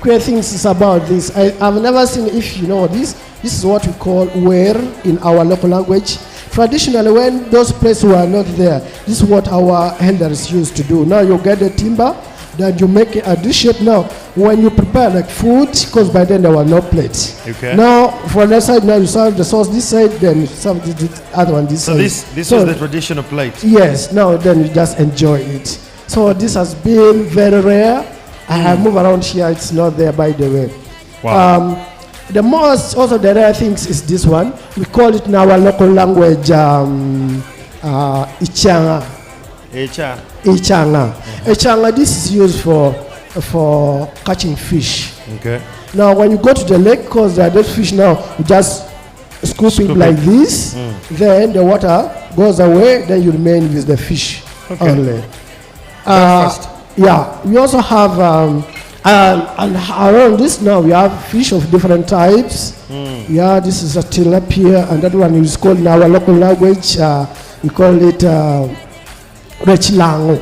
queer things is about this. I've never seen, if you know this is what we call where in our local language. Traditionally, when those places were not there, this is what our elders used to do. Now you get the timber, then you make a dish shape. Now, when you prepare like food, because by then there were no plates. Okay. Now, for that side, now you serve the sauce this side, then you serve the other one this side. So this is the traditional plate? Yes. Now, then you just enjoy it. So this has been very rare. I move around here, it's not there, by the way. Wow. The most, also the rare things is this one. We call it in our local language, Ichanga. Ichanga. Ichanga, this is used for catching fish. Okay. Now, when you go to the lake, because there are those fish now, you just scoop it like this. Then the water goes away, then you remain with the fish only. Yeah, we also have, and around this now, we have fish of different types. Yeah, this is a tilapia, and that one is called in our local language, we call it rechilango.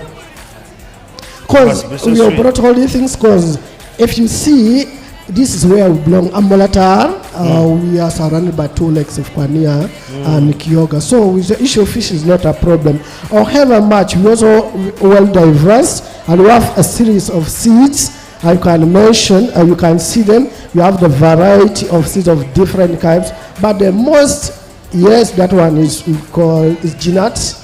Because we have brought all these things, because if you see, this is where we belong, Ambolatar. We are surrounded by 2 lakes of Kwania and Kyoga. So with the issue of fish is not a problem. However much, we also well diverse, and we have a series of seeds. I can mention, you can see them. You have the variety of seeds of different kinds. But the most, yes, that one is we call is Ginat.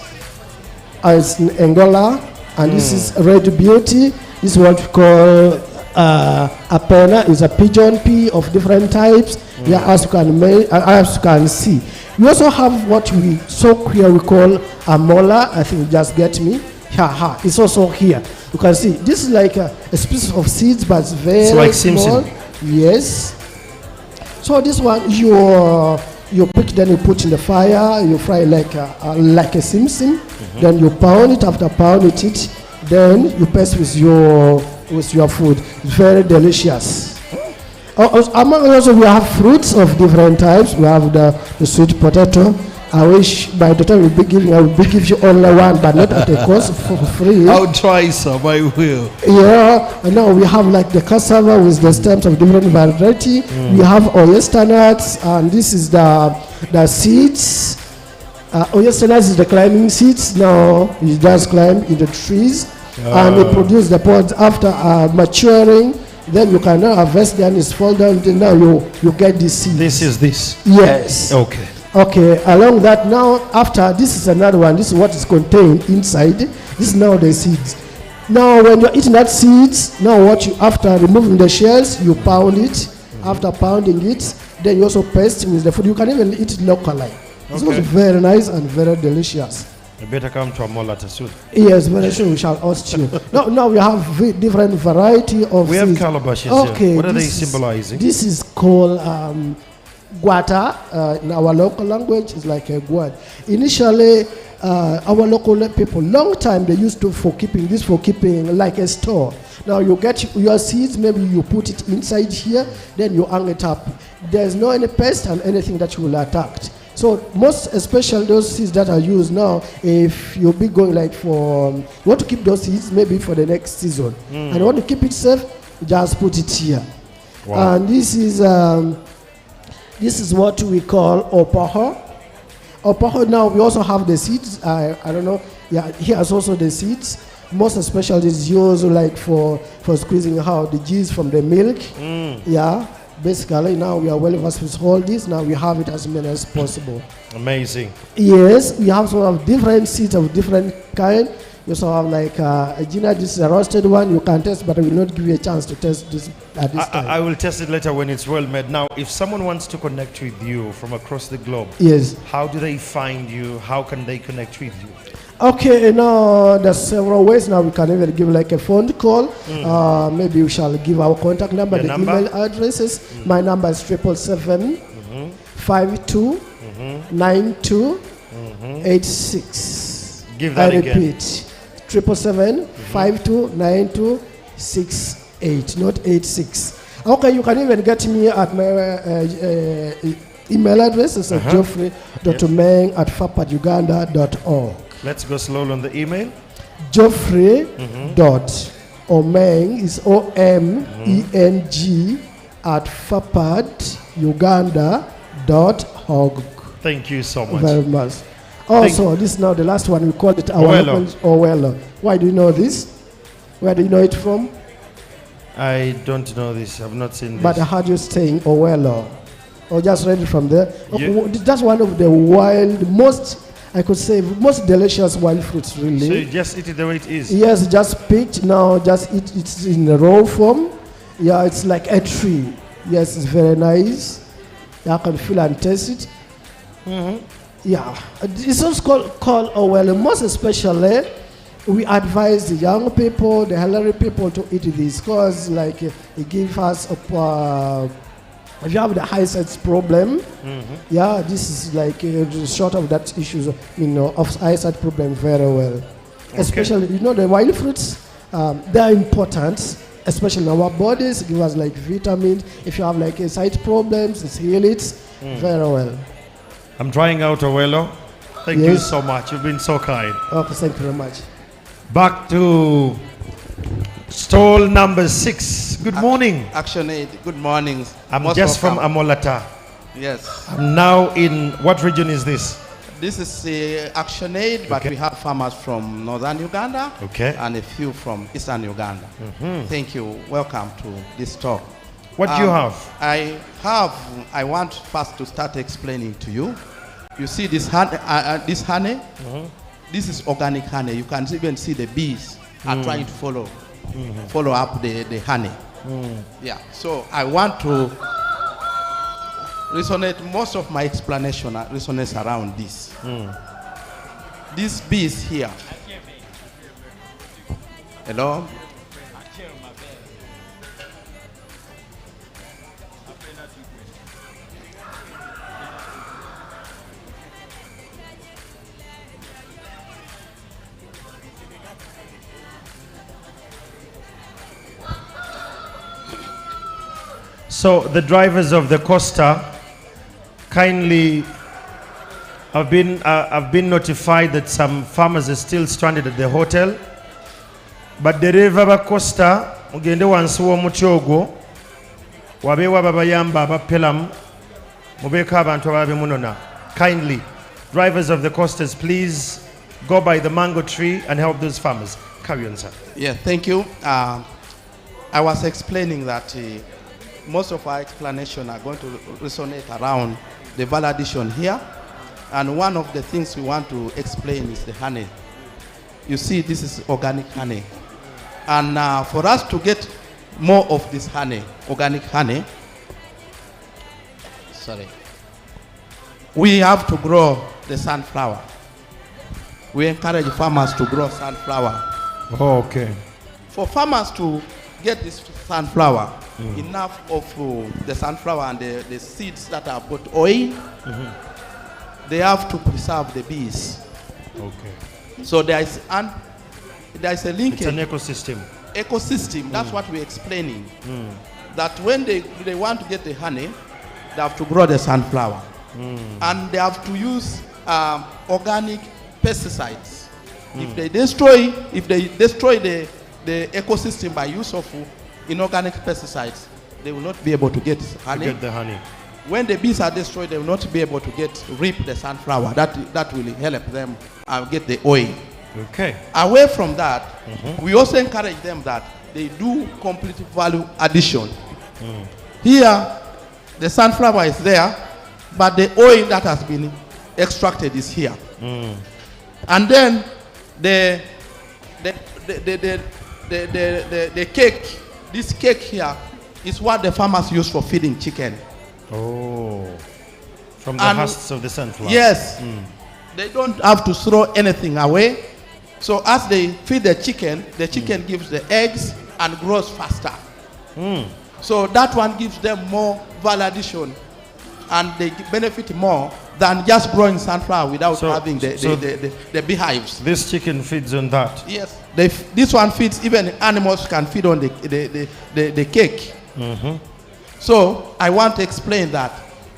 It's in Angola, and this is Red Beauty. This is what we call Apena. Is a pigeon pea of different types. Yeah, as you can see. We also have what we so queer we call Amola. I think you just get me. It's also here. You can see this is like a species of seeds, but it's very like small. Simpson. Yes. So this one you pick, then you put in the fire. You fry like a simsim. Then you pound it. After pounding it, then you paste with your food. It's very delicious. Among also we have fruits of different types. We have the sweet potato. I wish by the time I will give you only one, but not at a cost for free. I'll try some, I will. Yeah, and now we have like the cassava with the stems of different variety. We have oyster nuts, and this is the seeds. Oyster nuts is the climbing seeds. Now you just climb in the trees, and they produce the pods after maturing. Then you can now harvest, then it's fall down. Then now you get the seeds. This is this. Yes. Okay. Okay, along that now, after this is another one, this is what is contained inside. This is now the seeds. Now when you're eating that seeds, now after removing the shells, you pound it. After pounding it, then you also paste with the food. You can even eat it locally. It's also very nice and very delicious. You better come to Amola soon. Yes, very soon we shall host you. Now we have different variety of we seeds. have calabashes Okay, here. What are they symbolizing? This is called guata. In our local language is like a guad. Initially, our local people, long time they used to for keeping like a store. Now you get your seeds, maybe you put it inside here, then you hang it up. There's no any pest and anything that you will attack. So most especially those seeds that are used now, if you'll be going like you want to keep those seeds maybe for the next season, and you want to keep it safe, just put it here. Wow. And this is what we call opoho. Opoho, now we also have the seeds. I don't know. Yeah, here's also the seeds. Most especially is used like for squeezing out the juice from the milk. Yeah. Basically, now we are well versed with all this. Now we have it as many as possible. Amazing. Yes, we have sort of different seeds of different kind. We also have like Gina, this is a roasted one. You can test, but I will not give you a chance to test this at this time. I will test it later when it's well made. Now, if someone wants to connect with you from across the globe, yes, how do they find you? How can they connect with you? Okay, now there's several ways. Now we can even give like a phone call. Maybe we shall give our contact number, the email addresses. My number is 777 52 92 86. Give that again. I repeat, 777 52 92 68, not 86. Okay, you can even get me at my email address. It's geoffrey.meng@fapaduganda.org. Let's go slowly on the email. Geoffrey dot Omeng is OMENG at fapaduganda.org. Thank you so much. Very much. Also, this is now the last one. We call it Owelo. Why do you know this? Where do you know it from? I don't know this. I've not seen this. But I heard you saying Owelo. Or just read it from there. That's one of the most delicious wild fruits, really. So you just eat it the way it is? Yes, just picked. Now just eat it in the raw form. Yeah, it's like a tree. Yes, it's very nice. You can feel and taste it. Yeah, it's also called Owelo. Most especially, we advise the young people, the elderly people to eat this because like it gives us if you have the eyesight problem, yeah, this is like short of that issues, of eyesight problem very well. Okay. Especially, the wild fruits, they are important, especially in our bodies. Give us like vitamins. If you have like sight problems, it heals it very well. I'm trying out Owelo. Thank you so much. You've been so kind. Okay, thank you very much. Back to stall number 6. Good morning. Action Aid. Good morning. I'm just from Amolata. Yes. I'm now in, what region is this? This is Action Aid, but we have farmers from Northern Uganda and a few from Eastern Uganda. Thank you. Welcome to this talk. What do you have? I want first to start explaining to you. You see this honey? This is organic honey. You can even see the bees are trying to follow up the honey. Yeah. So I want to resonate. Most of my explanation resonates around this. These bees here. Hello. So the drivers of the Costa kindly have been notified that some farmers are still stranded at the hotel. But the river Costa mugende wansi w'omutyogo wabeewa babayamba aba PELUM mubeeko abantu ababe munona. Kindly, drivers of the Costas, please go by the mango tree and help those farmers. Carry on, sir. Yeah, thank you. I was explaining that most of our explanation are going to resonate around the validation here. And one of the things we want to explain is the honey. You see, this is organic honey. And for us to get more of this honey, organic honey, we have to grow the sunflower. We encourage farmers to grow sunflower. Oh, okay. For farmers to get this sunflower, enough of the sunflower and the seeds that are got oil, they have to preserve the bees. Okay. So there is a linkage. It's an ecosystem. Ecosystem, that's what we're explaining. That when they want to get the honey, they have to grow the sunflower. And they have to use organic pesticides. If they destroy the ecosystem by use of inorganic pesticides, they will not be able to get honey. To get the honey. When the bees are destroyed, they will not be able to reap the sunflower. That will help them get the oil. Okay. Away from that, we also encourage them that they do complete value addition. Here, the sunflower is there, but the oil that has been extracted is here. And then the cake, this cake here, is what the farmers use for feeding chicken. Oh, from the husks of the sunflower. Yes. They don't have to throw anything away. So as they feed the chicken gives the eggs and grows faster. So that one gives them more value addition, and they benefit more than just growing sunflower without having the beehives. This chicken feeds on that? Yes. This one feeds, even animals can feed on the cake. So I want to explain that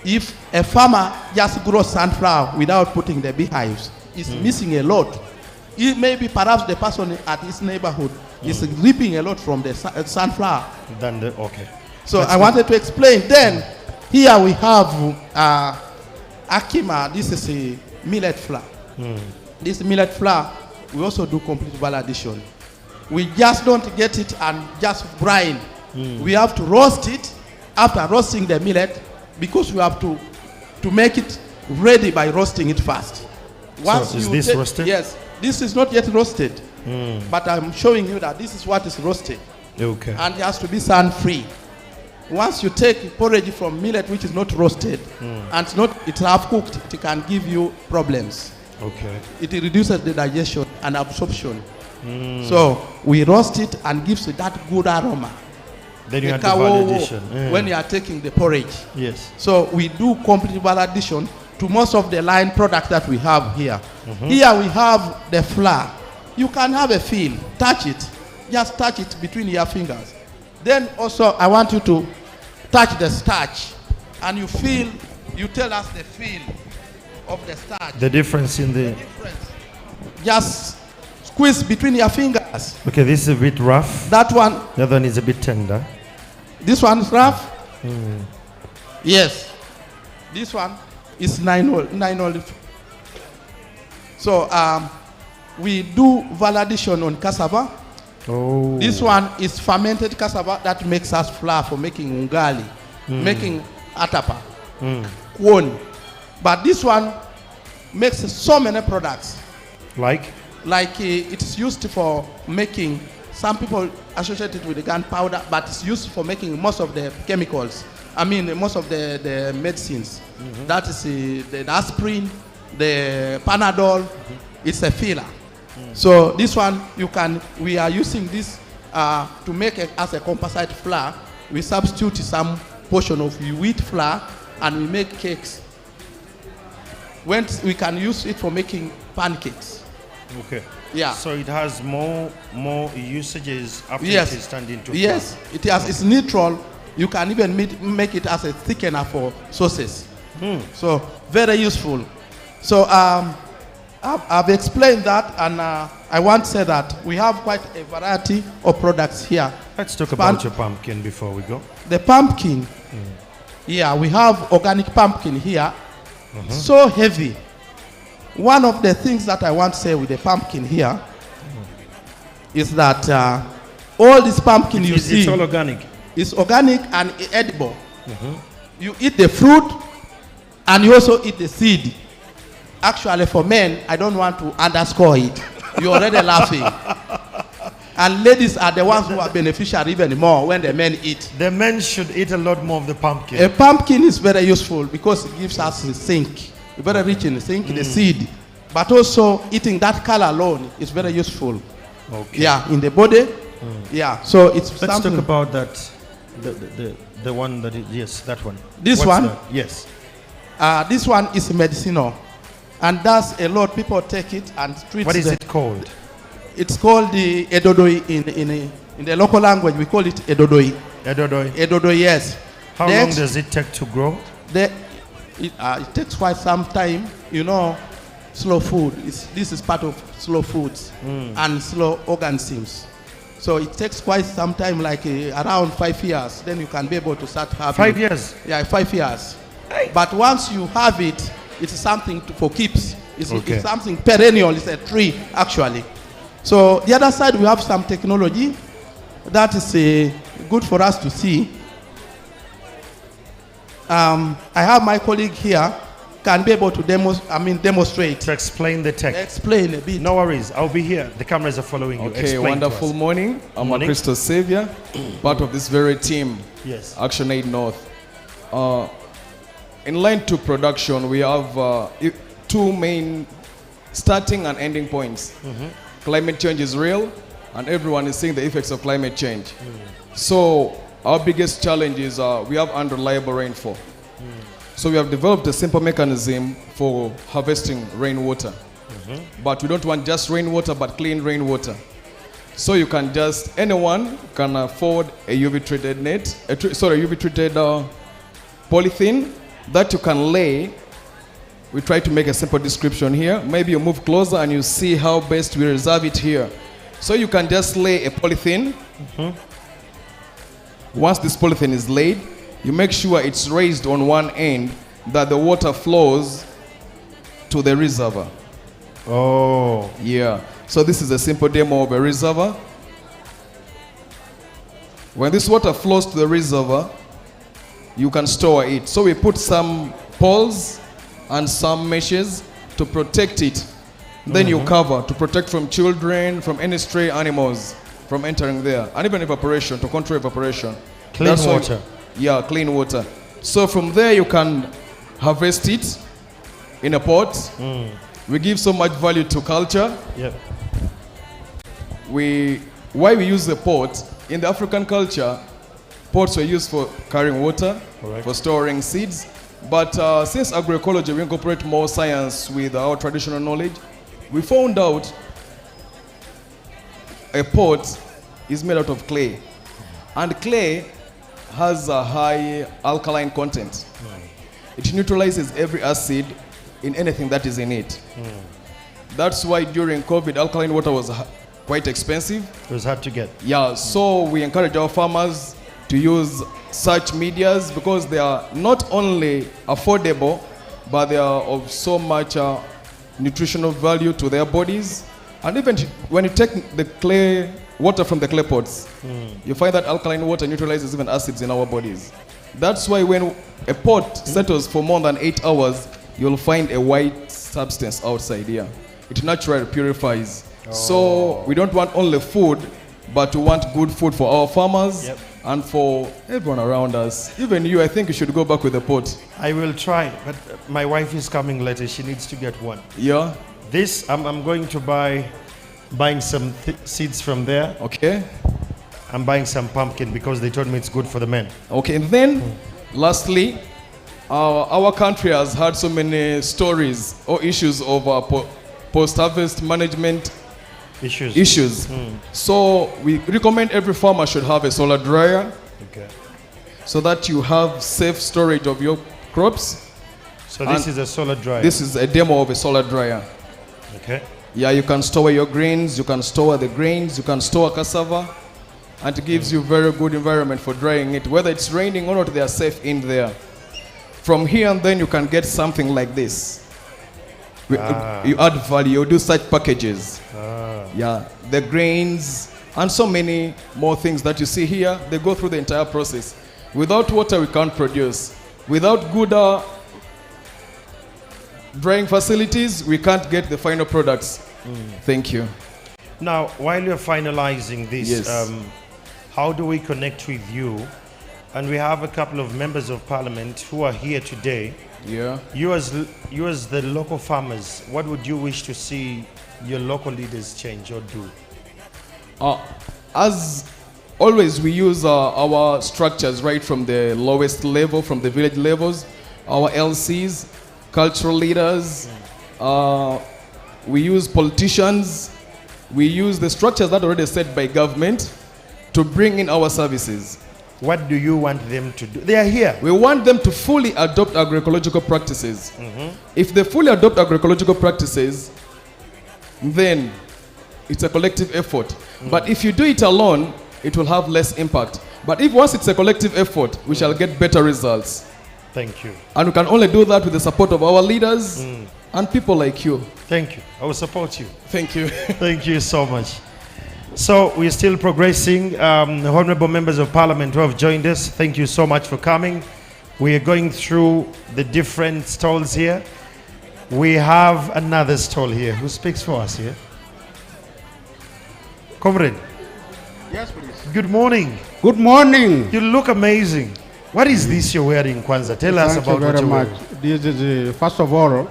if a farmer just grows sunflower without putting the beehives, is missing a lot. It may be perhaps the person at his neighborhood It's reaping a lot from the sunflower. Okay. So I wanted to explain. Then here we have Akima. This is a millet flour. This millet flour, we also do complete validation. We just don't get it and just brine. We have to roast it after roasting the millet, because we have to make it ready by roasting it first. Once so is this roasted? Yes. This is not yet roasted. But I'm showing you that this is what is roasted. Okay. And it has to be sun-free. Once you take porridge from millet which is not roasted and it's half cooked, it can give you problems. Okay. It reduces the digestion and absorption. So we roast it and gives it that good aroma. Then you have the validation. When you are taking the porridge. Yes. So we do complete validation to most of the line products that we have here. Here we have the flour. You can have a feel, touch it. Just touch it between your fingers. Then also I want you to touch the starch, and you tell us the feel of the starch. The difference in the difference. Just squeeze between your fingers. Okay, this is a bit rough. That one. The other one is a bit tender. This one is rough. Yes. This one is 9 olive. So we do validation on cassava. Oh. This one is fermented cassava that makes us flour for making ungali, making atapa, kwon. But this one makes so many products. Like it's used for making, some people associate it with the gunpowder, but it's used for making most of the chemicals. I mean, most of the medicines. That is the aspirin, the Panadol. It's a filler. So this one, we are using this to make it as a composite flour. We substitute some portion of wheat flour and we make cakes. When we can use it for making pancakes. Okay. Yeah. So it has more usages after Yes. it is turned into flour. Yes, it has. It's neutral. You can even make it as a thickener for sauces. So very useful. So I've explained that, and I want to say that we have quite a variety of products here. Let's talk about your pumpkin before we go. The pumpkin. Yeah, we have organic pumpkin here. So heavy. One of the things that I want to say with the pumpkin here is that all this pumpkin you see, it's all organic. It's organic and edible. You eat the fruit and you also eat the seed. Actually, for men, I don't want to underscore it. You're already laughing. And ladies are the ones who are beneficial even more when the men eat. The men should eat a lot more of the pumpkin. A pumpkin is very useful because it gives us zinc. It's very rich in zinc, the seed. But also eating that color alone is very useful. Okay. Yeah, in the body. Yeah, so it's Let's something. talk about that. The one that is, yes, that one. This What's one? that? Yes. This one is medicinal. And that's a lot. People take it and treat. What is it called? It's called the edodoi in the local language. We call it edodoi. Edodoi. Edodoi, yes. How long does it take to grow? It takes quite some time. You know, slow food. This is part of slow foods and slow organisms. So it takes quite some time, like around 5 years. Then you can be able to start having. 5 years? Yeah, 5 years. But once you have it, it's something for keeps. It's something perennial. It's a tree, actually. So the other side, we have some technology that is good for us to see. I have my colleague here, can be able to demonstrate. To explain the tech. Explain a bit. No worries, I'll be here. The cameras are following you. Okay, Explain wonderful morning. I'm a Crystal Savior, part of this very team. Yes. Action Aid North. In line to production, we have two main starting and ending points. Climate change is real, and everyone is seeing the effects of climate change. So our biggest challenge is we have unreliable rainfall. So we have developed a simple mechanism for harvesting rainwater. But we don't want just rainwater, but clean rainwater. So you can anyone can afford a UV treated net, UV treated polythene that you can lay. We try to make a simple description here. Maybe you move closer and you see how best we reserve it here. So you can just lay a polythene. Once this polythene is laid, you make sure it's raised on one end that the water flows to the reservoir. Oh. Yeah. So this is a simple demo of a reservoir. When this water flows to the reservoir, you can store it. So we put some poles and some meshes to protect it. Then you cover to protect from children, from any stray animals from entering there, and even evaporation, to control evaporation. Clean water. Yeah, clean water. So from there you can harvest it in a pot. We give so much value to culture. Yep. Why we use the pot, in the African culture, pots were used for carrying water, Correct. for storing seeds. But since agroecology, we incorporate more science with our traditional knowledge. We found out a pot is made out of clay. And clay has a high alkaline content. It neutralizes every acid in anything that is in it. That's why during COVID, alkaline water was quite expensive. It was hard to get. Yeah, so we encourage our farmers to use such medias because they are not only affordable, but they are of so much nutritional value to their bodies. And even when you take the clay water from the clay pots, you find that alkaline water neutralizes even acids in our bodies. That's why when a pot settles for more than 8 hours, you'll find a white substance outside here. It naturally purifies. So we don't want only food, but we want good food for our farmers and for everyone around us. Even you, I think you should go back with the pot. I will try, but my wife is coming later. She needs to get one. Yeah. This, I'm going to buying some seeds from there. Okay. I'm buying some pumpkin because they told me it's good for the men. Okay, and then lastly, our country has had so many stories or issues of post-harvest management issues. So we recommend every farmer should have a solar dryer, so that you have safe storage of your crops. So this is a solar dryer. This is a demo of a solar dryer. Okay. Yeah, you can store your grains, you can store the grains, you can store cassava, and it gives you very good environment for drying it. Whether it's raining or not, they are safe in there. From here and then you can get something like this. You add value, you do such packages. Yeah, the grains and so many more things that you see here, they go through the entire process. Without water, we can't produce. Without good drying facilities, we can't get the final products. Thank you. Now, while you're finalizing this, Yes. how do we connect with you? And we have a couple of members of parliament who are here today. Yeah. You as the local farmers, what would you wish to see your local leaders change or do? As always, we use our structures right from the lowest level, from the village levels, our LCs, cultural leaders, we use politicians, we use the structures that are already set by government to bring in our services. What do you want them to do? They are here. We want them to fully adopt agroecological practices. If they fully adopt agroecological practices, then it's a collective effort. But if you do it alone, it will have less impact. But if once it's a collective effort, we shall get better results. Thank you. And we can only do that with the support of our leaders and people like you. Thank you. I will support you. Thank you. Thank you so much. So we're still progressing. Honorable members of parliament who have joined us, thank you so much for coming. We are going through the different stalls here. We have another stall here. Who speaks for us here? Comrade. Yes, please. Good morning. Good morning. You look amazing. What is this you're wearing, Kwanza? Tell us Thank about you what very you're much. wearing. This is, first of all,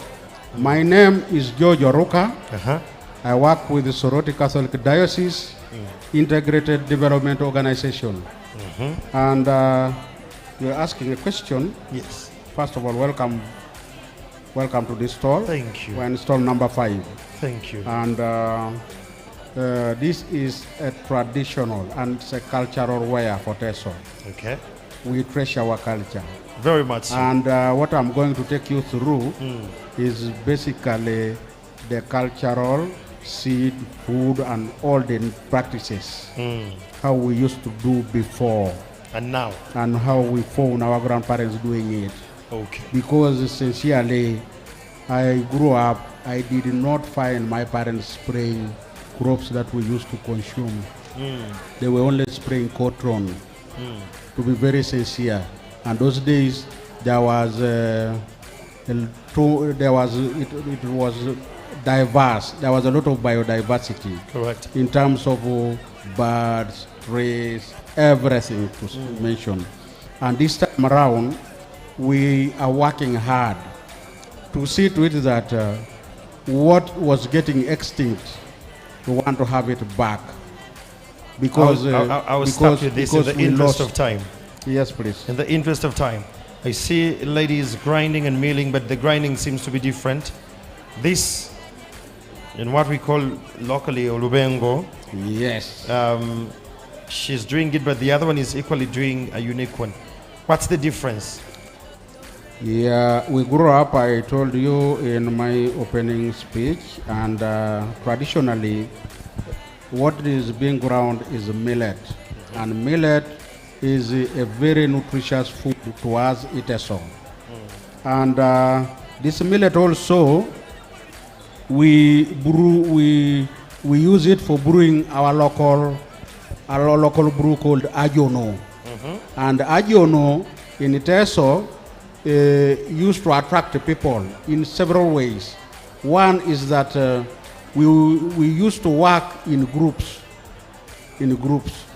my name is George Oruka. I work with the Soroti Catholic Diocese Integrated Development Organization. And you're asking a question. Yes. First of all, welcome to this stall. Thank you. We're in stall number 5. Thank you. And this is a traditional and it's a cultural wear for Teso. Okay. We treasure our culture. Very much so. And what I'm going to take you through is basically the cultural seed, food, and all the practices. How we used to do before. And now? And how we found our grandparents doing it. Okay. Because sincerely, I grew up, I did not find my parents spraying crops that we used to consume. They were only spraying cotton, to be very sincere. And those days, it was diverse. There was a lot of biodiversity. Correct. In terms of birds, trees, everything to mention. And this time around, we are working hard to see to it that what was getting extinct, we want to have it back. Because I will stop you this in the interest of time. Yes, please. In the interest of time. I see ladies grinding and milling, but the grinding seems to be different. This, in what we call locally Olubengo. Yes. She's doing it, but the other one is equally doing a unique one. What's the difference? Yeah, we grew up, I told you in my opening speech, and traditionally, what is being ground is millet. And millet is a very nutritious food to us eaters. And this millet also, we use it for brewing our local brew called ajono. And ajono in Iteso used to attract people in several ways. One is that we used to work in groups.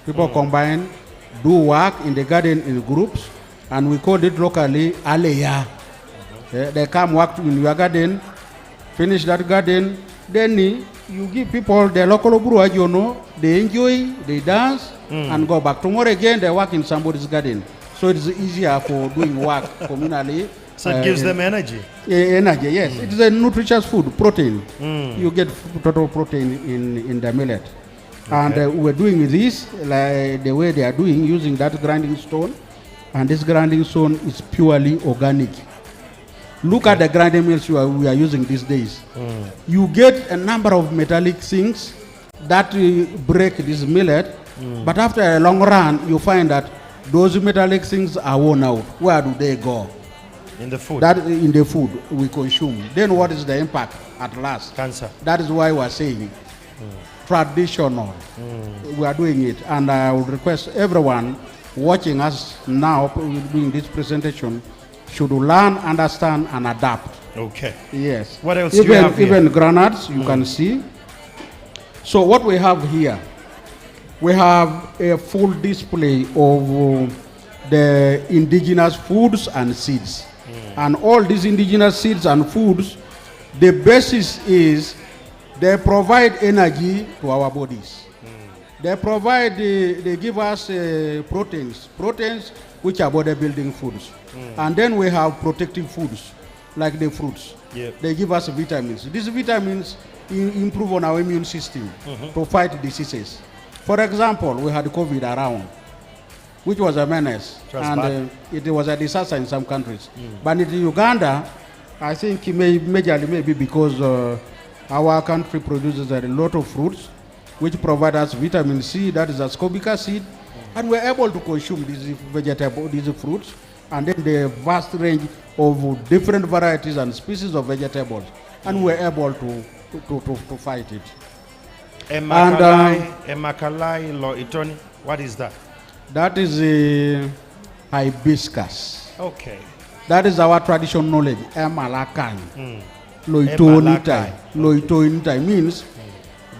People combine, do work in the garden in groups, and we called it locally aleya. They come work in your garden, finish that garden, then you give people the local brew ajono, they enjoy, they dance, and go back. Tomorrow again, they work in somebody's garden. So it's easier for doing work communally. So it gives them energy. Energy, yes. It's a nutritious food, protein. You get total protein in the millet. Okay. And we're doing this like the way they are doing, using that grinding stone. And this grinding stone is purely organic. Look at the grinding mills we are using these days. You get a number of metallic things that break this millet, but after a long run, you find that those metallic things are worn out. Where do they go? In the food. That in the food we consume. Then what is the impact at last? Cancer. That is why we are saying traditional. We are doing it, and I would request everyone watching us now doing this presentation should learn, understand, and adapt. Okay. Yes. What else do you have here? Even granates, you can see. So what we have here, we have a full display of the indigenous foods and seeds. And all these indigenous seeds and foods, the basis is they provide energy to our bodies. They give us proteins which are body building foods. And then we have protective foods, like the fruits. Yep. They give us vitamins. These vitamins improve on our immune system to fight diseases. For example, we had COVID around, which was a menace, and it was a disaster in some countries. But in Uganda, I think majorly maybe because our country produces a lot of fruits, which provide us vitamin C, that is ascorbic acid, and we're able to consume these fruits, and then the vast range of different varieties and species of vegetables, and we're able to fight it. Emakalai loitoni, what is that? That is a hibiscus. Okay. That is our traditional knowledge. Emalakai. Loitonitai. Loitonitai means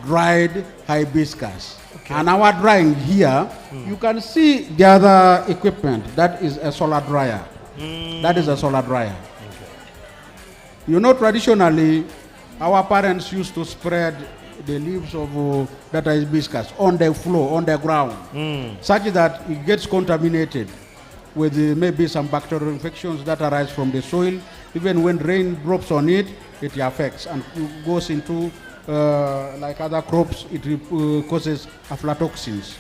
dried hibiscus. Okay. And our drying here, you can see the other equipment. That is a solar dryer. That is a solar dryer. Okay. You know, traditionally, our parents used to spread the leaves of that hibiscus on the floor, on the ground, such that it gets contaminated with maybe some bacterial infections that arise from the soil. Even when rain drops on it, it affects and goes into, like other crops, it causes aflatoxins.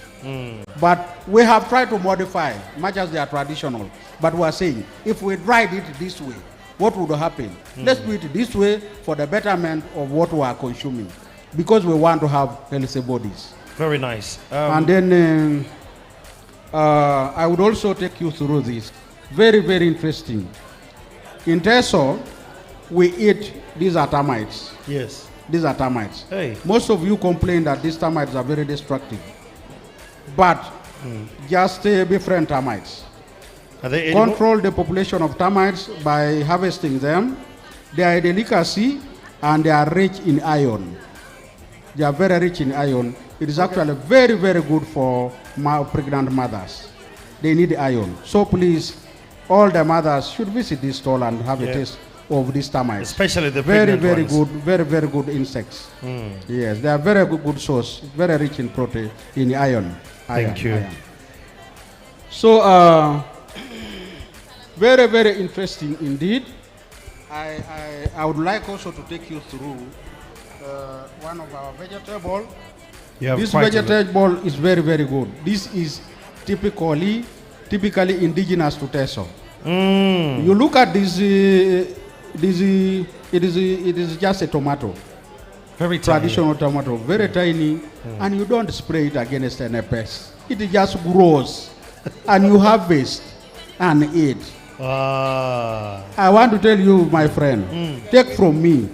But we have tried to modify, much as they are traditional. But we are saying, if we dried it this way, what would happen? Let's do it this way for the betterment of what we are consuming. because we want to have healthy bodies. Very nice. And then I would also take you through this. Very, very interesting. In Teso, we eat these are termites. Yes. These are termites. Hey. Most of you complain that these termites are very destructive. But just befriend termites. Are they edible? Control the population of termites by harvesting them. They are a delicacy and they are rich in iron. They are very rich in iron. It is actually very, very good for pregnant mothers. They need iron. So please, all the mothers should visit this stall and have a taste of these termites. Especially the pregnant ones. Very, very good insects. Yes, they are very good source, very rich in protein, in iron. Thank you. Iron. So, very, very interesting indeed. I would like also to take you through one of our vegetable. This vegetable is very, very good. This is typically indigenous to Teso. You look at this, it is just a tomato. Very traditional tomato, very tiny, and you don't spray it against any pest. It just grows, and you harvest and eat. I want to tell you, my friend, take from me,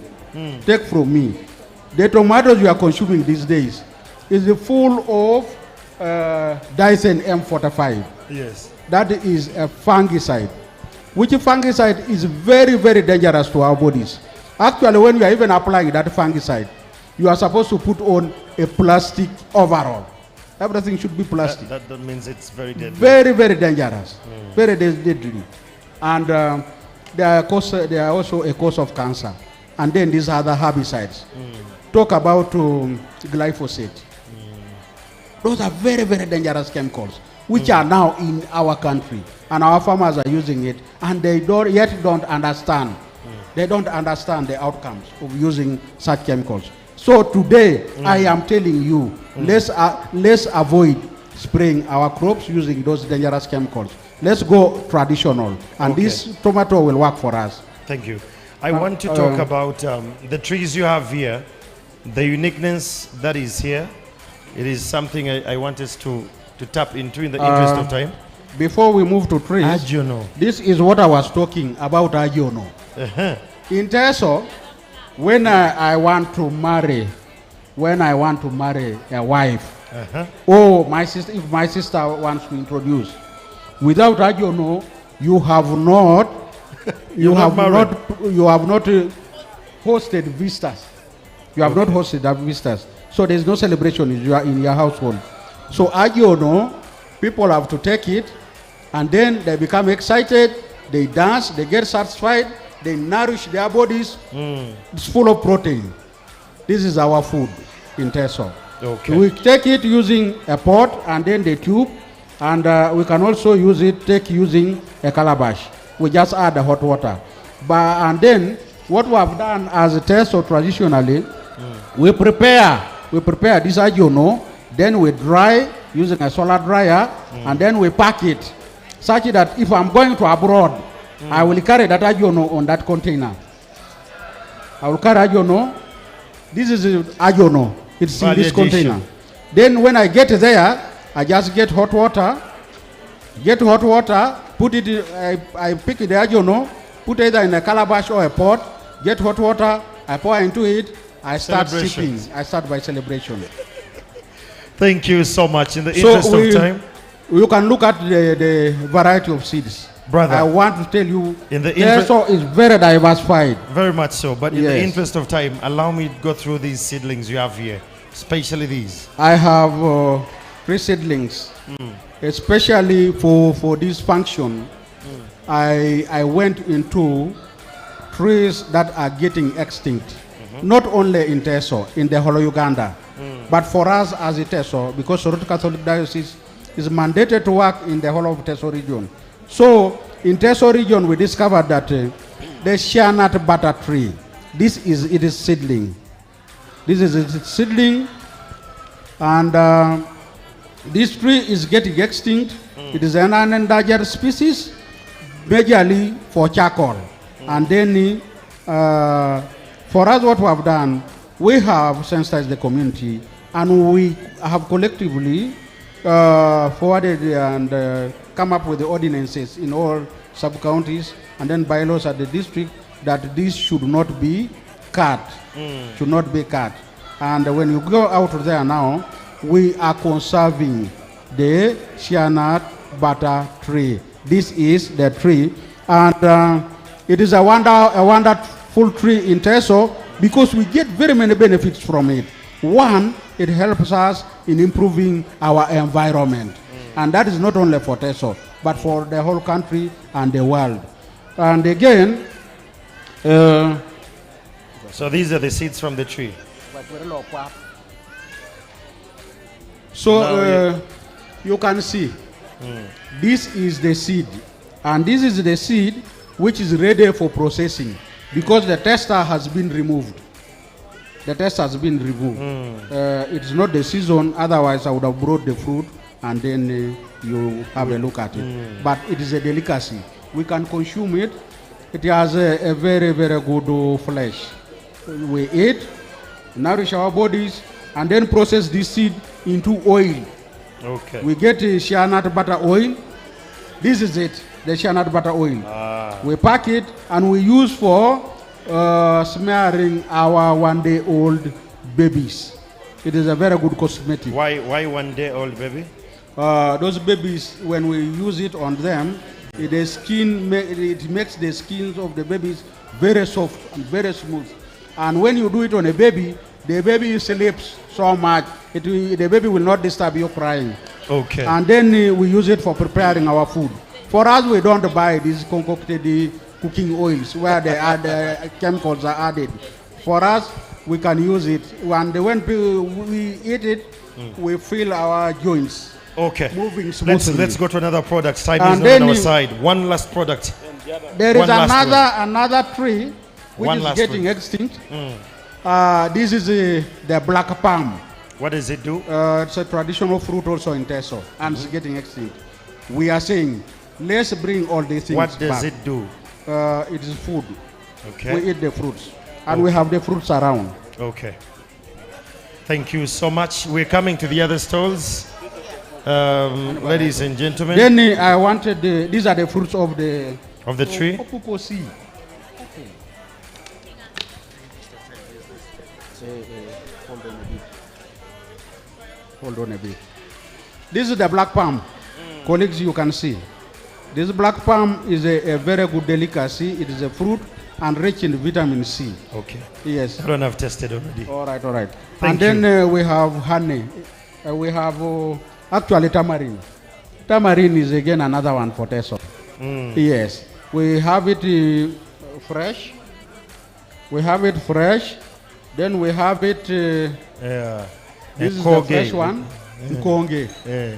the tomatoes you are consuming these days is full of Dyson M45. Yes. That is a fungicide, which fungicide is very, very dangerous to our bodies. Actually, when you are even applying that fungicide, you are supposed to put on a plastic overall. Everything should be plastic. That means it's very deadly. Very, very dangerous. Very deadly. And they are also a cause of cancer. And then these other herbicides. Talk about glyphosate. Those are very, very dangerous chemicals, which are now in our country. And our farmers are using it. And they don't understand. They don't understand the outcomes of using such chemicals. So today, I am telling you, let's avoid spraying our crops using those dangerous chemicals. Let's go traditional, and this tomato will work for us. Thank you. I want to talk about the trees you have here, the uniqueness that is here. It is something I want us to tap into in the interest of time. Before we move to trees, Agiono. This is what I was talking about, Agiono. In Teso, when I want to marry a wife, or my sister, if my sister wants to introduce, without Agiono, you have not hosted visitors. You have not hosted visitors. So there is no celebration in your household. So Agiono, people have to take it, and then they become excited, they dance, they get satisfied, they nourish their bodies. It's full of protein. This is our food in Teso. Okay. We take it using a pot and then the tube, and we can also use it using a calabash. We just add the hot water. And then what we have done as a Teso traditionally, we prepare this Agiono, then we dry using a solar dryer, and then we pack it such that if I'm going to abroad, I will carry that Agiono on that container. I will carry Agiono. This is Agiono. It's in this container. Then when I get there, I just get hot water, put it in, I pick the Agiono, put it either in a calabash or a pot, get hot water, I pour into it, I start sipping. I start by celebration. Thank you so much. In the interest of time, you can look at the variety of seeds. Brother, I want to tell you, Teso is very diversified. Very much so. But in the interest of time, allow me to go through these seedlings you have here, especially these. I have 3 seedlings, especially for this function. I went into trees that are getting extinct, not only in Teso, in the whole Uganda, but for us as a Teso, because Rwanda Catholic Diocese is mandated to work in the whole of Teso region. So in Teso region, we discovered that the Shanat butter tree, it is seedling. This is its seedling, and this tree is getting extinct. It is an endangered species, majorly for charcoal. And then for us, what we have done, we have sensitized the community, and we have collectively forwarded and come up with the ordinances in all sub-counties and then bylaws at the district that this should not be cut, should not be cut. And when you go out there now, we are conserving the shea nut butter tree. This is the tree, and it is a wonderful tree in Teso because we get very many benefits from it. One, it helps us in improving our environment, and that is not only for Teso, but for the whole country and the world. And again, so these are the seeds from the tree. So you can see, this is the seed, and this is the seed which is ready for processing because the tester has been removed. The test has been removed. It's not the season, otherwise I would have brought the fruit and then you have a look at it. But it is a delicacy. We can consume it. It has a very, very good flesh. We eat, nourish our bodies, and then process this seed into oil. Okay. We get shea nut butter oil. This is it, the shea nut butter oil. We pack it and we use for smearing our one-day-old babies. It is a very good cosmetic. Why one-day-old baby? Those babies, when we use it on them, it makes the skins of the babies very soft and very smooth. And when you do it on a baby, the baby sleeps so much, the baby will not disturb you crying. Okay. And then we use it for preparing our food. For us, we don't buy these concocted cooking oils where the chemicals are added. For us, we can use it. And when we eat it, we feel our joints. Okay. Moving smoothly. Let's go to another product. Time is not on our side. One last product. There is another tree which is getting extinct. This is the black palm. What does it do? It's a traditional fruit also in Teso, and it's getting extinct. We are saying, let's bring all these things back. What does it do? It is food. Okay. We eat the fruits, and we have the fruits around. Okay. Thank you so much. We're coming to the other stalls. Ladies and gentlemen. Then I wanted these are the fruits of the tree. Hold on a bit. This is the black palm. Colleagues, you can see. This black palm is a very good delicacy. It is a fruit and rich in vitamin C. Okay. Yes. I don't have tested already. All right, all right. Thank and then we have honey. We have actually tamarind. Tamarind is again another one for Teso. Yes. We have it fresh. We have it fresh. Then we have it. This is the fresh one. This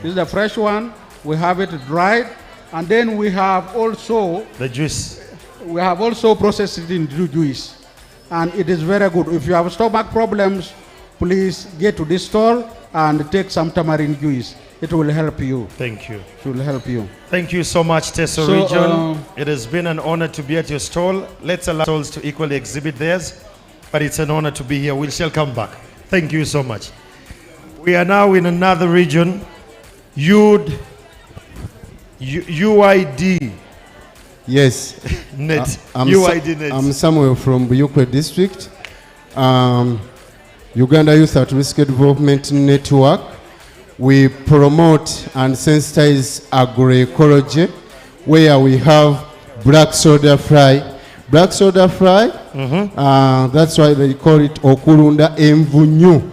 is the fresh one. We have it dried. And then we have also the juice. We have also processed it into juice. And it is very good. If you have stomach problems, please get to this store and take some tamarind juice. It will help you. Thank you. It will help you. Thank you so much, Teso Region. It has been an honor to be at your stall. Let's allow stalls to equally exhibit theirs. But it's an honor to be here. We shall come back. Thank you so much. We are now in another region, UID. Yes. Net. UID Net. I'm Samuel from Buyukwe District. Uganda Youth at Risk Development Network. We promote and sensitize agroecology, where we have black soda fly. Black soda fly, that's why they call it Okulunda Emvunyu.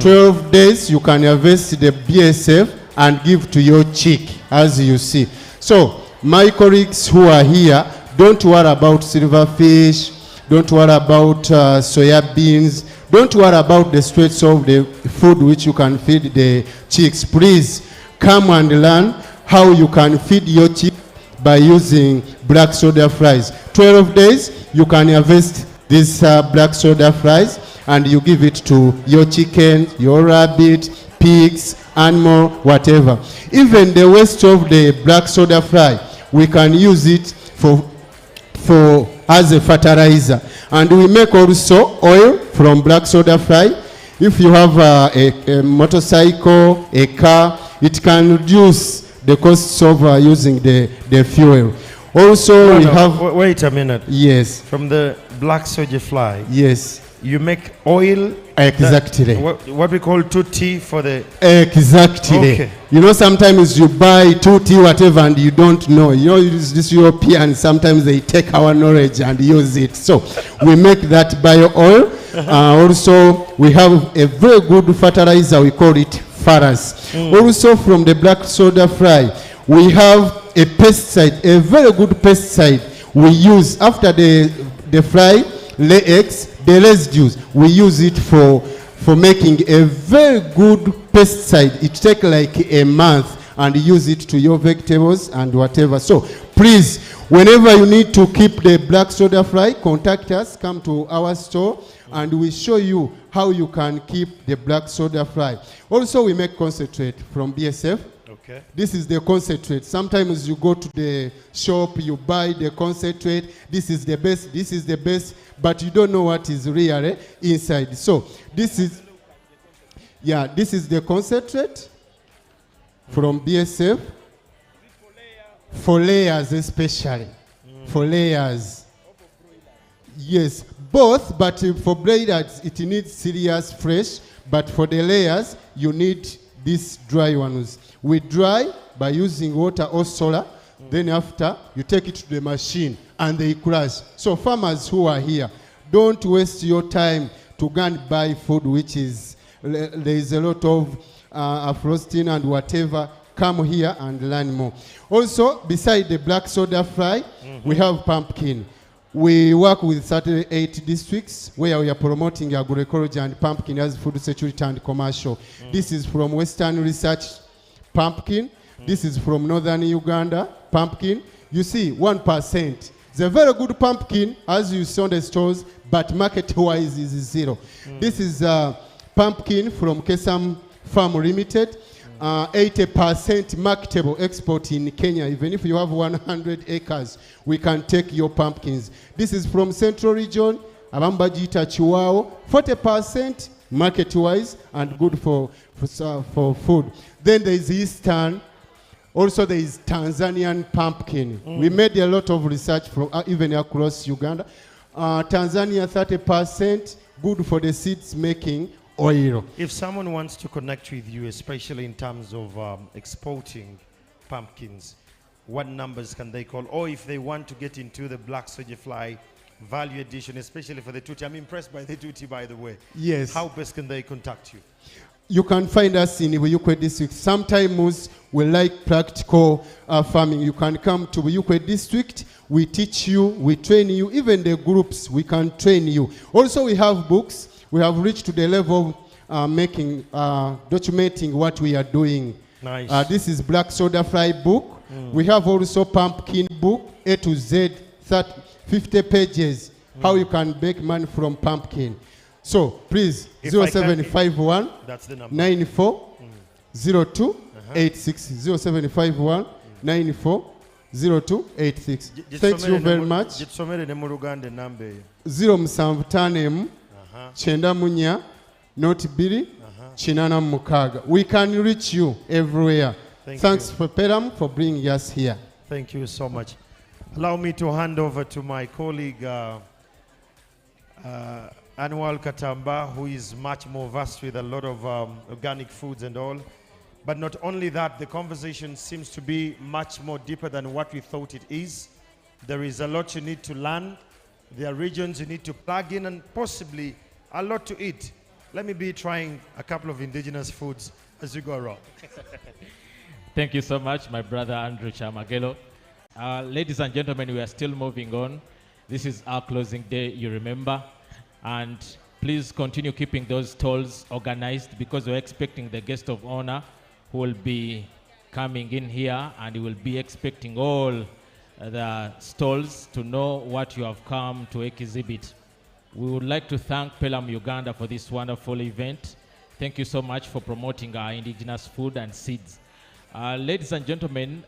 12 days you can harvest the BSF and give to your chick, as you see. So, my colleagues who are here, don't worry about silverfish, don't worry about soya beans, don't worry about the stress of the food which you can feed the chicks. Please come and learn how you can feed your chick by using black soda flies. 12 days you can harvest these black soda flies and you give it to your chicken, your rabbit, pigs, animal, whatever. Even the waste of the black soda fly, we can use it for for as a fertilizer. And we make also oil from black soda fly. If you have a motorcycle, a car, it can reduce the costs of using the fuel. Also, we have... Wait a minute. Yes. From the black soja fly. Yes. You make oil. Exactly. What we call 2T for the... Exactly. Okay. You know, sometimes you buy 2T whatever and you don't know. You know, this European, sometimes they take our knowledge and use it. So we make that bio oil. Also, we have a very good fertilizer. We call it Ferrous. Also, from the black soda fly, we have a pesticide, a very good pesticide we use after the fly lay eggs, the residues, we use it for making a very good pesticide. It takes like a month and use it to your vegetables and whatever. So please, whenever you need to keep the black soda fly, contact us, come to our store, and we show you how you can keep the black soda fly. Also, we make concentrate from BSF. Okay. This is the concentrate. Sometimes you go to the shop, you buy the concentrate. This is the best, this is the best, but you don't know what is really inside. So this is, yeah, this is the concentrate from BSF. For layers especially. For layers. Yes, both, but for broilers it needs serious fresh, but for the layers you need these dry ones. We dry by using water or solar, then after you take it to the machine and they crush. So farmers who are here, don't waste your time to go and buy food which is, there is a lot of frosting and whatever. Come here and learn more. Also, beside the black soda fly, we have pumpkin. We work with 38 districts where we are promoting agroecology and pumpkin as food security and commercial. This is from Western Research pumpkin. This is from Northern Uganda pumpkin. You see, 1%. It's a very good pumpkin, as you saw on the stores, but market-wise is zero. This is pumpkin from Kesam Farm Limited. 80% marketable export in Kenya. Even if you have 100 acres, we can take your pumpkins. This is from Central Region, Abambajita Chiwao. 40% market-wise and good for food. Then there is Eastern. Also there is Tanzanian pumpkin. We made a lot of research from even across Uganda. Tanzania 30%, good for the seeds making oil. If someone wants to connect with you, especially in terms of exporting pumpkins, what numbers can they call? Or if they want to get into the black soja fly value addition, especially for the tutti. I'm impressed by the tutti, by the way. Yes. How best can they contact you? You can find us in Buyukwe district. Sometimes we like practical farming. You can come to Buyukwe district. We teach you, we train you. Even the groups, we can train you. Also, we have books. We have reached to the level of documenting what we are doing. Nice. This is black soda fly book. We have also pumpkin book, A to Z, 50 pages, how you can make money from pumpkin. So please, 0751 that's the number. 94 02 86 0751 94 02 86. Thank you very much. 075 Chenda Munya, Not Billy, Chinana Mukaga. We can reach you everywhere. Thanks for PELUM for bringing us here. Thank you so much. Allow me to hand over to my colleague, Anwar Katamba, who is much more versed with a lot of organic foods and all. But not only that, the conversation seems to be much more deeper than what we thought it is. There is a lot you need to learn. There are regions you need to plug in and possibly a lot to eat. Let me be trying a couple of indigenous foods as we go around. Thank you so much, my brother Andrew Chamagelo. Ladies and gentlemen, we are still moving on. This is our closing day, you remember. And please continue keeping those stalls organized because we're expecting the guest of honor who will be coming in here, and he will be expecting all the stalls to know what you have come to exhibit. We would like to thank PELUM Uganda for this wonderful event. Thank you so much for promoting our indigenous food and seeds. Ladies and gentlemen,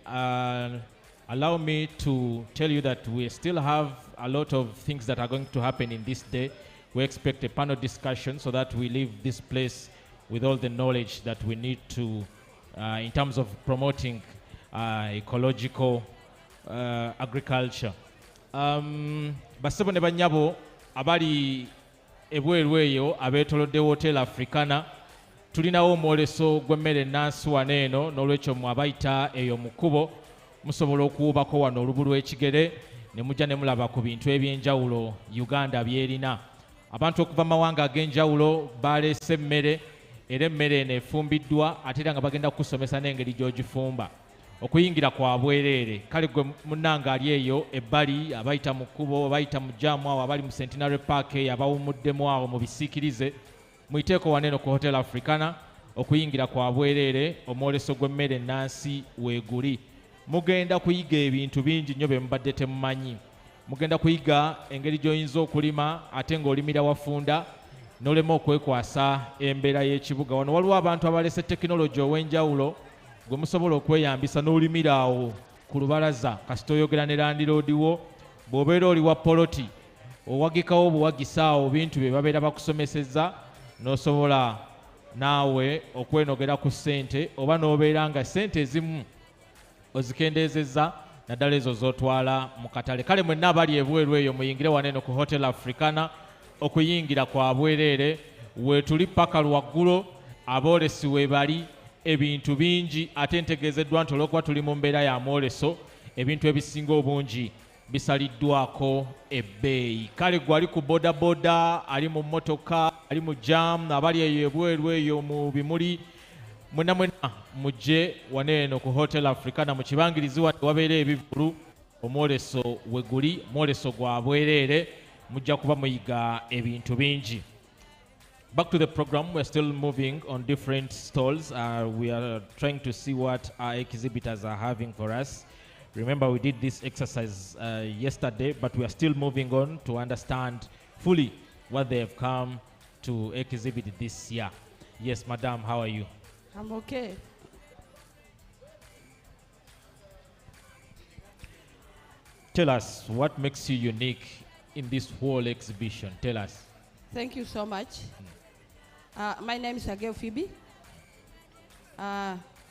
allow me to tell you that we still have a lot of things that are going to happen in this day. We expect a panel discussion so that we leave this place with all the knowledge that we need to, in terms of promoting ecological agriculture. Basebo ne banyabo abali ebweru eyo abetolodde Hotel Africana tulinawo omwoleso gw'emmere ennansi wano eno n'olwekyo mwabayita eyo mu kkubo musobola okuwubako wano olubu lw'ekigere ne mujja ne mulaba ku bintu eby'enjawulo Uganda byerina. Abantu okuva mawanga ag'enjawulo baleese emmere era emmere eno efumbiddwa ate era nga bagenda kukusomesa n'engeri gy'ogifumba. Okuyingira kwa bwereere kale gwe munnanga ali eyo ebbali abayita mu kkubo abayita mu jaamu awo abali mu Centenary Park eyo abawumuddemu awo mu bisiikirize muyiteeko waneno ku Hotel Africana. Okuyingira kwa bwereere omwoleso gw'emmere ennansi weeguli. Mugenda kuyiga ebintu bingi nnyo bye mubadde temumanyi. Mugenda kuyiga engeri gy'oyinza okulima ate ng'olimira wafunda n'olema okwekwasa embeera y'ekibuga. Wano waliwo abantu abalese tekinologi ow'enjawulo gwe musobola okweyambisa n'olimira awo ku lubalaza kasita oyogera ne landiroodi wo bw'obeera oli wa poloti owagikawo buwagisa awo bintu bye babeera bakusomesezza n'osobola naawe okwenogera ku ssente oba n'obeera nga ssente ezimu ozikendeezezza naddala ezo z'otwala mu katale. Kale mwenna abali ebweru eyo muyingire waneno ku Hotel Africana. Okuyingira kwa bwereere weetuli paka lwaggulo aboolesi weebali ebintu bingi ate ntegeezeddwa nti olw'okuba tuli mu mbeera ya mwoleso ebintu ebisinga obungi bisaliddwako ebbeeyi. Kale gwe ali ku bodaboda ali mu mmotoka ali mu jaamu abali eyo ebweru eyo mu bimuli mwena mujje waneeno ku Hotel Africana mu kibangirizi wabeera ebivulu omwoleso we guli mwoleso gwa bwereere mujja kuba muyiga ebintu bingi. Back to the program, we're still moving on different stalls. We are trying to see what our exhibitors are having for us. Remember, we did this exercise yesterday, but we are still moving on to understand fully what they have come to exhibit this year. Yes, madam, how are you? I'm okay. Tell us, what makes you unique in this whole exhibition? Tell us. Thank you so much. My name is Ageo Phoebe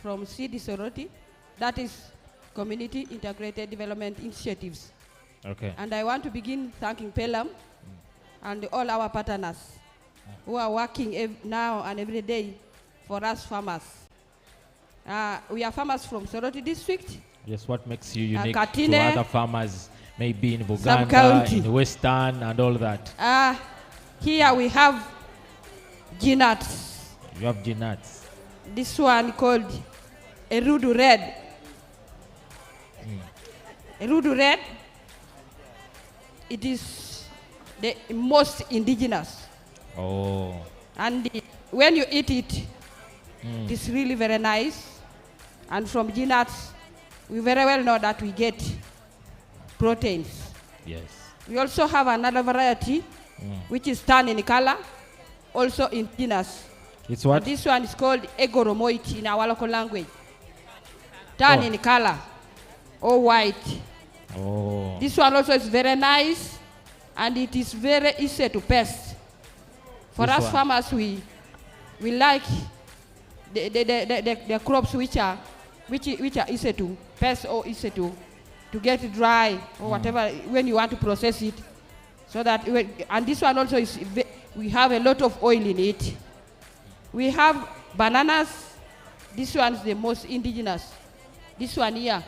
from CD Soroti. That is Community Integrated Development Initiatives. Okay. And I want to begin thanking PELUM and all our partners who are working now and every day for us farmers. We are farmers from Soroti district. Yes, what makes you unique Katine, to other farmers, maybe in Uganda, in Western, and all that? Here we have G-nuts. You have G-nuts. This one called Erudu Red. Erudu Red, it is the most indigenous. Oh. And when you eat it, it's really very nice. And from G-nuts, we very well know that we get proteins. Yes. We also have another variety, which is tan in color, also indigenous. It's what? And this one is called egoromoit in our local language. Tan in color, or white. Oh. This one also is very nice, and it is very easy to pest. For This us one. farmers, we like the crops which are easy to pest or easy to get dry or whatever when you want to process it. So that and this one also is we have a lot of oil in it. We have bananas. This one is the most indigenous. This one here,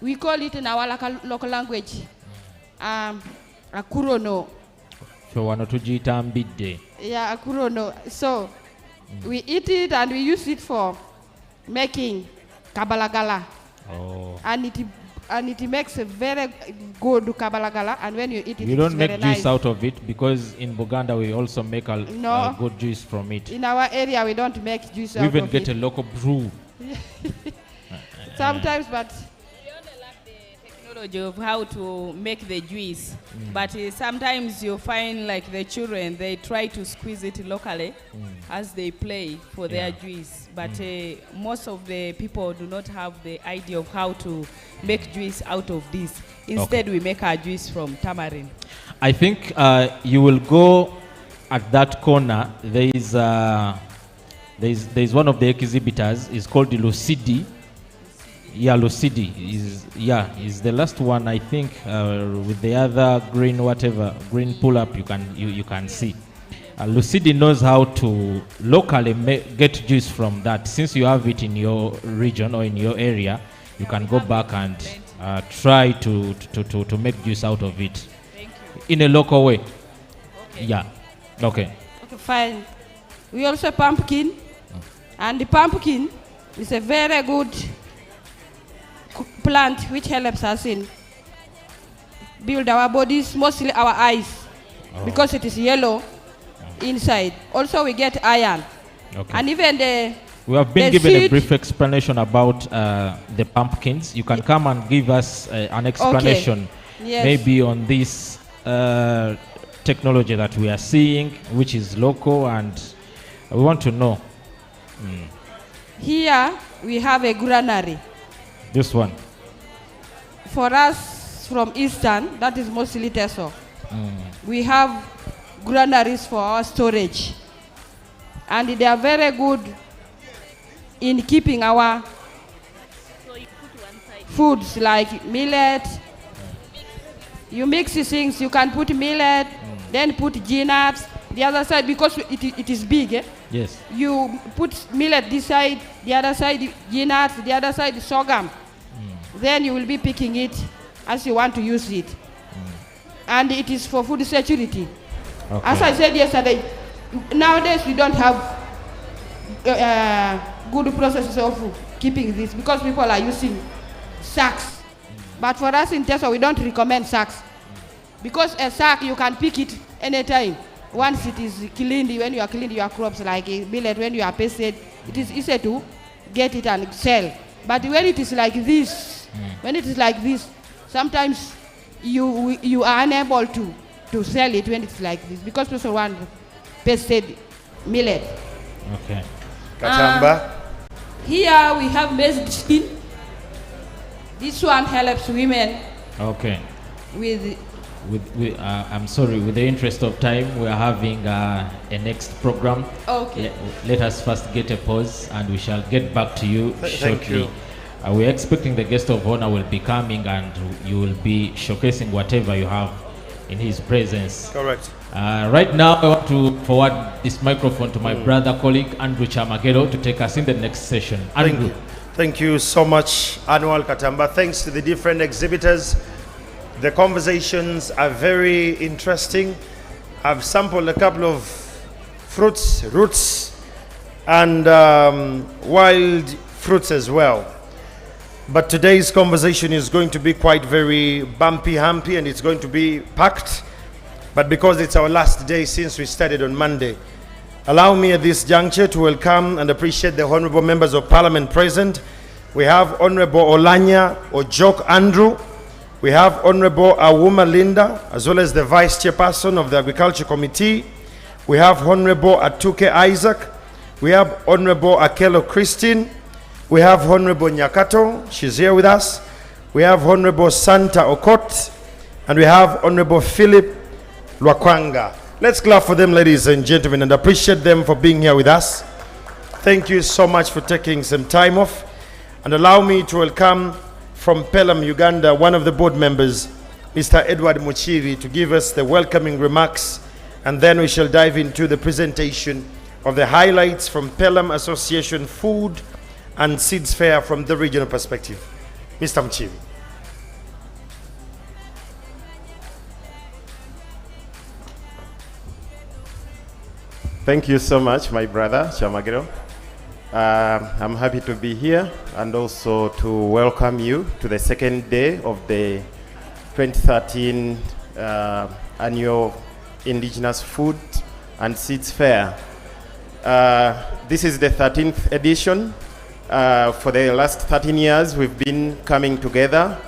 we call it in our local language akurono. So wano tujiyita mbidde. Yeah, akurono. So we eat it and we use it for making kabalagala. Oh. And it makes a very good kabalagala, and when you eat it, You it's don't very make nice. juice out of it because in Buganda we also make a good juice from it. In our area, we don't make juice We out even of get it. a local brew. Sometimes, but We only lack the knowledge of how to make the juice, but sometimes you find like the children, they try to squeeze it locally as they play for their juice, but most of the people do not have the idea of how to make juice out of this. Instead, we make our juice from tamarind. I think you will go at that corner. There is one of the exhibitors. It's called the Lucidi. Yeah, Lucidi is the last one, I think, with the other green green pull up you can see. Lucidi knows how to locally get juice from that. Since you have it in your region or in your area, you can go back and try to make juice out of it in a local way. Okay. Yeah. Okay. Okay, fine. We also pumpkin, and the pumpkin is a very good plant which helps us in build our bodies, mostly our eyes, because it is yellow inside. Also, we get iron, and even we have been given a brief explanation about the pumpkins. You can come and give us an explanation, maybe on this technology that we are seeing, which is local, and we want to know. Here we have a granary. This one. For us from Eastern, that is mostly Teso. We have granaries for our storage, and they are very good in keeping our foods like millet. You mix these things, you can put millet, then put peanuts. The other side, because it is big, yes. You put millet this side, the other side peanuts, the other side sorghum. Then you will be picking it as you want to use it. And it is for food security. Okay. As I said yesterday, nowadays we don't have good processes of keeping this because people are using sacks. But for us in Teso, we don't recommend sacks. Because a sack, you can pick it anytime. Once it is cleaned, when you are cleaning your crops like millet, when you are pasted, it is easy to get it and sell. But when it is like this, sometimes you are unable to sell it when it's like this because people want pasted millet. Okay. Katamba. Here we have maize skin. This one helps women. Okay. With I'm sorry, with the interest of time, we are having a next program. Okay. Let us first get a pause and we shall get back to you shortly. Thank you. We're expecting the guest of honor will be coming and you will be showcasing whatever you have in his presence. Correct. Right now, I want to forward this microphone to my brother, colleague, Andrew Chamagero, to take us in the next session. Andrew. Thank you so much, Annual Katamba. Thanks to the different exhibitors. The conversations are very interesting. I've sampled a couple of fruits, roots, and wild fruits as well. But today's conversation is going to be quite very bumpy, humpy, and it's going to be packed. But because it's our last day since we started on Monday, allow me at this juncture to welcome and appreciate the honorable members of parliament present. We have Honorable Olanya Ojok Andrew. We have Honorable Awuma Linda, as well as the Vice Chairperson of the Agriculture Committee. We have Honorable Atuke Isaac. We have Honorable Akelo Christine. We have Honorable Nyakato, she's here with us. We have Honorable Santa Okot. And we have Honorable Philip Lwakwanga. Let's clap for them, ladies and gentlemen, and appreciate them for being here with us. Thank you so much for taking some time off. And allow me to welcome from PELUM Uganda, one of the board members, Mr. Edward Muchiri, to give us the welcoming remarks, and then we shall dive into the presentation of the highlights from PELUM Association Food and Seeds Fair from the regional perspective. Mr. Muchiri. Thank you so much, my brother Chamagero. I'm happy to be here and also to welcome you to the second day of the 2013 annual Indigenous Food and Seeds Fair. This is the 13th edition. For the last 13 years, we've been coming together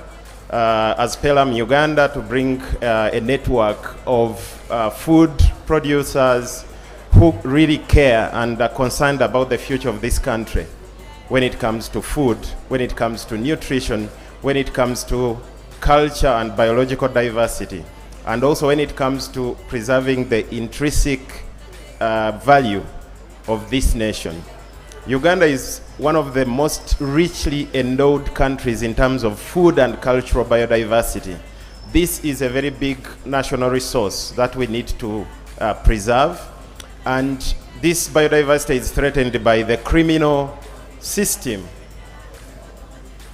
as PELUM Uganda to bring a network of food producers who really care and are concerned about the future of this country when it comes to food, when it comes to nutrition, when it comes to culture and biological diversity, and also when it comes to preserving the intrinsic value of this nation. Uganda is one of the most richly endowed countries in terms of food and cultural biodiversity. This is a very big national resource that we need to preserve, and this biodiversity is threatened by the criminal system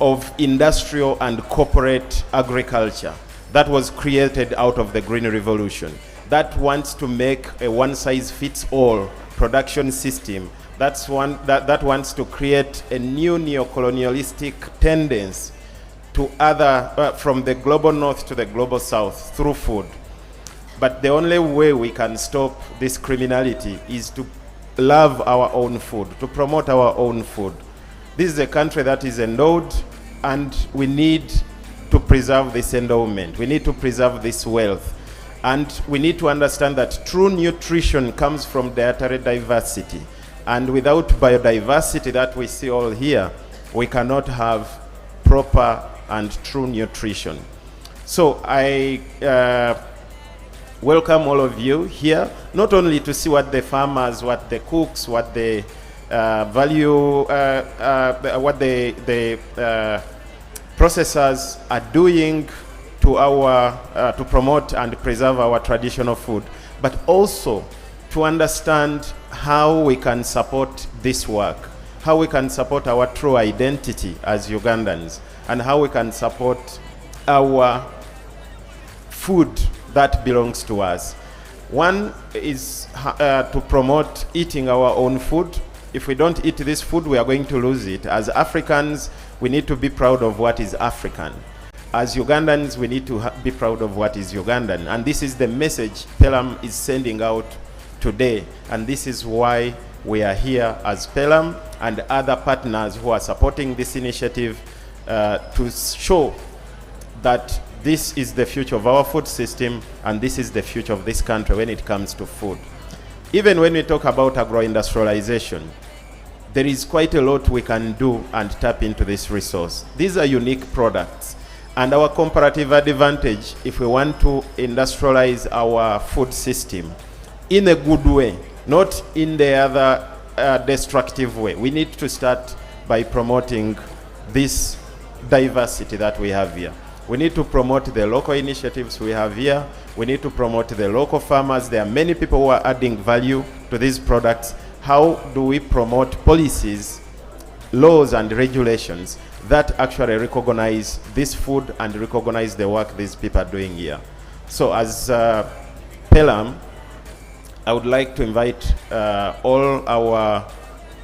of industrial and corporate agriculture that was created out of the Green Revolution, that wants to make a one-size-fits-all production system, that wants to create a new neo-colonialistic tendency to from the global north to the global south through food. But the only way we can stop this criminality is to love our own food, to promote our own food. This is a country that is endowed, and we need to preserve this endowment. We need to preserve this wealth. And we need to understand that true nutrition comes from dietary diversity. And without biodiversity that we see all here, we cannot have proper and true nutrition. So I welcome all of you here, not only to see what the farmers, what the cooks, what the what the processors are doing to promote and preserve our traditional food, but also to understand how we can support this work, how we can support our true identity as Ugandans, and how we can support our food that belongs to us. One is to promote eating our own food. If we don't eat this food, we are going to lose it. As Africans, we need to be proud of what is African. As Ugandans, we need to be proud of what is Ugandan. And this is the message PELUM is sending out today. And this is why we are here as PELUM and other partners who are supporting this initiative to show that this is the future of our food system, and this is the future of this country when it comes to food. Even when we talk about agro-industrialization, there is quite a lot we can do and tap into this resource. These are unique products, and our comparative advantage, if we want to industrialize our food system in a good way, not in the other destructive way, we need to start by promoting this diversity that we have here. We need to promote the local initiatives we have here. We need to promote the local farmers. There are many people who are adding value to these products. How do we promote policies, laws, and regulations that actually recognize this food and recognize the work these people are doing here? So as PELUM, I would like to invite all our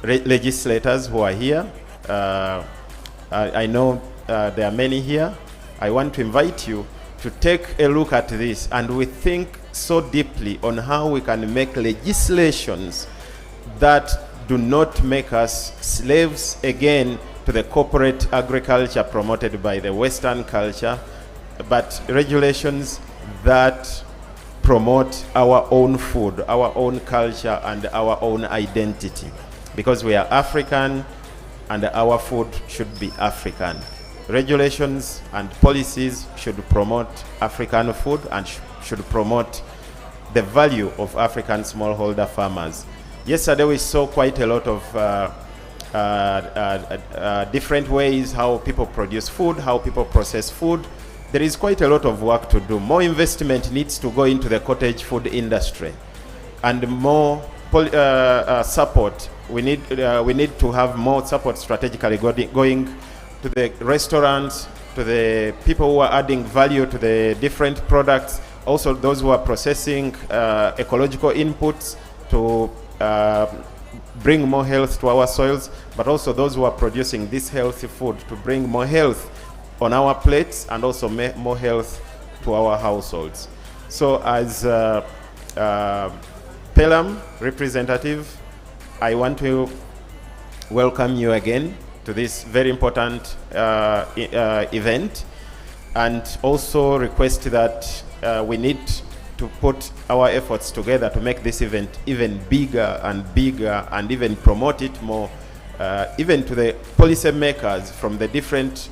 legislators who are here. I know there are many here. I want to invite you to take a look at this, and we think so deeply on how we can make legislations that do not make us slaves again to the corporate agriculture promoted by the Western culture, but regulations that promote our own food, our own culture, and our own identity. Because we are African, and our food should be African. Regulations and policies should promote African food and should promote the value of African smallholder farmers. Yesterday we saw quite a lot of different ways how people produce food, how people process food. There is quite a lot of work to do. More investment needs to go into the cottage food industry, and more support. We need to have more support strategically going to the restaurants, to the people who are adding value to the different products, also those who are processing ecological inputs to bring more health to our soils, but also those who are producing this healthy food to bring more health on our plates and also more health to our households. So as PELUM representative, I want to welcome you again to this very important event. and also request that we need to put our efforts together to make this event even bigger and even promote it more, even to the policy makers from the different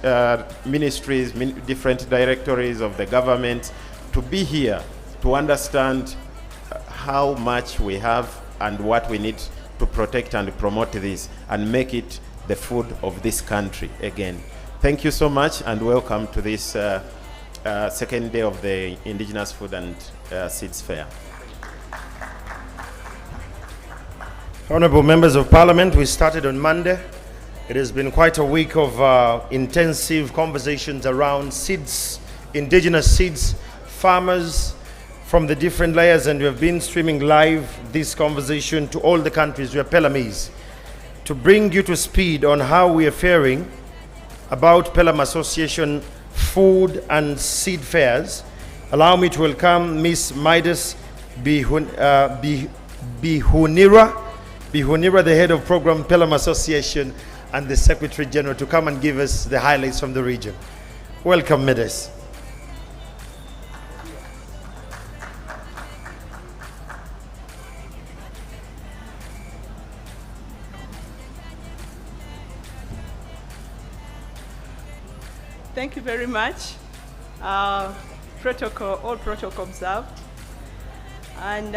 ministries, different directories of the government, to be here to understand how much we have and what we need to protect and promote this and make it the food of this country again. Thank you so much and welcome to this second day of the Indigenous Food and Seeds Fair. Honorable Members of Parliament, we started on Monday. It has been quite a week of intensive conversations around seeds, indigenous seeds, farmers from the different layers, and we have been streaming live this conversation to all the countries where PELUM is, to bring you to speed on how we are faring about PELUM Association food and seed fairs. Allow me to welcome Ms. Midas Bihunira, the head of program PELUM Association and the Secretary General, to come and give us the highlights from the region. Welcome, Midas. Thank you very much. Protocol, all protocol observed. And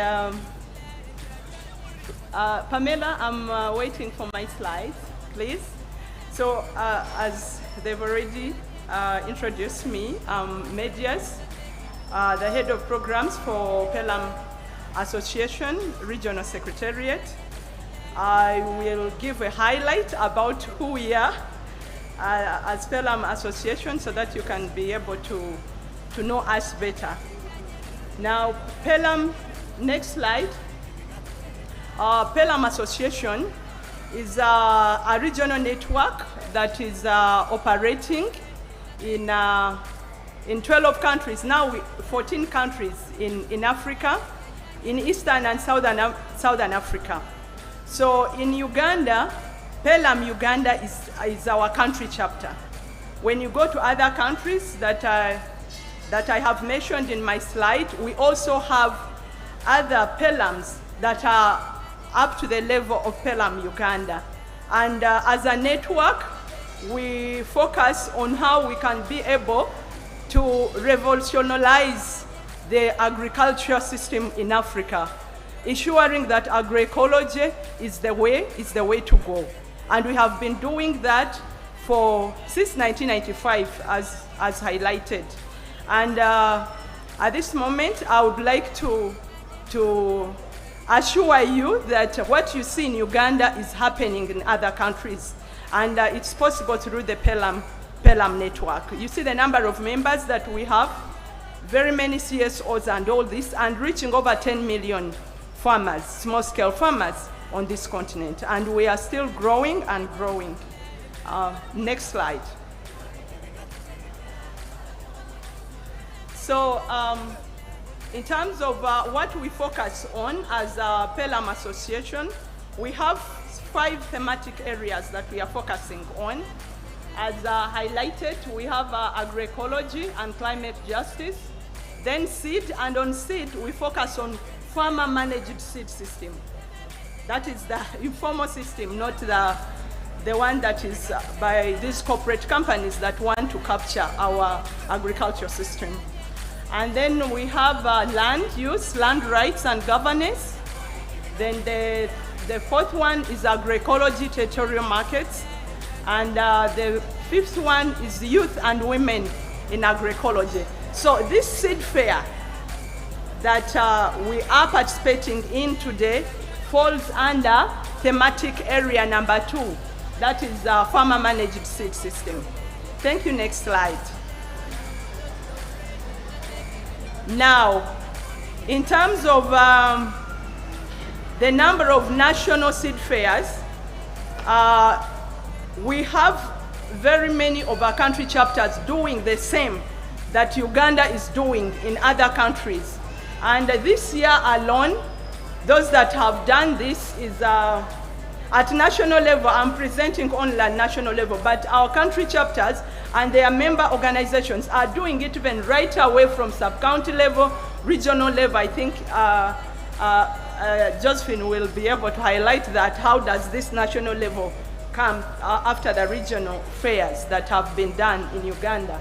Pamela, I'm waiting for my slides, please. So as they've already introduced me, I'm Medias, the head of programs for PELUM Association Regional Secretariat. I will give a highlight about who we are as PELUM Association so that you can be able to know us better. Now, PELUM, next slide. PELUM Association is a regional network that is operating in 12 countries, now 14 countries in Africa, in Eastern and Southern Africa. So in Uganda, PELUM Uganda is our country chapter. When you go to other countries that I have mentioned in my slide, we also have other PELUMs that are up to the level of PELUM Uganda. And as a network, we focus on how we can be able to revolutionize the agriculture system in Africa, ensuring that agroecology is the way to go. And we have been doing that since 1995, as highlighted. And at this moment, I would like to assure you that what you see in Uganda is happening in other countries. And it's possible through the PELUM network. You see the number of members that we have, very many CSOs and all this, and reaching over 10 million farmers, small-scale farmers on this continent. And we are still growing and growing. Next slide. So in terms of what we focus on as a PELUM Association, we have 5 thematic areas that we are focusing on. As highlighted, we have agroecology and climate justice, then seed, and on seed, we focus on farmer-managed seed system. That is the informal system, not the one that is by these corporate companies that want to capture our agriculture system. And then we have land use, land rights and governance. Then the 4th one is agroecology, territorial markets. And the 5th one is youth and women in agroecology. So this seed fair that we are participating in today falls under thematic area number 2. That is farmer managed seed system. Thank you. Next slide. Now, in terms of the number of national seed fairs, we have very many of our country chapters doing the same that Uganda is doing in other countries. And this year alone, those that have done this is at national level, I'm presenting only at national level, but our country chapters and their member organizations are doing it even right away from sub-county level, regional level. I think Josephine will be able to highlight that. How does this national level come after the regional fairs that have been done in Uganda?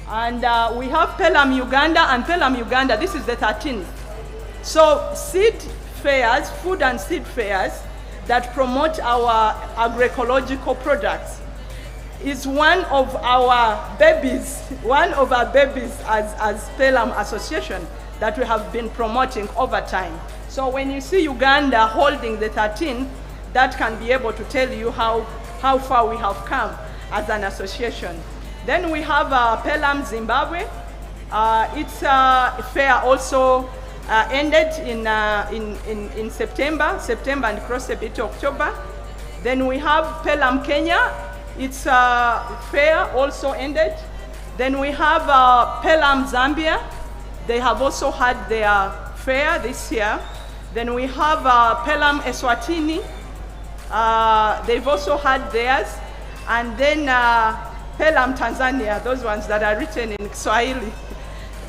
And we have PELUM Uganda, and PELUM Uganda, this is the 13th. So seed fairs, food and seed fairs that promote our agroecological products is one of our babies as PELUM Association that we have been promoting over time. So when you see Uganda holding the 13th, that can be able to tell you how far we have come as an association. Then we have PELUM Zimbabwe. Its fair also ended in September and crossed a bit to October. Then we have PELUM Kenya. Its fair also ended. Then we have PELUM Zambia. They have also had their fair this year. Then we have PELUM Eswatini. They've also had theirs. And then PELUM Tanzania, those ones that are written in Swahili.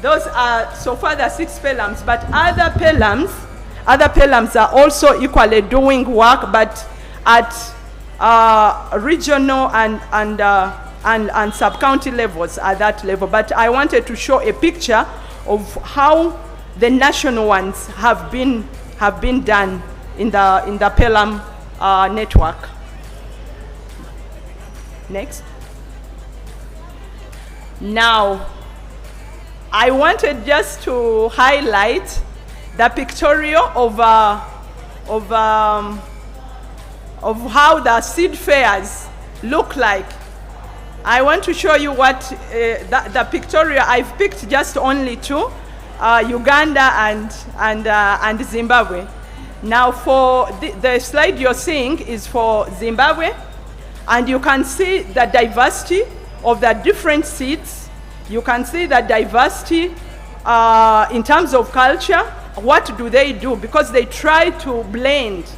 Those are so far the 6 PELUMs, but other PELUMs are also equally doing work, but at regional and sub-county levels at that level. But I wanted to show a picture of how the national ones have been done in the PELUM network. Next. Now, I wanted just to highlight the pictorial of how the seed fairs look like. I want to show you what the pictorial. I've picked just only 2, Uganda and Zimbabwe. Now, for the slide you're seeing is for Zimbabwe, and you can see the diversity of the different seeds. You can see the diversity in terms of culture. What do? Because they try to blend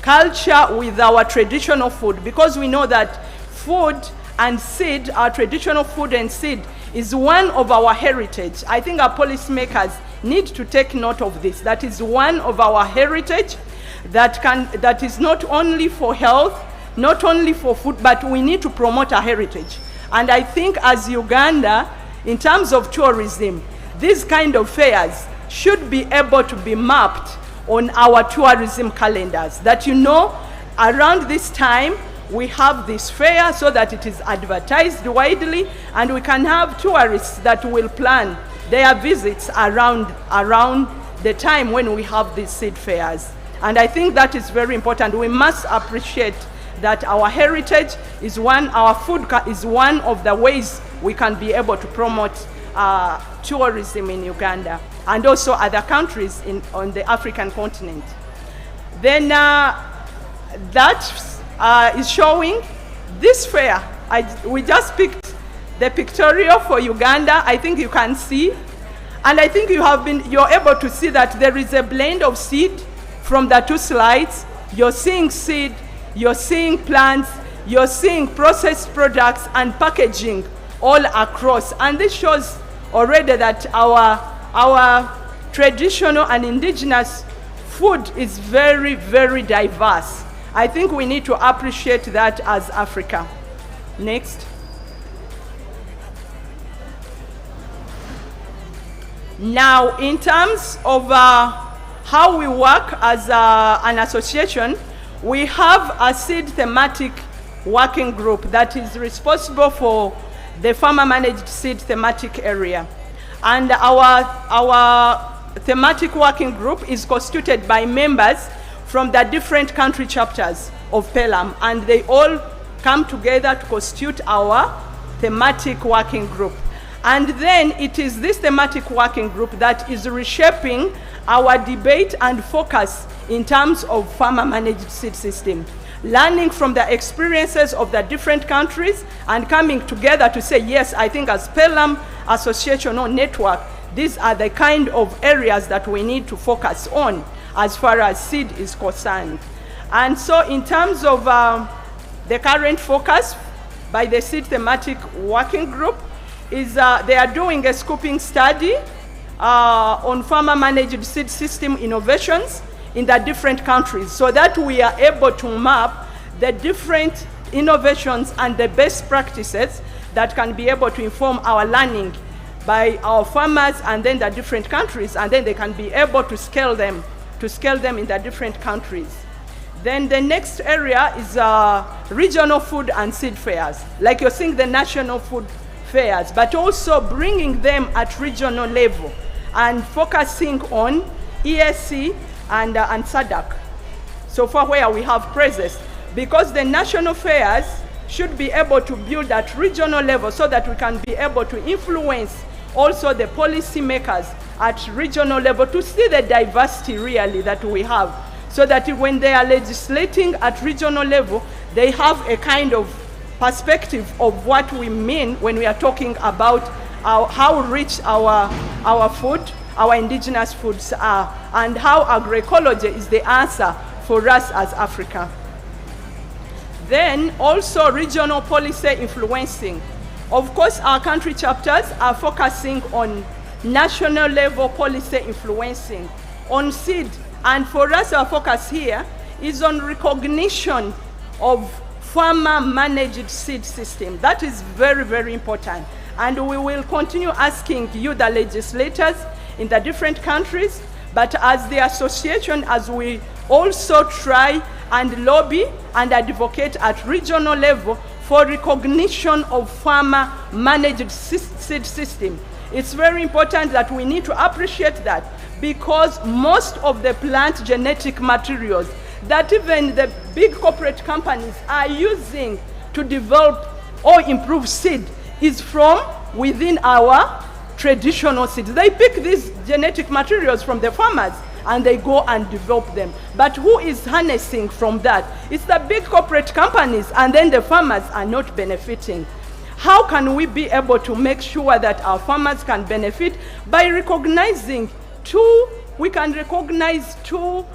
culture with our traditional food, because we know that food and seed, our traditional food and seed, is one of our heritage. I think our policymakers need to take note of this. That is one of our heritage that is not only for health, not only for food, but we need to promote our heritage. And I think as Uganda, in terms of tourism, these kind of fairs should be able to be mapped on our tourism calendars. That around this time, we have this fair so that it is advertised widely, and we can have tourists that will plan their visits around the time when we have these seed fairs. And I think that is very important. We must appreciate that our heritage is our food is one of the ways we can be able to promote tourism in Uganda and also other countries on the African continent. Then that is showing this fair. We just picked the pictorial for Uganda. I think you can see, and I think you're able to see that there is a blend of seed from the 2 slides. You're seeing seed, you're seeing plants, you're seeing processed products and packaging all across. And this shows already that our traditional and indigenous food is very, very diverse. I think we need to appreciate that as Africa. Next. Now, in terms of how we work as an association, we have a seed thematic working group that is responsible for the farmer managed seed thematic area. And our thematic working group is constituted by members from the different country chapters of PELUM, and they all come together to constitute our thematic working group. And then it is this thematic working group that is reshaping our debate and focus in terms of farmer managed seed system, learning from the experiences of the different countries and coming together to say, yes, I think as PELUM association or network, these are the kind of areas that we need to focus on as far as seed is concerned. And so in terms of the current focus by the seed thematic working group is they are doing a scoping study on farmer managed seed system innovations in the different countries, so that we are able to map the different innovations and the best practices that can be able to inform our learning by our farmers and then the different countries, and then they can be able to scale them in the different countries. Then the next area is regional food and seed fairs. Like you're seeing the national food fairs, but also bringing them at regional level and focusing on ESC and SADC. So far where we have presence, because the national fairs should be able to build at regional level so that we can be able to influence also the policy makers at regional level to see the diversity really that we have, so that when they are legislating at regional level, they have a kind of perspective of what we mean when we are talking about how rich our food, our indigenous foods are, and how agroecology is the answer for us as Africa. Then also regional policy influencing. Of course, our country chapters are focusing on national level policy influencing on seed. And for us, our focus here is on recognition of farmer managed seed system. That is very, very important. And we will continue asking you, the legislators in the different countries, but as the association, as we also try and lobby and advocate at regional level for recognition of farmer managed seed system. It's very important that we need to appreciate that, because most of the plant genetic materials that even the big corporate companies are using to develop or improve seed is from within our traditional seeds. They pick these genetic materials from the farmers and they go and develop them. But who is harnessing from that? It's the big corporate companies, and then the farmers are not benefiting. How can we be able to make sure that our farmers can benefit? By recognizing we can recognize two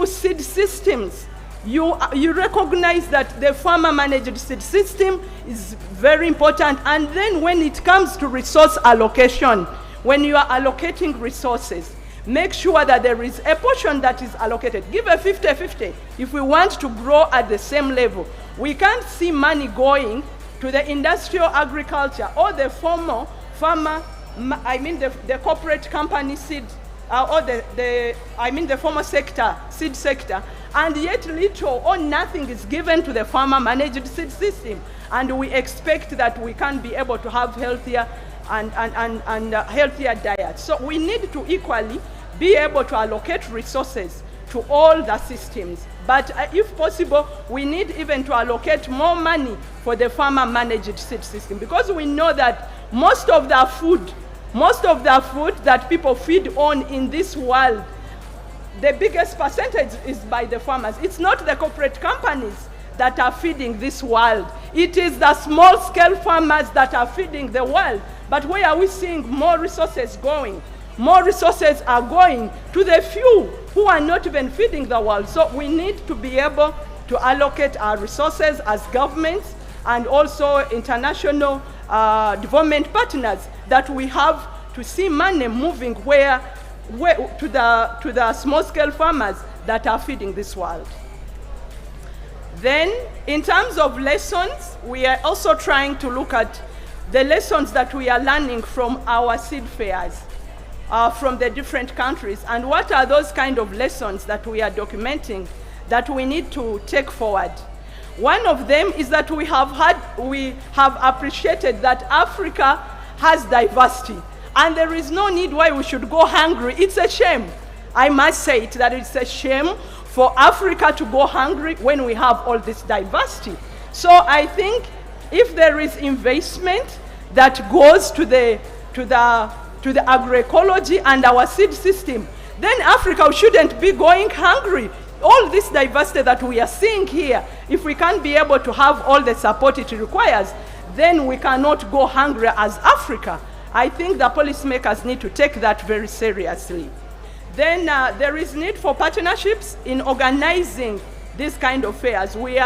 seed systems. You recognize that the farmer managed seed system is very important, and then when it comes to resource allocation, when you are allocating resources, make sure that there is a portion that is allocated. Give a 50-50 if we want to grow at the same level. We can't see money going to the industrial agriculture or the formal farmer, the corporate company seed, or the formal sector, seed sector, and yet little or nothing is given to the farmer managed seed system. And we expect that we can be able to have healthier and healthier diets. So we need to equally be able to allocate resources to all the systems. But if possible, we need even to allocate more money for the farmer managed seed system, because we know that most of the food that people feed on in this world, the biggest percentage is by the farmers. It's not the corporate companies that are feeding this world. It is the small-scale farmers that are feeding the world. But where are we seeing more resources going? More resources are going to the few who are not even feeding the world. So we need to be able to allocate our resources as governments and also international development partners, that we have to see money moving where to the small-scale farmers that are feeding this world. Then, in terms of lessons, we are also trying to look at the lessons that we are learning from our seed fairs from the different countries, and what are those kind of lessons that we are documenting that we need to take forward. One of them is that we have appreciated that Africa has diversity, and there is no need why we should go hungry. It's a shame. I must say it, that it's a shame for Africa to go hungry when we have all this diversity. So I think if there is investment that goes to the agroecology and our seed system, then Africa shouldn't be going hungry. All this diversity that we are seeing here, if we can't be able to have all the support it requires, then we cannot go hungry as Africa. I think the policymakers need to take that very seriously. Then there is need for partnerships in organizing these kind of fairs. We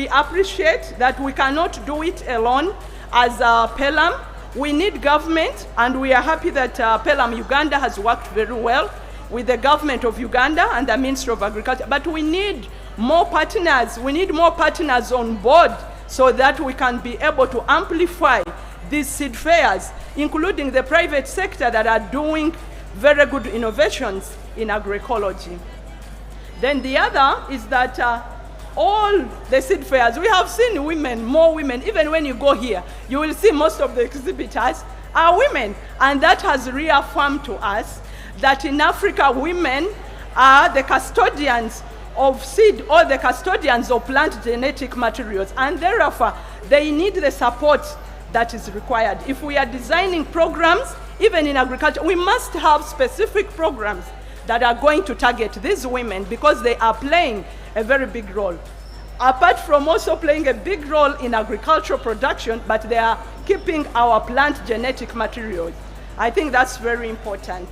appreciate that we cannot do it alone as PELUM. We need government, and we are happy that PELUM Uganda has worked very well with the government of Uganda and the Ministry of Agriculture. But we need more partners. We need more partners on board so that we can be able to amplify these seed fairs, including the private sector that are doing very good innovations in agroecology. Then the other is that all the seed fairs, we have seen women, more women. Even when you go here, you will see most of the exhibitors are women. And that has reaffirmed to us that in Africa, women are the custodians of seed or the custodians of plant genetic materials. And therefore, they need the support that is required. If we are designing programs, even in agriculture, we must have specific programs that are going to target these women because they are playing a very big role. Apart from also playing a big role in agricultural production, but they are keeping our plant genetic materials. I think that's very important.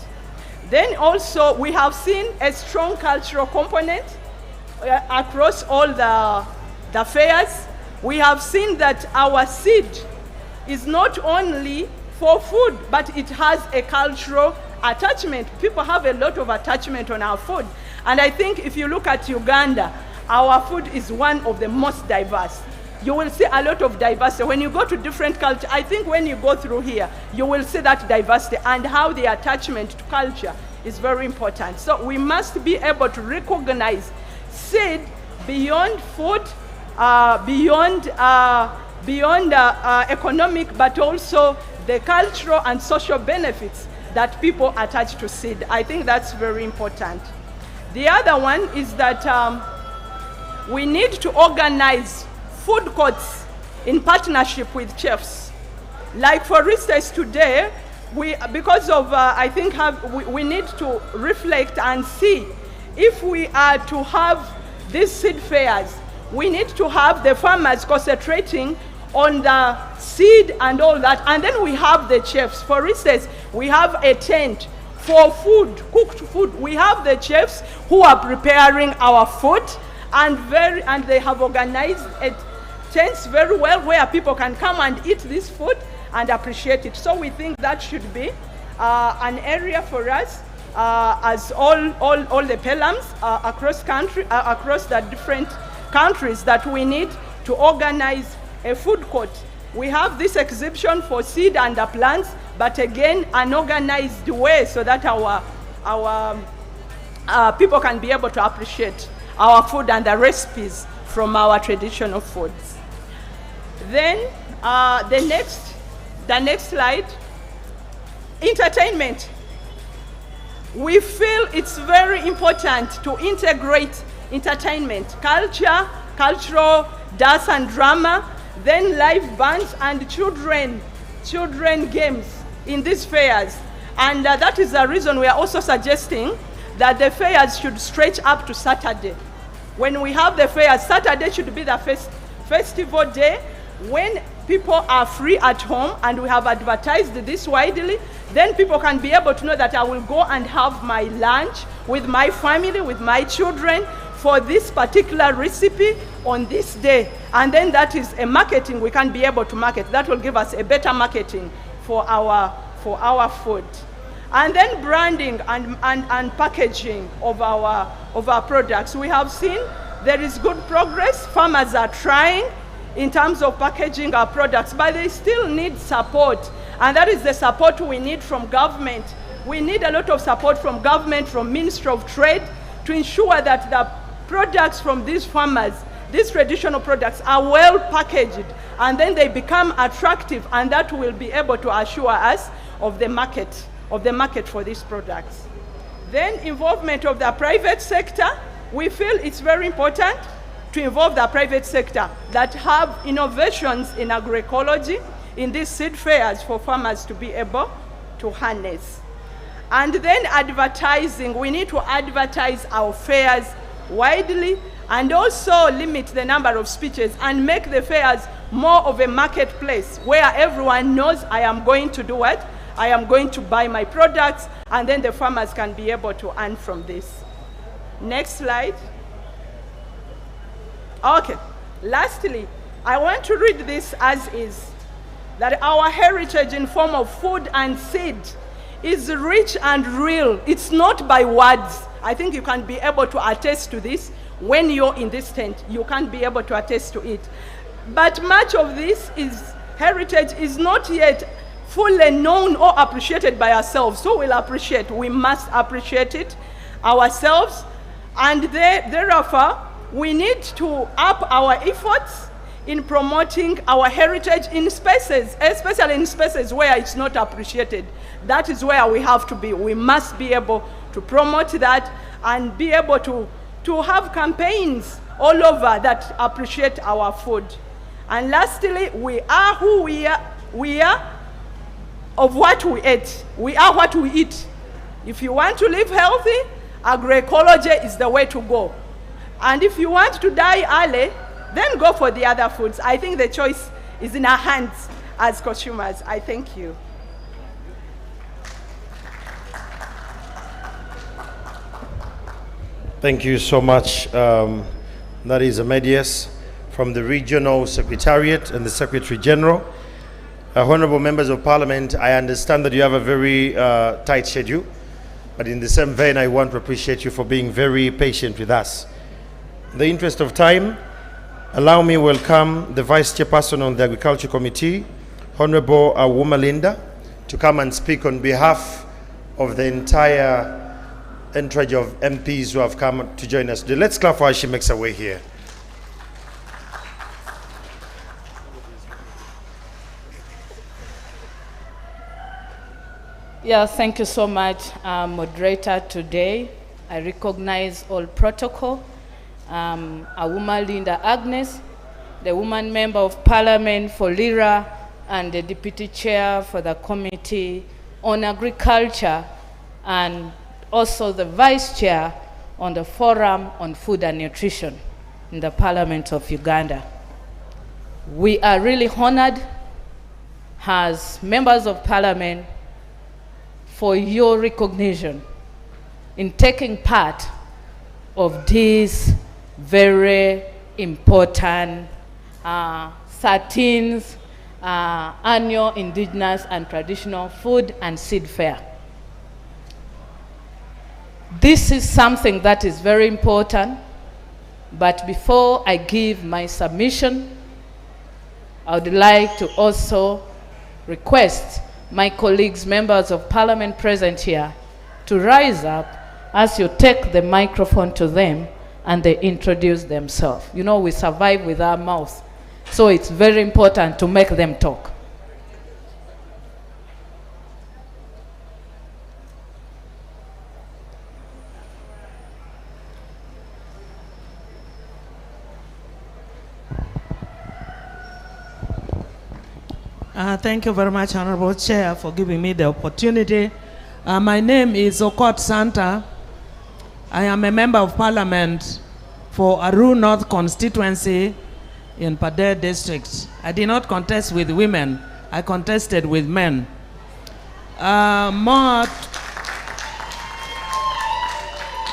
Then also we have seen a strong cultural component across all the fairs. We have seen that our seed is not only for food, but it has a cultural attachment. People have a lot of attachment on our food. And I think if you look at Uganda, our food is one of the most diverse. You will see a lot of diversity. When you go to different cultures, I think when you go through here, you will see that diversity and how the attachment to culture is very important. So we must be able to recognize seed beyond food, beyond economic, but also the cultural and social benefits that people attach to seed. I think that's very important. The other one is that we need to organize food courts in partnership with chefs. Like for instance today, because of, I think we need to reflect and see if we are to have these seed fairs, we need to have the farmers concentrating on the seed and all that, and then we have the chefs. For instance, we have a tent for food, cooked food. We have the chefs who are preparing our food, and they have organized tents very well where people can come and eat this food and appreciate it. So we think that should be an area for us as all the PELUMs across the different countries, that we need to organize a food court. We have this exhibition for seed and the plants, but again, an organized way so that our people can be able to appreciate our food and the recipes from our traditional foods. Then the next slide, entertainment. We feel it's very important to integrate entertainment, cultural dance and drama, then live bands and children games in these fairs. And that is the reason we are also suggesting that the fairs should stretch up to Saturday. When we have the fairs, Saturday should be the festival day when people are free at home, and we have advertised this widely. Then people can be able to know that I will go and have my lunch with my family, with my children, for this particular recipe on this day. And then that is a marketing we can be able to market. That will give us a better marketing for our food. And then branding and packaging of our products. We have seen there is good progress. Farmers are trying in terms of packaging our products, but they still need support. And that is the support we need from government. We need a lot of support from government, from Ministry of Trade, to ensure that the products from these farmers, these traditional products, are well packaged, and then they become attractive, and that will be able to assure us of the market for these products. Then involvement of the private sector. We feel it's very important to involve the private sector that have innovations in agroecology in these seed fairs for farmers to be able to harness. And then advertising. We need to advertise our fairs widely, and also limit the number of speeches and make the fairs more of a marketplace where everyone knows I am going to do what? I am going to buy my products, and then the farmers can be able to earn from this. Next slide. Okay. Lastly, I want to read this as is, that our heritage in form of food and seed is rich and real. It's not by words. I think you can be able to attest to this. When you're in this tent, you can be able to attest to it. But much of this heritage is not yet fully known or appreciated by ourselves. So we must appreciate it ourselves. And therefore, we need to up our efforts in promoting our heritage in spaces, especially in spaces where it's not appreciated. That is where we have to be. We must be able to promote that and be able to have campaigns all over that appreciate our food. And lastly, we are who we are of what we eat. We are what we eat. If you want to live healthy, agroecology is the way to go. And if you want to die early, then go for the other foods. I think the choice is in our hands as consumers. I thank you. Thank you so much. That is Amedius from the Regional Secretariat and the Secretary General. Honorable members of Parliament, I understand that you have a very tight schedule, but in the same vein, I want to appreciate you for being very patient with us. In the interest of time, allow me to welcome the Vice Chairperson on the Agriculture Committee, Honorable Awuma Linda, to come and speak on behalf of the entire entourage of MPs who have come to join us today. Let's clap for her as she makes her way here. Yeah, thank you so much, moderator. Today, I recognize all protocol. Awuma Linda Agnes, the woman member of Parliament for Lira and the Deputy Chair for the Committee on Agriculture, and also the Vice Chair on the Forum on Food and Nutrition in the Parliament of Uganda. We are really honored as members of Parliament for your recognition in taking part of this very important 13th annual Indigenous and Traditional Food and Seed Fair. This is something that is very important, but before I give my submission, I would like to also request my colleagues, members of Parliament present here, to rise up as you take the microphone to them and they introduce themselves. You know, we survive with our mouths, so it's very important to make them talk. Thank you very much, Honorable Chair, for giving me the opportunity. My name is Okot Santa. I am a member of Parliament for Aru North constituency in Padre District. I did not contest with women, I contested with men.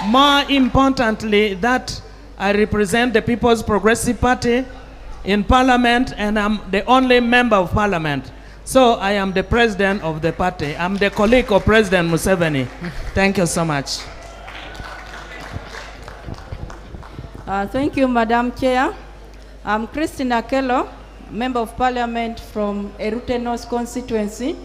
More importantly, that I represent the People's Progressive Party in Parliament, and I'm the only member of Parliament. So I am the president of the party. I'm the colleague of President Museveni. Thank you so much. Thank you, Madam Chair. I'm Christina Kello, Member of Parliament from Erutenos constituency,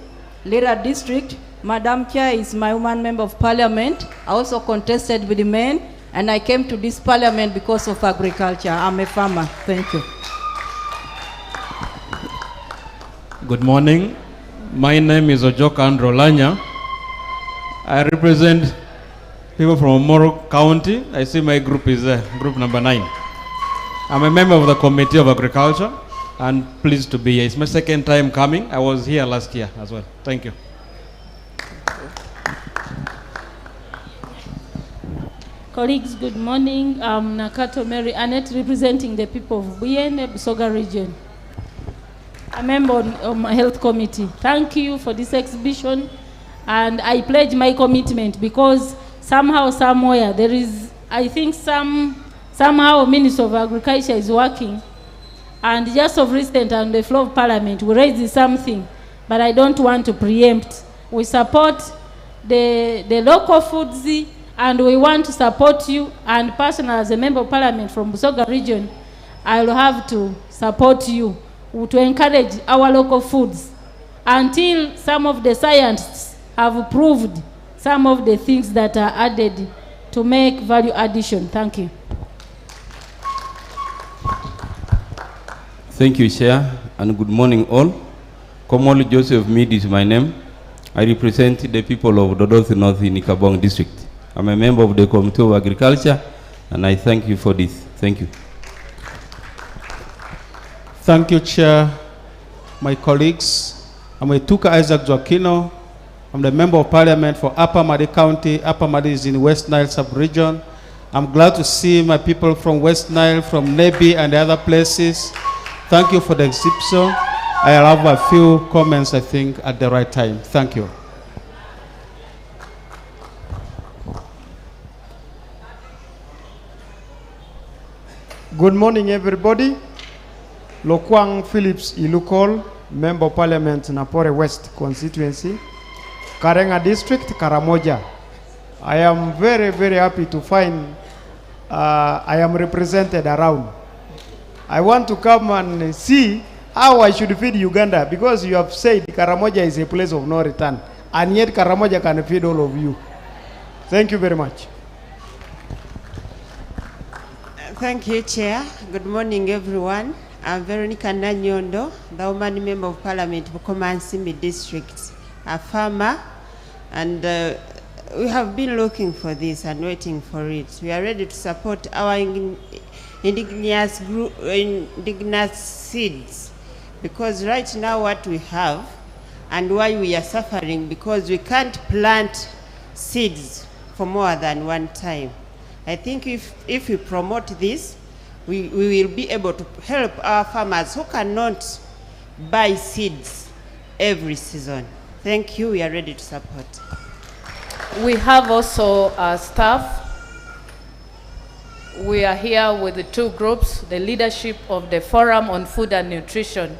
Lira District. Madam Chair is my woman Member of Parliament. I also contested with the men, and I came to this Parliament because of agriculture. I'm a farmer. Thank you. Good morning. My name is Ojoka Androlanya. I represent people from Moro County. I see my group is group number 9. I'm a member of the Committee of Agriculture and pleased to be here. It's my second time coming. I was here last year as well. Thank you. Colleagues, good morning. I'm Nakato Mary Annette, representing the people of Buyende, Busoga region. I'm a member of my health committee. Thank you for this exhibition, and I pledge my commitment because somehow, somewhere, there is, I think, some somehow Ministry of Agriculture is working. And just of recent on the floor of Parliament, we raised something, but I don't want to preempt. We support the local foods, and we want to support you. And personally, as a member of Parliament from Busoga region, I will have to support you to encourage our local foods until some of the scientists have proved some of the things that are added to make value addition. Thank you. Thank you, Chair, and good morning all. Komolu Joseph Mead is my name. I represent the people of Dodoti North in Ikabong district. I'm a member of the Committee of Agriculture, and I thank you for this. Thank you. Thank you, Chair, my colleagues. I'm Etuka Isaac Joaquino. I'm the Member of Parliament for Upper Madi County. Upper Madi is in West Nile sub-region. I'm glad to see my people from West Nile, from Nebi and other places. Thank you for the exhibition. I'll have a few comments, I think, at the right time. Thank you. Good morning, everybody. Lokwang Phillips Ilukol, Member of Parliament, Napore West Constituency, Karenga District, Karamoja. I am very, very happy to find I am represented around. I want to come and see how I should feed Uganda, because you have said Karamoja is a place of no return, and yet Karamoja can feed all of you. Thank you very much. Thank you, Chair. Good morning, everyone. I'm Veronica Nanyondo, the woman member of Parliament for Komansimi District, a farmer, and we have been looking for this and waiting for it. We are ready to support our indigenous seeds, because right now what we have and why we are suffering, because we can't plant seeds for more than one time. I think if we promote this, we will be able to help our farmers who cannot buy seeds every season. Thank you. We are ready to support. We have also staff. We are here with the two groups, the leadership of the Forum on Food and Nutrition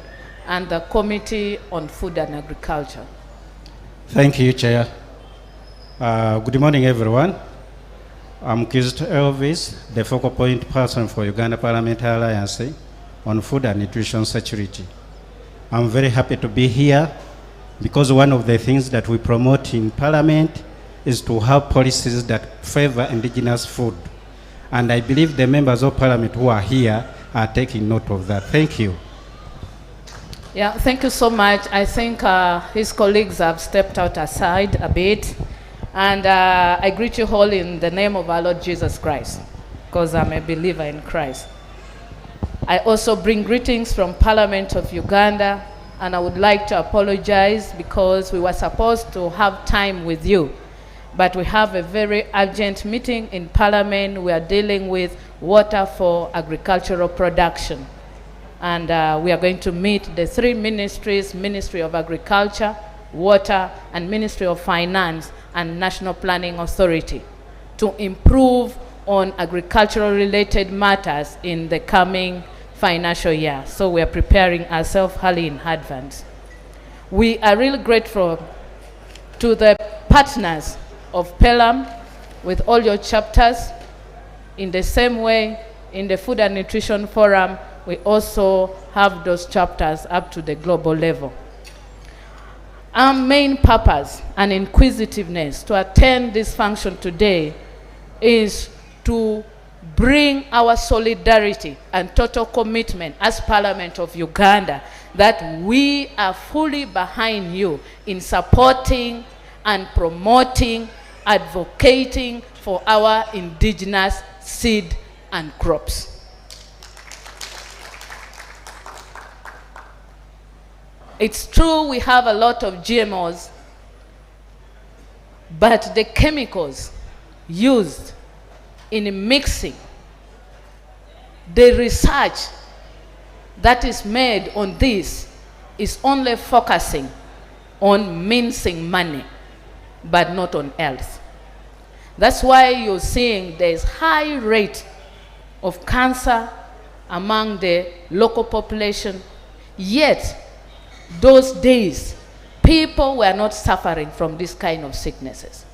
and the Committee on Food and Agriculture. Thank you, Chair. Good morning, everyone. I'm Kizito Elvis, the focal point person for Uganda Parliamentary Alliance on Food and Nutrition Security. I'm very happy to be here because one of the things that we promote in Parliament is to have policies that favor indigenous food. And I believe the members of Parliament who are here are taking note of that. Thank you. Yeah, thank you so much. I think his colleagues have stepped out aside a bit. And I greet you all in the name of our Lord Jesus Christ, because I'm a believer in Christ. I also bring greetings from Parliament of Uganda, and I would like to apologize because we were supposed to have time with you, but we have a very urgent meeting in Parliament. We are dealing with water for agricultural production. And we are going to meet the three ministries, Ministry of Agriculture, Water, and Ministry of Finance and National Planning Authority, to improve on agricultural related matters in the coming financial year. So we are preparing ourselves early in advance. We are really grateful to the partners of PELUM with all your chapters. In the same way, in the Food and Nutrition Forum, we also have those chapters up to the global level. Our main purpose and inquisitiveness to attend this function today is to bring our solidarity and total commitment as Parliament of Uganda that we are fully behind you in supporting and promoting, advocating for our indigenous seed and crops. It's true we have a lot of GMOs, but the chemicals used in mixing, the research that is made on this is only focusing on mincing money, but not on health. That's why you're seeing there's high rate of cancer among the local population. Yet, those days, people were not suffering from this kind of sicknesses.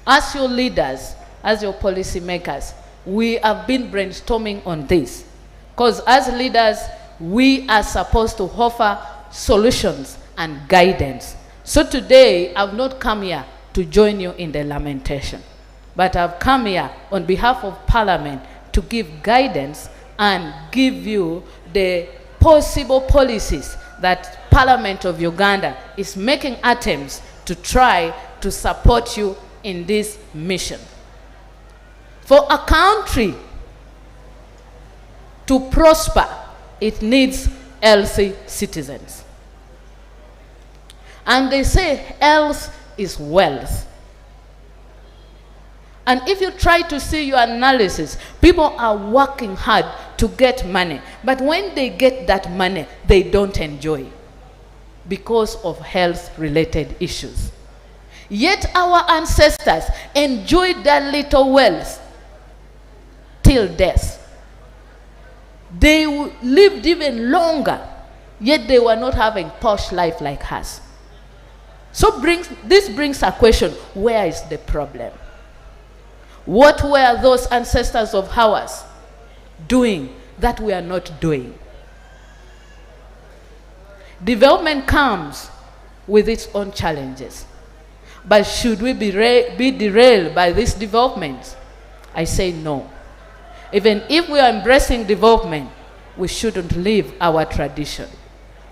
As your leaders, as your policymakers, we have been brainstorming on this. Because as leaders, we are supposed to offer solutions and guidance. So today, I've not come here to join you in the lamentation, but I've come here on behalf of Parliament to give guidance and give you the possible policies that Parliament of Uganda is making attempts to try to support you in this mission. For a country to prosper, it needs healthy citizens. And they say health is wealth. And if you try to see your analysis, people are working hard to get money. But when they get that money, they don't enjoy because of health-related issues. Yet our ancestors enjoyed that little wealth till death. They lived even longer, yet they were not having posh life like us. So this brings a question, where is the problem? What were those ancestors of ours doing that we are not doing? Development comes with its own challenges. But should we be derailed by this development? I say no. Even if we are embracing development, we shouldn't leave our tradition.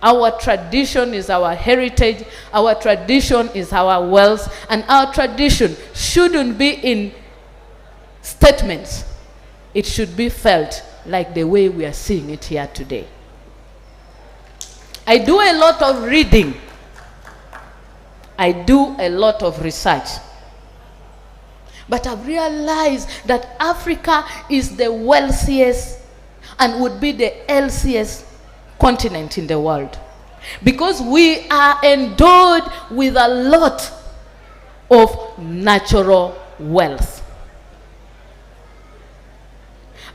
Our tradition is our heritage, our tradition is our wealth, and our tradition shouldn't be in statements. It should be felt like the way we are seeing it here today. I do a lot of reading. I do a lot of research. But I've realized that Africa is the wealthiest and would be the healthiest continent in the world, because we are endowed with a lot of natural wealth.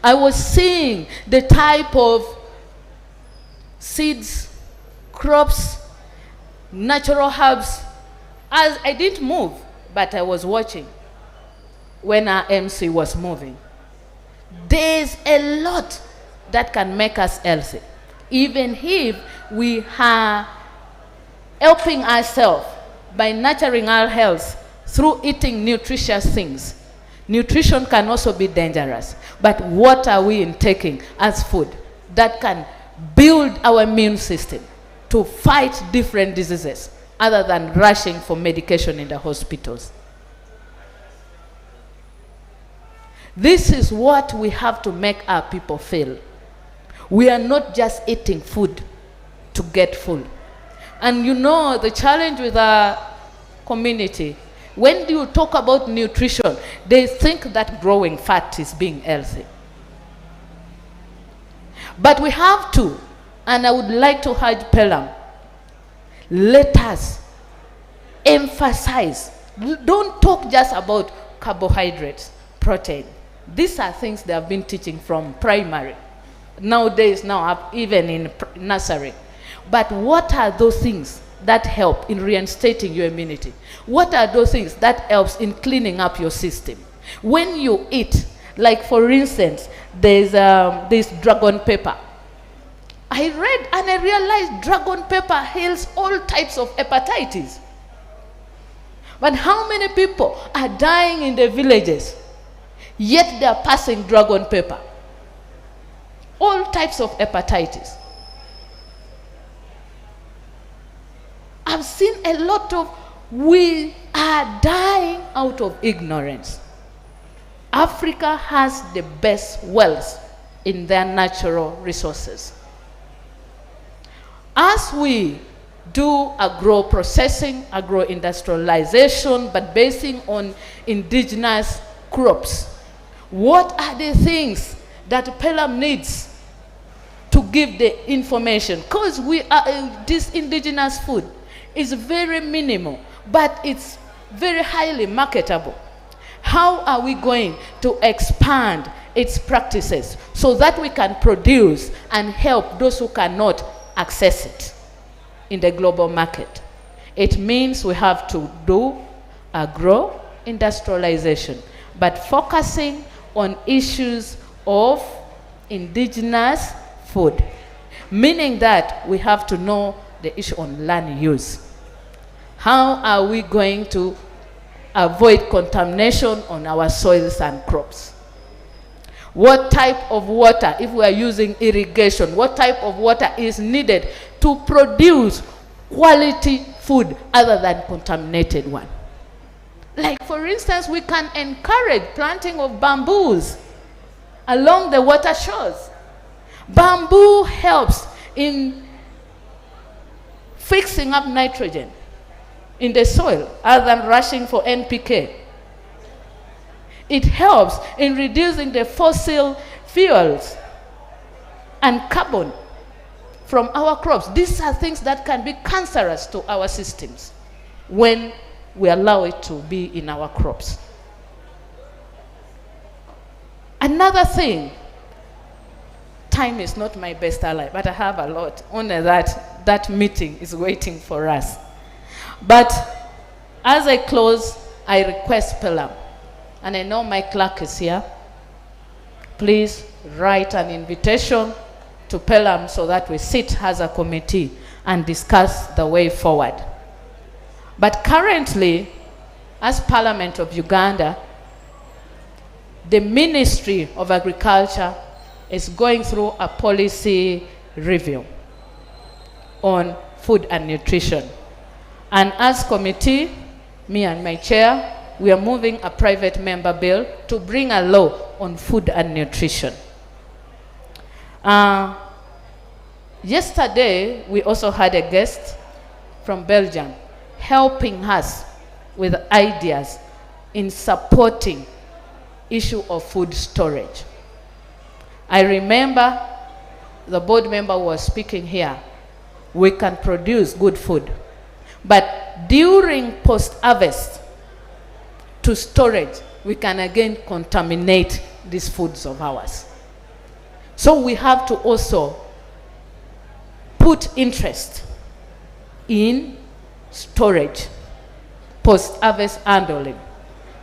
I was seeing the type of seeds, crops, natural herbs, as I didn't move, but I was watching when our MC was moving. There's a lot that can make us healthy, even if we are helping ourselves by nurturing our health through eating nutritious things. Nutrition can also be dangerous, but what are we intaking as food that can build our immune system to fight different diseases other than rushing for medication in the hospitals? This is what we have to make our people feel. We are not just eating food to get full. And you know, the challenge with our community, when you talk about nutrition, they think that growing fat is being healthy. But we have to, and I would like to urge PELUM, let us emphasize, don't talk just about carbohydrates, protein. These are things they have been teaching from primary. Nowadays, even in nursery. But what are those things that help in reinstating your immunity? What are those things that helps in cleaning up your system? When you eat, like for instance, there's this dragon pepper. I read and I realized dragon pepper heals all types of hepatitis. But how many people are dying in the villages, yet they are passing dragon pepper? All types of hepatitis. I've seen a lot of, we are dying out of ignorance. Africa has the best wealth in their natural resources. As we do agro-processing, agro-industrialization, but basing on indigenous crops, what are the things that PELUM needs to give the information? Because we are, this indigenous food is very minimal, but it's very highly marketable. How are we going to expand its practices so that we can produce and help those who cannot access it in the global market. It means we have to do agro-industrialization, but focusing on issues of indigenous food, meaning that we have to know the issue on land use. How are we going to avoid contamination on our soils and crops? What type of water, if we are using irrigation, what type of water is needed to produce quality food other than contaminated one? Like, for instance, we can encourage planting of bamboos along the water shores. Bamboo helps in fixing up nitrogen in the soil other than rushing for NPK. It helps in reducing the fossil fuels and carbon from our crops. These are things that can be cancerous to our systems when we allow it to be in our crops. Another thing, time is not my best ally, but I have a lot. Only that meeting is waiting for us. But as I close, I request PELUM, and I know my clerk is here. Please write an invitation to PELUM so that we sit as a committee and discuss the way forward. But currently, as Parliament of Uganda, the Ministry of Agriculture is going through a policy review on food and nutrition. And as committee, me and my chair, we are moving a private member bill to bring a law on food and nutrition. Yesterday, we also had a guest from Belgium helping us with ideas in supporting issue of food storage. I remember the board member was speaking here. We can produce good food, but during post-harvest to storage, we can again contaminate these foods of ours. So we have to also put interest in storage, post-harvest handling.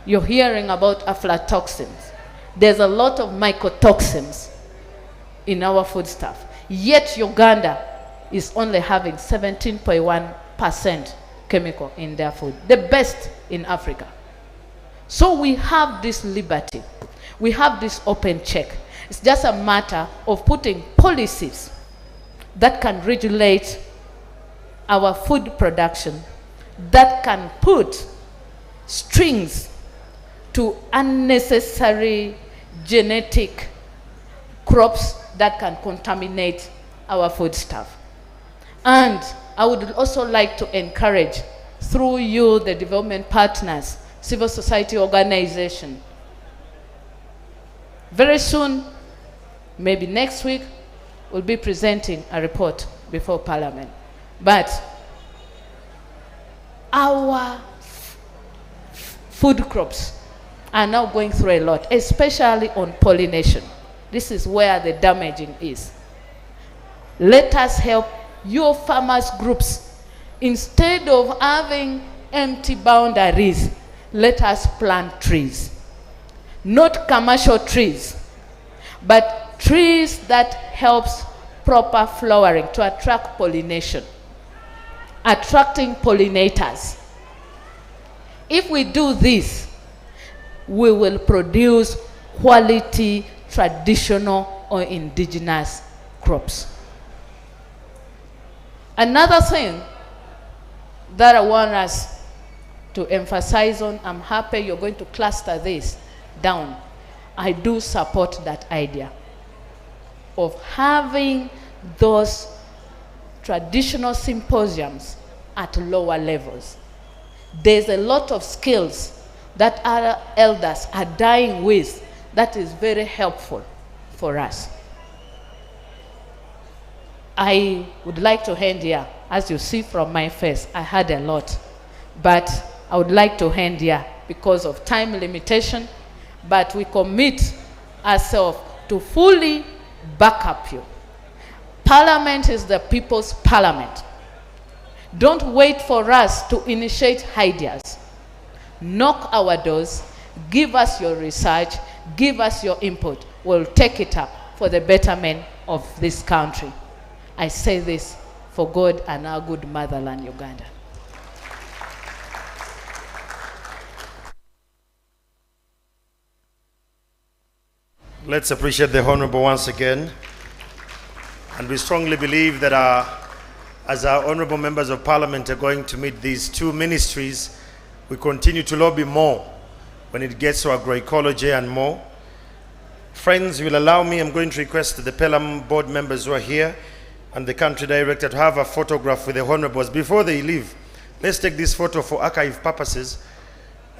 You're hearing about aflatoxins. There's a lot of mycotoxins in our foodstuff. Yet Uganda is only having 17.1% chemical in their food, the best in Africa. So we have this liberty. We have this open check. It's just a matter of putting policies that can regulate our food production, that can put strings to unnecessary genetic crops that can contaminate our foodstuff. And I would also like to encourage, through you, the development partners, civil society organization, very soon, maybe next week, we'll be presenting a report before Parliament. But our food crops are now going through a lot, especially on pollination. This is where the damaging is. Let us help your farmers groups. Instead of having empty boundaries, let us plant trees. Not commercial trees, but trees that helps proper flowering to attract pollination, attracting pollinators. If we do this, we will produce quality traditional or indigenous crops. Another thing that I want us to emphasize on, I'm happy you're going to cluster this down. I do support that idea of having those traditional symposiums at lower levels. There's a lot of skills that our elders are dying with that is very helpful for us. I would like to end here. As you see from my face, I had a lot, but I would like to end here because of time limitation. But we commit ourselves to fully back up you. Parliament is the people's parliament. Don't wait for us to initiate ideas. Knock our doors, give us your research, give us your input. We'll take it up for the betterment of this country. I say this for God and our good motherland, Uganda. Let's appreciate the Honorable once again. And we strongly believe that as our Honorable Members of Parliament are going to meet these two ministries, we continue to lobby more when it gets to agroecology and more. Friends, you will allow me, I'm going to request the PELUM board members who are here and the country director to have a photograph with the Honorables before they leave. Let's take this photo for archive purposes,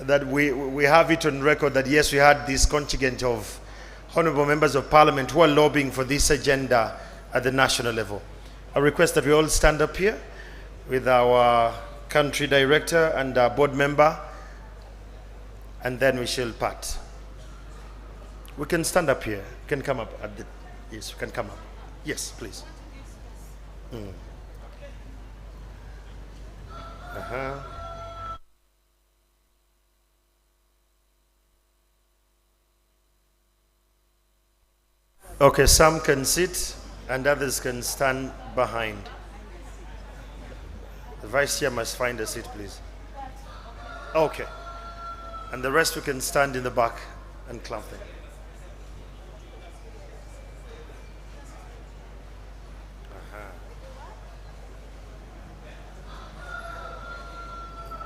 that we have it on record that yes, we had this contingent of Honorable Members of Parliament who are lobbying for this agenda at the national level. I request that we all stand up here with our country director and our board member, and then we shall part. We can stand up here. You can come up at the, yes, you can come up. Yes, please. Okay, some can sit and others can stand behind. The vice chair must find a seat, please. Okay. And the rest we can stand in the back and clap them.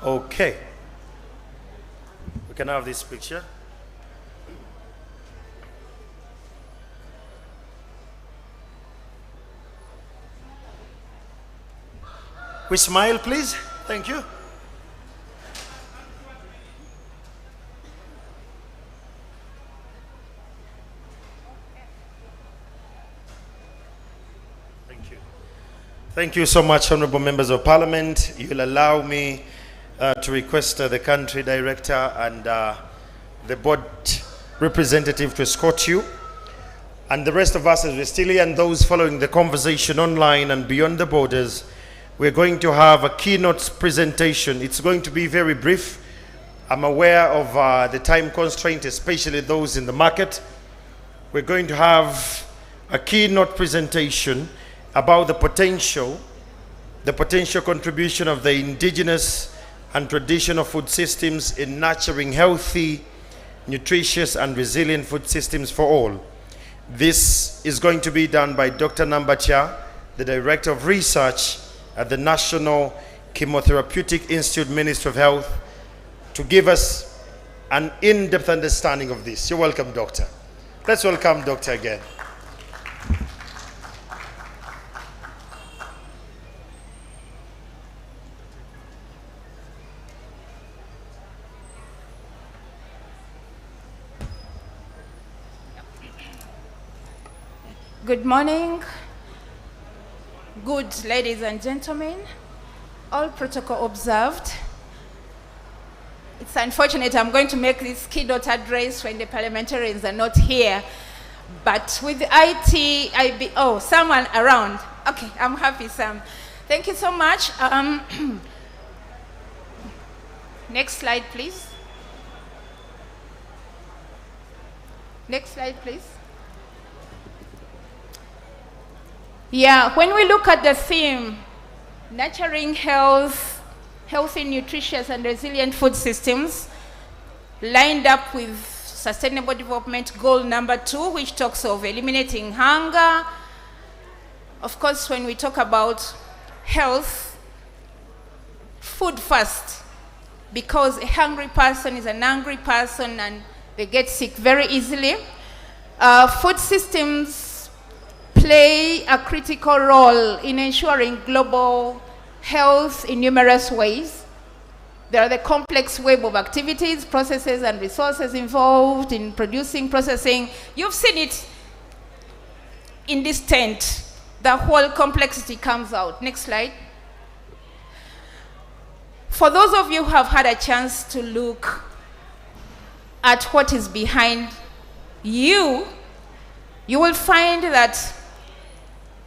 Okay. We can have this picture. We smile, please. Thank you. Thank you. Thank you so much, Honorable Members of Parliament. You'll allow me to request the country director and the board representative to escort you. And the rest of us, as we're still here, and those following the conversation online and beyond the borders, we're going to have a keynote presentation. It's going to be very brief. I'm aware of the time constraint, especially those in the market. We're going to have a keynote presentation about the potential contribution of the indigenous and traditional food systems in nurturing healthy, nutritious, and resilient food systems for all. This is going to be done by Dr. Nambacha, the Director of Research at the National Chemotherapeutic Institute, Ministry of Health, to give us an in-depth understanding of this. You're welcome, Doctor. Let's welcome Doctor again. Good morning. Good ladies and gentlemen, all protocol observed. It's unfortunate I'm going to make this keynote address when the parliamentarians are not here, but with the oh, someone around. Okay, I'm happy, Sam. Thank you so much. Next slide, please. Next slide, please. Yeah, when we look at the theme, nurturing healthy, nutritious, and resilient food systems, lined up with Sustainable Development Goal number 2, which talks of eliminating hunger. Of course, when we talk about health, food first, because a hungry person is an angry person and they get sick very easily. Food systems play a critical role in ensuring global health in numerous ways. There are the complex web of activities, processes, and resources involved in producing, processing. You've seen it in this tent. The whole complexity comes out. Next slide. For those of you who have had a chance to look at what is behind you will find that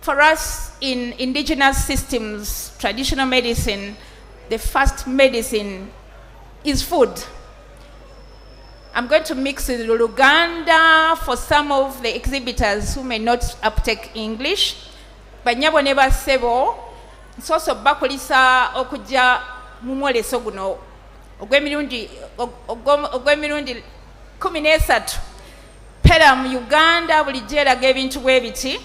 for us in indigenous systems, traditional medicine, the first medicine is food. I'm going to mix with Uganda for some of the exhibitors who may not uptake English. Banyabo neba sebo, soso bakulisa okuja mumwoleso guno ogw'emirundi 13. PELUM Uganda bulijjo eraga ebintu bwe biti.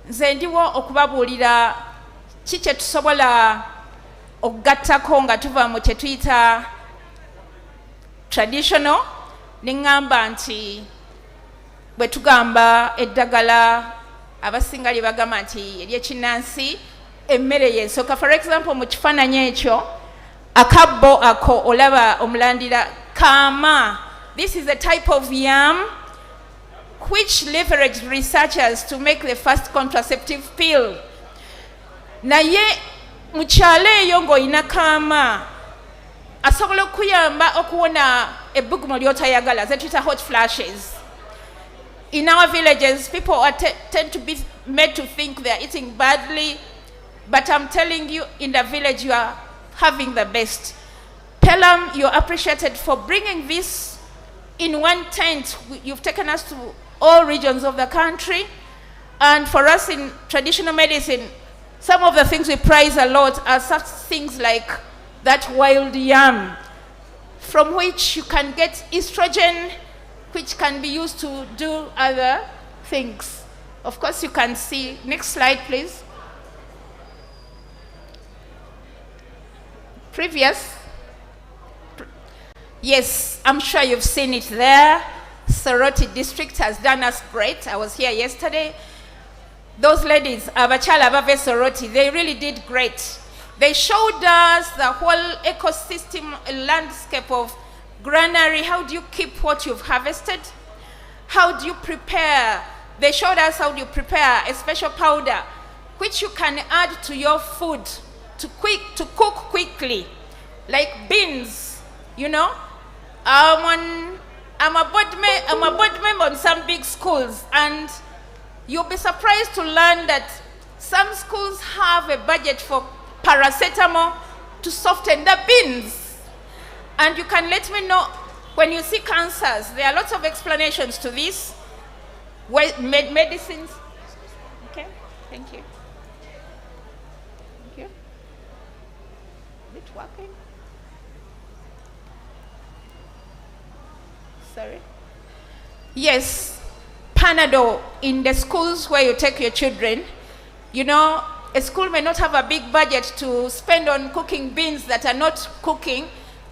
Nze ndiwo okubabuulira ki kye tusobola okugattako nga tuva mu kye tuyita traditional. Ningamba nti bwe tugamba eddagala abasinga lye bagamba nti ery'ekinnansi emmere y'ensooka. For example, mu kifaananyi ekyo akabbo ako olaba omulandira kaama. This is a type of yam which leveraged researchers to make the first contraceptive pill. Naye mu kyalo eyo ng'olina kaama asobola okuyamba okuwona ebbugumu ly'otayagala ze tuyita hot flashes. In our villages, people tend to be made to think they are eating badly, but I'm telling you, in the village, you are having the best. PELUM, you're appreciated for bringing this in one tent. You've taken us to all regions of the country, and for us in traditional medicine, some of the things we prize a lot are such things like that wild yam, from which you can get estrogen, which can be used to do other things. Of course, you can see, next slide, please. Previous. Yes, I'm sure you've seen it there. Soroti district has done us great. I was here yesterday. Those ladies, Abachala Abave Soroti, they really did great. They showed us the whole ecosystem landscape of granary. How do you keep what you've harvested? How do you prepare? They showed us how do you prepare a special powder which you can add to your food to cook quickly, like beans, you know. I'm a board member on some big schools, and you'll be surprised to learn that some schools have a budget for paracetamol to soften the beans. And you can let me know when you see cancers. There are lots of explanations to this. Medicines. Okay, thank you. Thank you. Is it working? Sorry. Yes, Panadol in the schools where you take your children. You know, a school may not have a big budget to spend on cooking beans that are not cooking.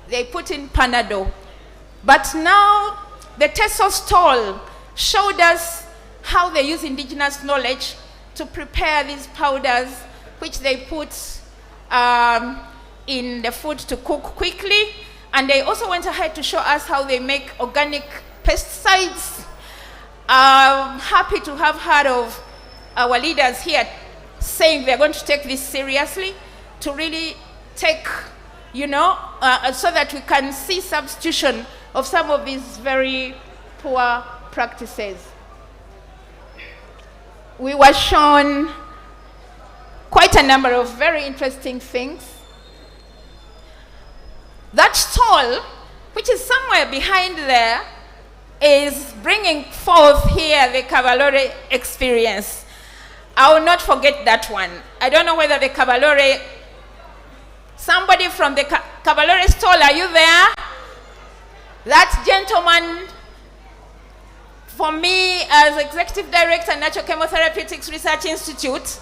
They put in Panadol. But now the TESO stall showed us how they use indigenous knowledge to prepare these powders, which they put in the food to cook quickly. And they also went ahead to show us how they make organic pesticides. I'm happy to have heard of our leaders here saying they're going to take this seriously, to really take, you know, so that we can see substitution of some of these very poor practices. We were shown quite a number of very interesting things. That stall, which is somewhere behind there, is bringing forth here the Kabalore experience. I will not forget that one. I don't know whether the Kabalore, somebody from the Kabalore stall, are you there? That gentleman, for me as Executive Director, Natural Chemotherapeutics Research Institute,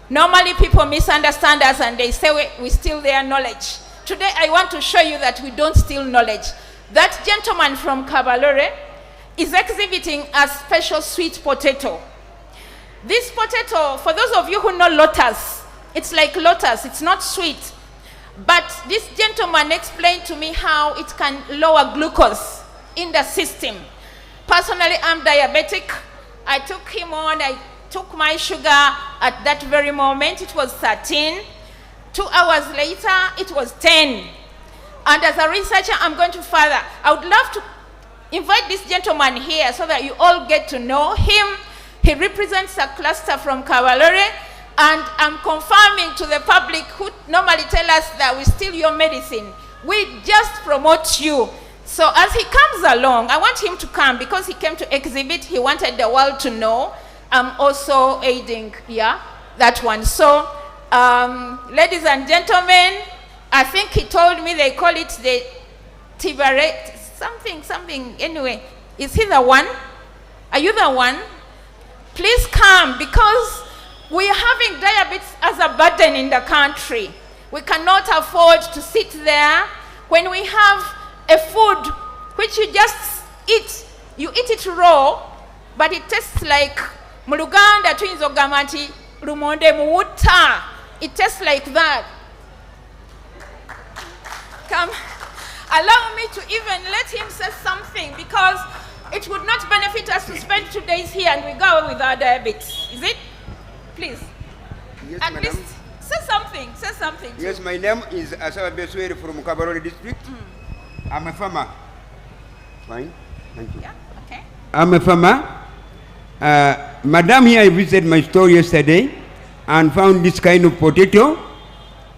normally people misunderstand us and they say we steal their knowledge. Today I want to show you that we don't steal knowledge. That gentleman from Kabalore is exhibiting a special sweet potato. This potato, for those of you who know lotus, it's like lotus, it's not sweet. But this gentleman explained to me how it can lower glucose in the system. Personally, I'm diabetic. I took him on, I took my sugar at that very moment, it was 13. 2 hours later, it was 10. And as a researcher, I'm going to further. I would love to invite this gentleman here so that you all get to know him. He represents a cluster from Kabalore, and I'm confirming to the public who normally tell us that we steal your medicine. We just promote you. So as he comes along, I want him to come because he came to exhibit. He wanted the world to know. I'm also aiding, that one. So, ladies and gentlemen, I think he told me they call it the Tibaret, something, anyway. Is he the one? Are you the one? Please come, because we are having diabetes as a burden in the country. We cannot afford to sit there when we have a food which you just eat. You eat it raw, but it tastes like Muluganda twinzo gamanti lumonde muwuta. It tastes like that. Come, allow me to even let him say something, because it would not benefit us to spend 2 days here and we go with our diabetes. Is it? Please. Yes, at madam. least say something. Say something. Yes, my name is Asawa Beswere from Kabarore district. I'm a farmer. Fine. Thank you. Yeah, okay. I'm a farmer. Madam here, I visited my store yesterday and found this kind of potato,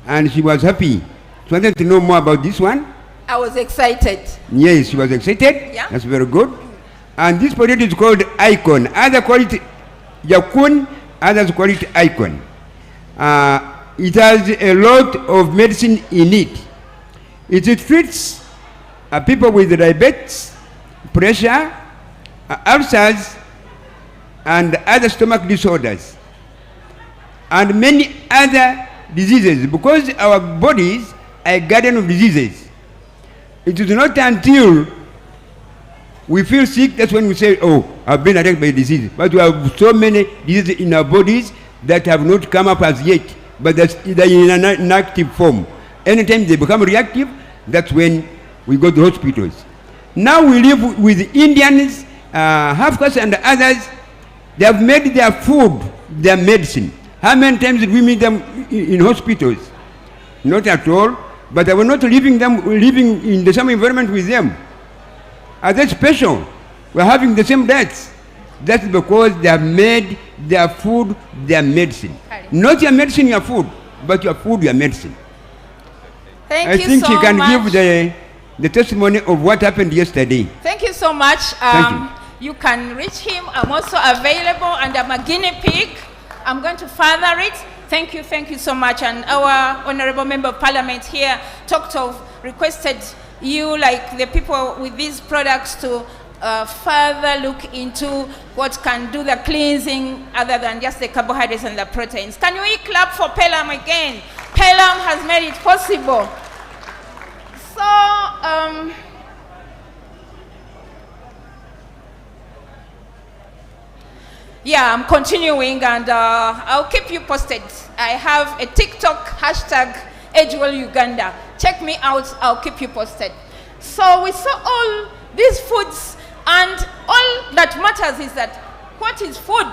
and she was happy. She wanted to know more about this one. I was excited. Yes, she was excited. Yeah. That's very good. And this potato is called Icon. Others call it Yakun, others call it Icon. It has a lot of medicine in it. It treats people with diabetes, pressure, ulcers, and other stomach disorders, and many other diseases, because our bodies are a garden of diseases. It is not until we feel sick that's when we say, oh, I've been attacked by a disease. But we have so many diseases in our bodies that have not come up as yet, but they're in an inactive form. Anytime they become reactive, that's when we go to hospitals. Now we live with Indians, half-caste and others. They have made their food their medicine. How many times did we meet them in hospitals? Not at all. But I was not living in the same environment with them. Are they special? We're having the same deaths. That's because they have made their food their medicine. Not your medicine, your food, but your food, your medicine. Thank I you think so she can much. give the testimony of what happened yesterday. Thank you so much. Thank you. You can reach him. I'm also available, and I'm a guinea pig. I'm going to further it. Thank you so much. And our Honorable Member of Parliament here requested you, like the people with these products, to further look into what can do the cleansing other than just the carbohydrates and the proteins. Can we clap for PELUM again? PELUM has made it possible. So, yeah, I'm continuing, and I'll keep you posted. I have a TikTok hashtag #AgeWellUganda. Check me out, I'll keep you posted. So we saw all these foods, and all that matters is that what is food?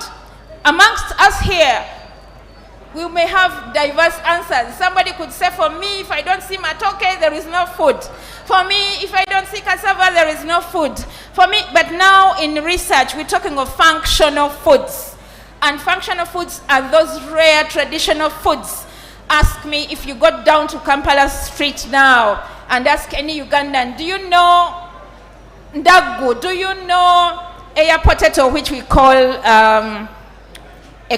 Amongst us here, we may have diverse answers. Somebody could say, for me, if I don't see matoke, there is no food. For me, if I don't see cassava, there is no food. For me, but now in research, we're talking of functional foods. And functional foods are those rare traditional foods. Ask me if you go down to Kampala Street now and ask any Ugandan, do you know ndagu? Do you know air potato, which we call a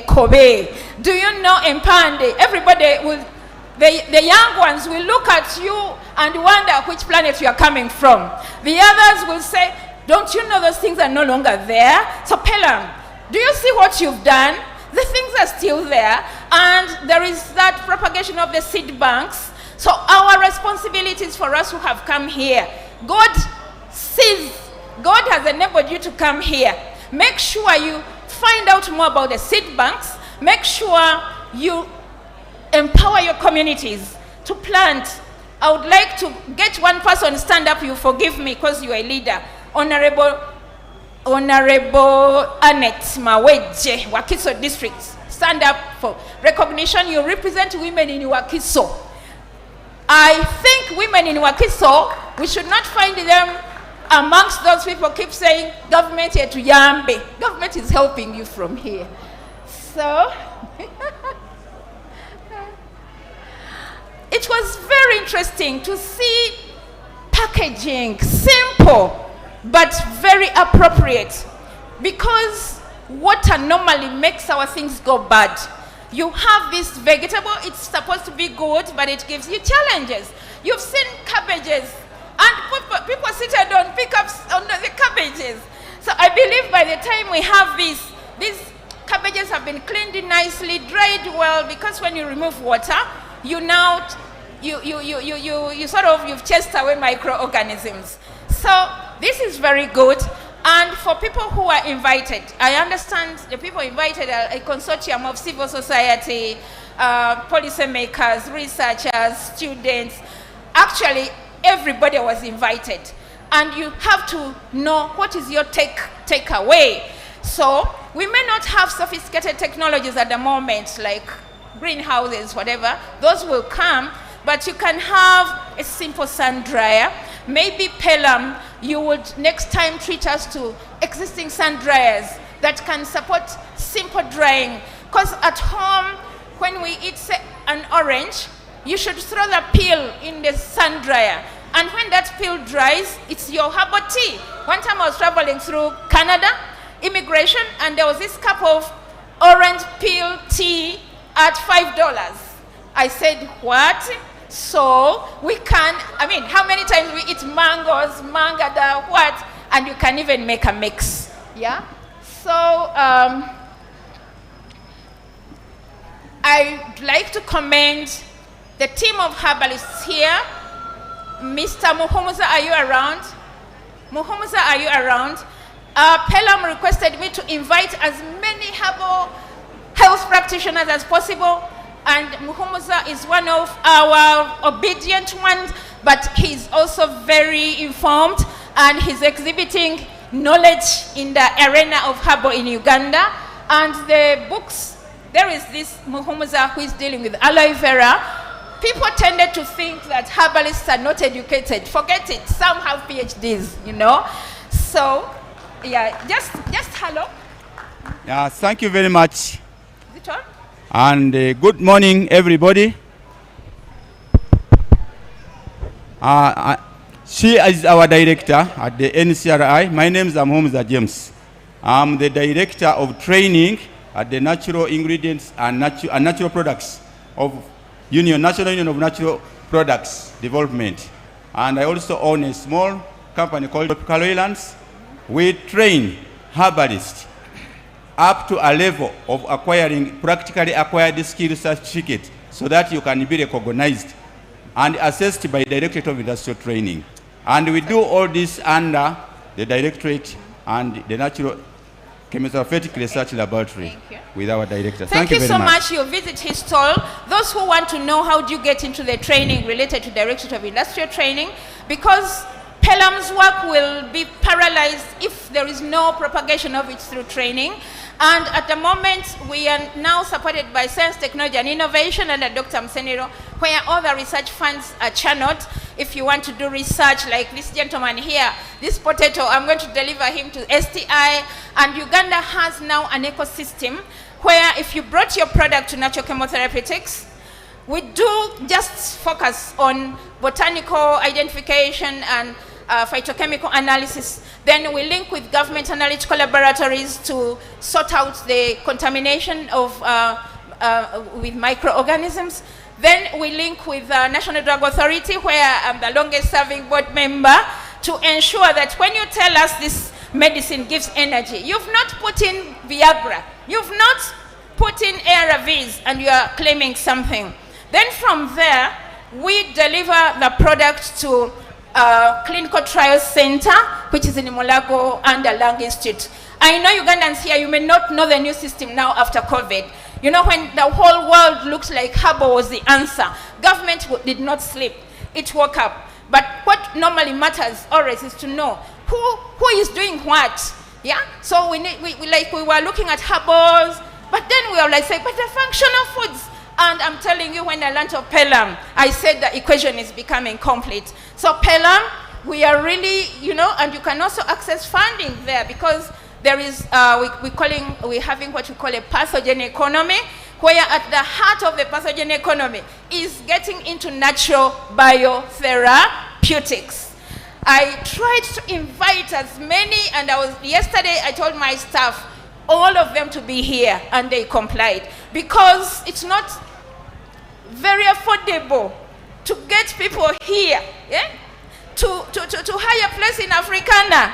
kobe? Do you know empande? Everybody will, the young ones will look at you and wonder which planet you are coming from. The others will say, don't you know those things are no longer there? So PELUM, do you see what you've done? The things are still there, and there is that propagation of the seed banks. So our responsibility is for us who have come here. God sees, God has enabled you to come here. Make sure you find out more about the seed banks. Make sure you empower your communities to plant. I would like to get one person stand up. You forgive me because you are a leader. Honorable Annette Maweje, Wakiso District. Stand up for recognition. You represent women in Wakiso. I think women in Wakiso, we should not find them amongst those people keep saying, government here to Yambe. Government is helping you from here. So, it was very interesting to see packaging, simple, but very appropriate. Because water normally makes our things go bad. You have this vegetable, it's supposed to be good, but it gives you challenges. You've seen cabbages, and people sit down, pick up on the cabbages. So I believe by the time we have these cabbages have been cleaned nicely, dried well, because when you remove water, you now, you sort of, you've chased away microorganisms. So this is very good. And for people who are invited, I understand the people invited are a consortium of civil society, policymakers, researchers, students. Actually, everybody was invited. And you have to know what is your takeaway. So we may not have sophisticated technologies at the moment, like greenhouses, whatever. Those will come, but you can have a simple sun dryer. Maybe PELUM, you would next time treat us to existing sun dryers that can support simple drying. Because at home, when we eat an orange, you should throw the peel in the sun dryer. And when that peel dries, it's your herbal tea. One time I was traveling through Canada, immigration, and there was this cup of orange peel tea at $5. I said, what? So we can, I mean, how many times we eat mangoes, mangada, what? And you can even make a mix, yeah? So I'd like to commend the team of herbalists here. Mr. Muhumuza, are you around? Muhumuza, are you around? PELUM requested me to invite as many herbal health practitioners as possible. And Muhumuza is one of our obedient ones, but he's also very informed, and he's exhibiting knowledge in the arena of herbal in Uganda. And the books, there is this Muhumuza who is dealing with aloe vera. People tended to think that herbalists are not educated. Forget it. Some have PhDs, you know. So, yeah, just hello. Yeah, thank you very much. Is it on? And good morning, everybody. She is our director at the NCRI. My name is Muhumuza James. I'm the director of training at the Natural Ingredients and Natural Products of National Union of Natural Products Development. And I also own a small company called Tropical Islands. We train herbalists up to a level of acquiring practically acquired skill certificate so that you can be recognized and assessed by Directorate of Industrial Training. And we do all this under the Directorate and the Natural Chemotherapeutic Research Laboratory with our director. Thank you very so much. You visit his stall. Those who want to know how do you get into the training related to Directorate of Industrial Training, because PELUM's work will be paralyzed if there is no propagation of it through training. And at the moment, we are now supported by Science, Technology and Innovation under Dr. Msenero, where all the research funds are channeled. If you want to do research like this gentleman here, this potato, I'm going to deliver him to STI. And Uganda has now an ecosystem where if you brought your product to Natural Chemotherapeutics, we do just focus on botanical identification and phytochemical analysis. Then we link with government analytical laboratories to sort out the contamination of with microorganisms. Then we link with National Drug Authority, where I'm the longest serving board member, to ensure that when you tell us this medicine gives energy, you've not put in Viagra, you've not put in ARVs, and you are claiming something. Then from there, we deliver the product to Clinical Trials Center, which is in Mulago under Lung Institute. I know Ugandans here, you may not know the new system now after COVID. You know, when the whole world looked like herbal was the answer, government did not sleep. It woke up. But what normally matters always is to know who is doing what. Yeah? So we were looking at herbals, but then we were like saying, but the functional foods. And I'm telling you, when I learned of PELUM, I said the equation is becoming complete. So PELUM, we are really, you know, and you can also access funding there because there is, we're having what we call a pathogen economy, where at the heart of the pathogen economy is getting into natural biotherapeutics. I tried to invite as many, and yesterday I told my staff, all of them to be here, and they complied, because it's not very affordable to get people here, yeah? to hire a place in Africana,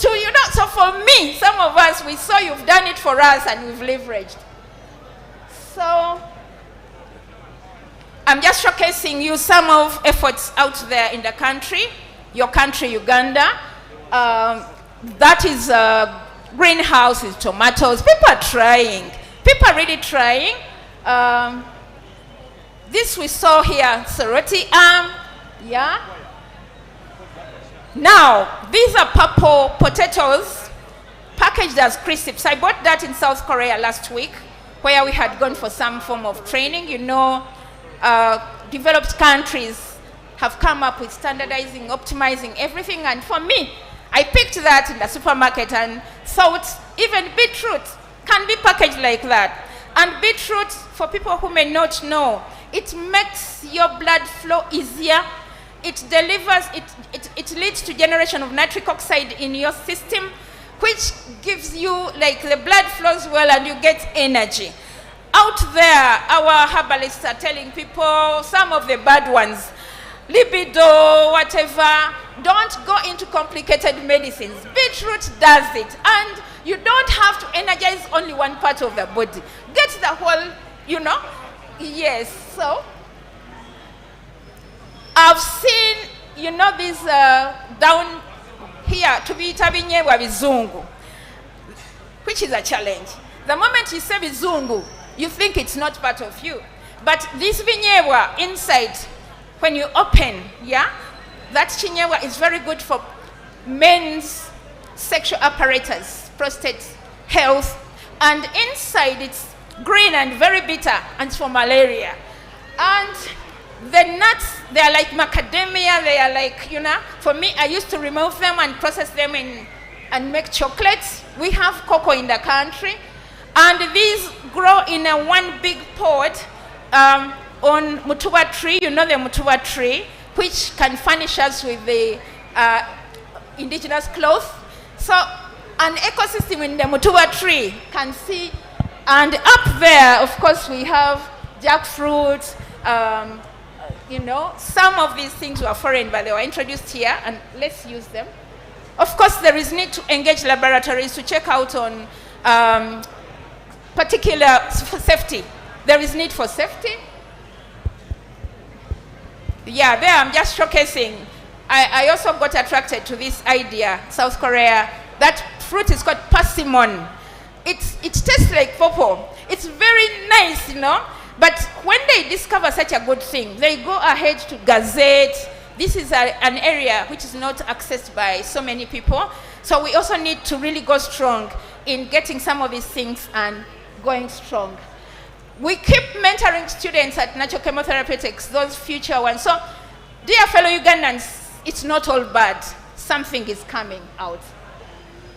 you know, so for me, some of us, we saw you've done it for us and we've leveraged. So I'm just showcasing you some of efforts out there in the country, your country, Uganda. That is greenhouses, tomatoes. People are trying. People are really trying. This we saw here, Soroti, yeah. Now, these are purple potatoes packaged as crisps. I bought that in South Korea last week, where we had gone for some form of training. You know, developed countries have come up with standardizing, optimizing everything. And for me, I picked that in the supermarket and thought even beetroot can be packaged like that. And beetroot, for people who may not know, it makes your blood flow easier. It delivers, it leads to generation of nitric oxide in your system, which gives you, like, the blood flows well and you get energy. Out there, our herbalists are telling people, some of the bad ones, libido, whatever, don't go into complicated medicines. Beetroot does it, and you don't have to energize only one part of the body. Get the whole, you know, yes, so. I've seen, you know, this down here to be tabinyewa bizungu, which is a challenge. The moment you say bizungu, you think it's not part of you. But this binyewa inside, when you open, yeah, that chinyewa is very good for men's sexual apparatus, prostate health, and inside it's green and very bitter, and it's for malaria. And the nuts, they are like macadamia, they are like, you know, for me, I used to remove them and process them and make chocolates. We have cocoa in the country, and these grow in a one big pot on mutuba tree, you know the mutuba tree, which can furnish us with the indigenous cloth. So an ecosystem in the mutuba tree can see, and up there, of course, we have jackfruit, you know, some of these things were foreign, but they were introduced here, and let's use them. Of course, there is need to engage laboratories to check out on particular safety. There is need for safety. Yeah, there I'm just showcasing. I also got attracted to this idea, South Korea. That fruit is called persimmon. It tastes like pawpaw. It's very nice, you know. But when they discover such a good thing, they go ahead to gazette. This is an area which is not accessed by so many people. So we also need to really go strong in getting some of these things and going strong. We keep mentoring students at natural chemotherapeutics, those future ones. So, dear fellow Ugandans, it's not all bad. Something is coming out.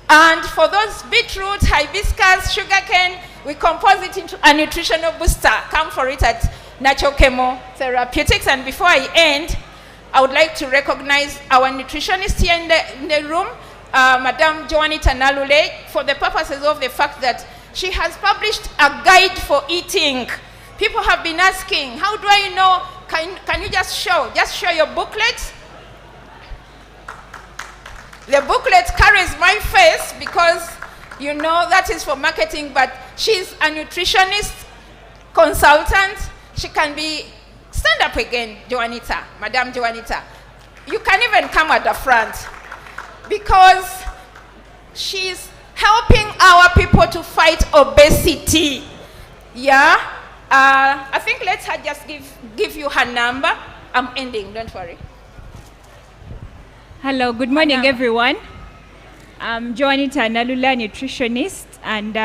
And for those beetroot, hibiscus, sugarcane, we compose it into a nutritional booster. Come for it at Natural Chemotherapeutics. And before I end, I would like to recognize our nutritionist here in the room, Madam Juanita Nalule, for the purposes of the fact that she has published a guide for eating. People have been asking, how do I know? Can you just show your booklet? The booklet carries my face because, you know, that is for marketing, but she's a nutritionist, consultant. She can be, stand up again, Juanita, Madam Juanita. You can even come at the front because she's helping our people to fight obesity. Yeah? I think let her just give you her number. I'm ending, don't worry. Hello, good morning, everyone. I'm Juanita Nalula, nutritionist, and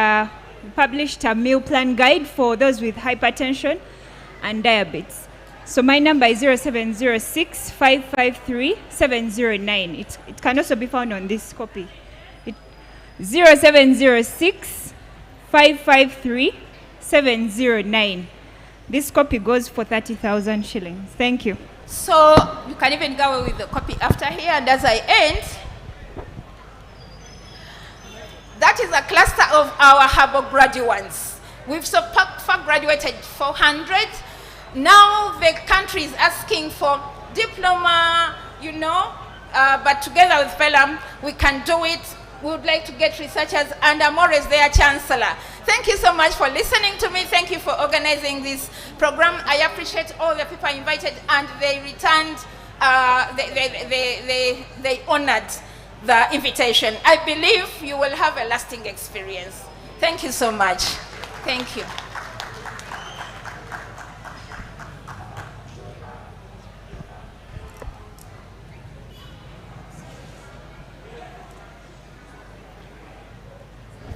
we published a meal plan guide for those with hypertension and diabetes. So my number is 0706 553 709. It can also be found on this copy. 0706 553 709. This copy goes for 30,000 shillings. Thank you. So you can even go away with the copy after here. And as I end, that is a cluster of our herbal graduates. We've so far graduated 400. Now the country is asking for diploma, but together with PELUM, we can do it. We would like to get researchers, and Amore is their chancellor. Thank you so much for listening to me. Thank you for organizing this program. I appreciate all the people invited, and they returned, they honored the invitation. I believe you will have a lasting experience. Thank you so much. Thank you.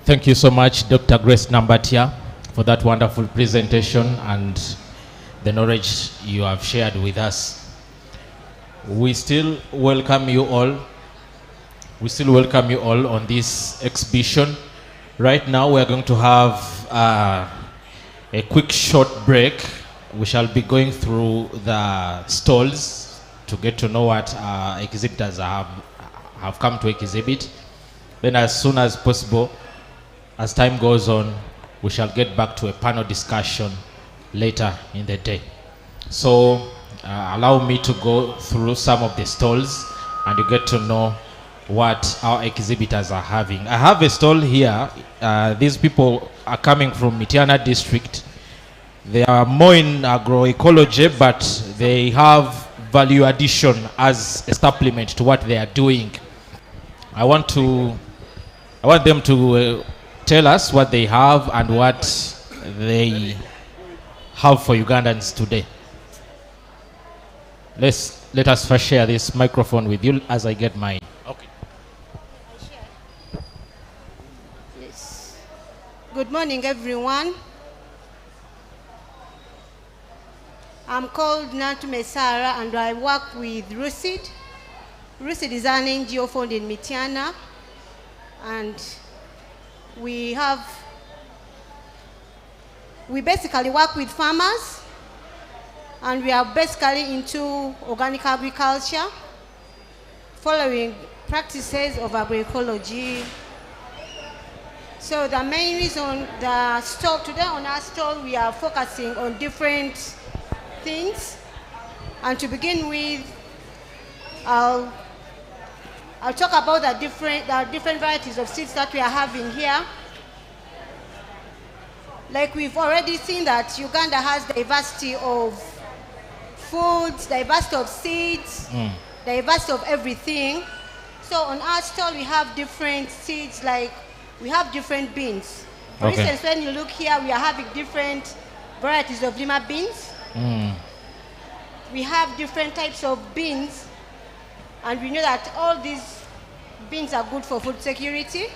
Thank you so much, Dr. Grace Nambatia, for that wonderful presentation and the knowledge you have shared with us. We still welcome you all. We still welcome you all on this exhibition. Right now, we are going to have a quick short break. We shall be going through the stalls to get to know what exhibitors have come to exhibit. Then as soon as possible, as time goes on, we shall get back to a panel discussion later in the day. So allow me to go through some of the stalls and you get to know what our exhibitors are having. I have a stall here. These people are coming from Mityana district. They are more in agroecology, but they have value addition as a supplement to what they are doing. I want them to tell us what they have and what they have for Ugandans today. Let us first share this microphone with you as I get mine. Okay. Yes. Good morning, everyone. I'm called Nantume Sarah and I work with RUSID. RUSID is an NGO found in Mityana, and we basically work with farmers, and we are basically into organic agriculture, following practices of agroecology. So the main reason today on our stall, we are focusing on different things. And to begin with, I'll talk about the different varieties of seeds that we are having here. Like we've already seen that Uganda has diversity of foods, diversity of seeds, diversity of everything. So on our stall we have different seeds, like we have different beans. For instance, when you look here, we are having different varieties of lima beans. We have different types of beans, and we know that all these beans are good for food security.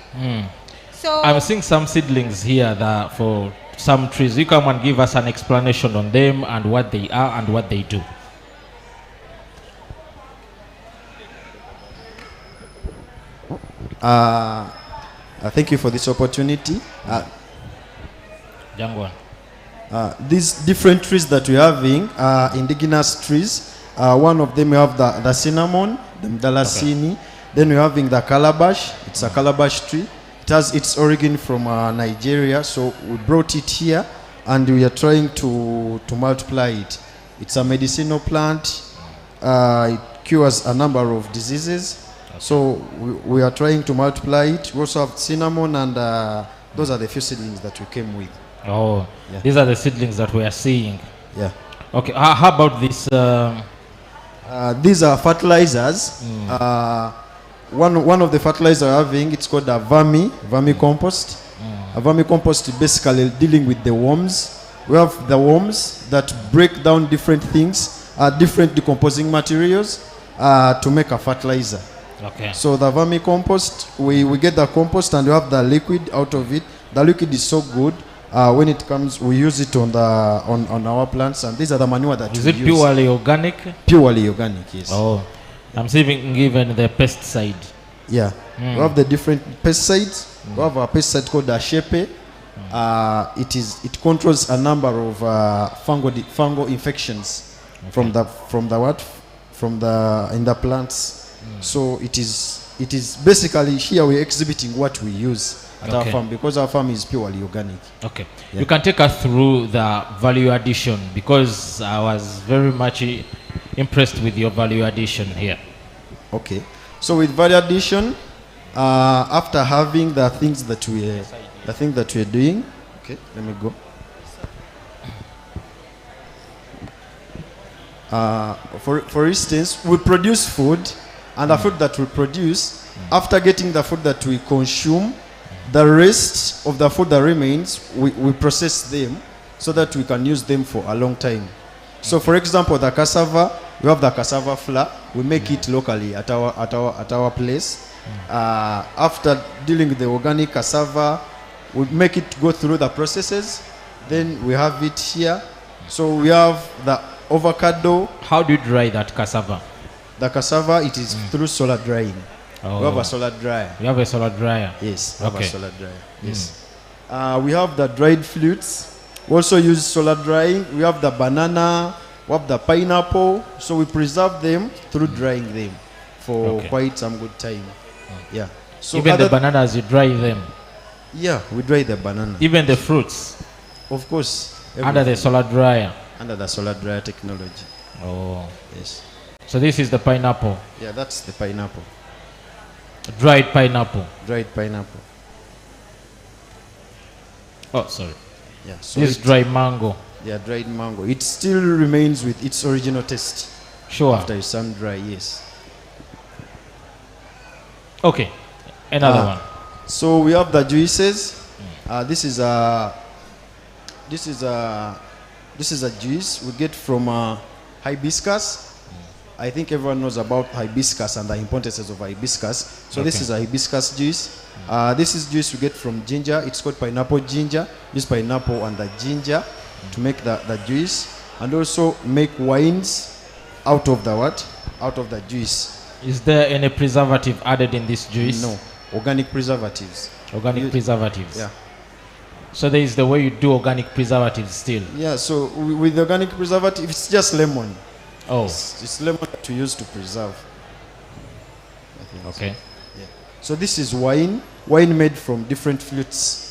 So I'm seeing some seedlings here that for some trees. You come and give us an explanation on them and what they are and what they do. Thank you for this opportunity. These different trees that we're having are indigenous trees. One of them we have the cinnamon, the mdalasini. Then we're having the calabash. It's a calabash tree. It has its origin from Nigeria, so we brought it here and we are trying to multiply it. It's a medicinal plant. It cures a number of diseases. So we are trying to multiply it. We also have cinnamon, and those are the few seedlings that we came with. Oh, yeah. These are the seedlings that we are seeing. Yeah. Okay, how about this? These are fertilizers. One of the fertilizers we're having, it's called a vermicompost. A vermicompost is basically dealing with the worms. We have the worms that break down different things, different decomposing materials to make a fertilizer. Okay. So the vermicompost, we get the compost and we have the liquid out of it. The liquid is so good When it comes, we use it on our plants, and these are the manure that Is we it use. purely organic? Purely organic, yes. Oh, I'm saving given the pesticide. Yeah, we have the different pesticides. We have a pesticide called Ashepe. It controls a number of fungal infections from the in the plants. So it is basically here we're exhibiting what we use at our farm, because our farm is purely organic. Okay, you can take us through the value addition, because I was very much impressed with your value addition here. Okay, so with value addition, after having the things that we're doing, okay, let me go. For instance, we produce food, and the food that we produce, after getting the food that we consume, the rest of the food that remains, we process them so that we can use them for a long time. So, for example, the cassava, we have the cassava flour. We make it locally at our place. After dealing with the organic cassava, we make it go through the processes. Then we have it here. So we have the avocado. How do you dry that cassava? The cassava, it is through solar drying. Oh. We have a solar dryer. You have a solar dryer? Yes, we have Okay. a solar dryer. Yes. We have the dried fruits. We also use solar drying. We have the banana. We have the pineapple. So we preserve them through drying them for quite some good time. Yeah. So even the bananas, you dry them? Yeah, we dry the banana. Even the fruits? Of course. Under the solar dryer? Under the solar dryer technology. Oh. Yes. So this is the pineapple? Yeah, that's the pineapple. Dried pineapple? Dried pineapple. Oh, sorry. Yeah. So this dry mango? Yeah, dried mango. It still remains with its original taste. Sure. After it's sun dry, yes. Okay. Another one. So we have the juices. This is a juice we get from hibiscus. I think everyone knows about hibiscus and the importances of hibiscus. So this is a hibiscus juice. This is juice we get from ginger. It's called pineapple ginger. Use pineapple and the ginger to make the juice, and also make wines out of the what? Out of the juice. Is there any preservative added in this juice? No, organic preservatives. Organic preservatives? Yeah. So there is the way you do organic preservatives still? Yeah, so with organic preservative, it's just lemon. Oh. It's lemon that we use to preserve. Okay. Yeah. So this is wine made from different fruits.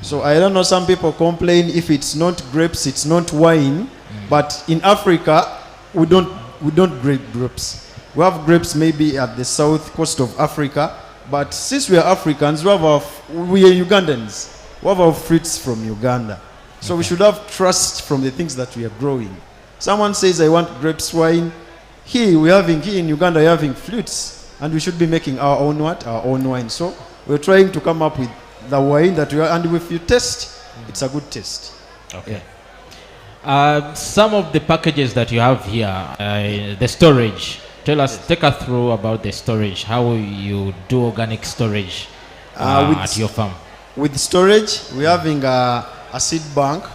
So I don't know, some people complain if it's not grapes, it's not wine. But in Africa, we don't grape grapes. We have grapes maybe at the south coast of Africa. But since we are Africans, we are Ugandans. We have our fruits from Uganda. So we should have trust from the things that we are growing. Someone says, I want grapes wine. Here in Uganda, we're having fruits. And we should be making our own what? Our own wine. So we're trying to come up with the wine that we are, and if you taste, it's a good taste. Okay. Some of the packages that you have here, the storage. Take us through about the storage, how you do organic storage at your farm. With storage, we're having a seed bank,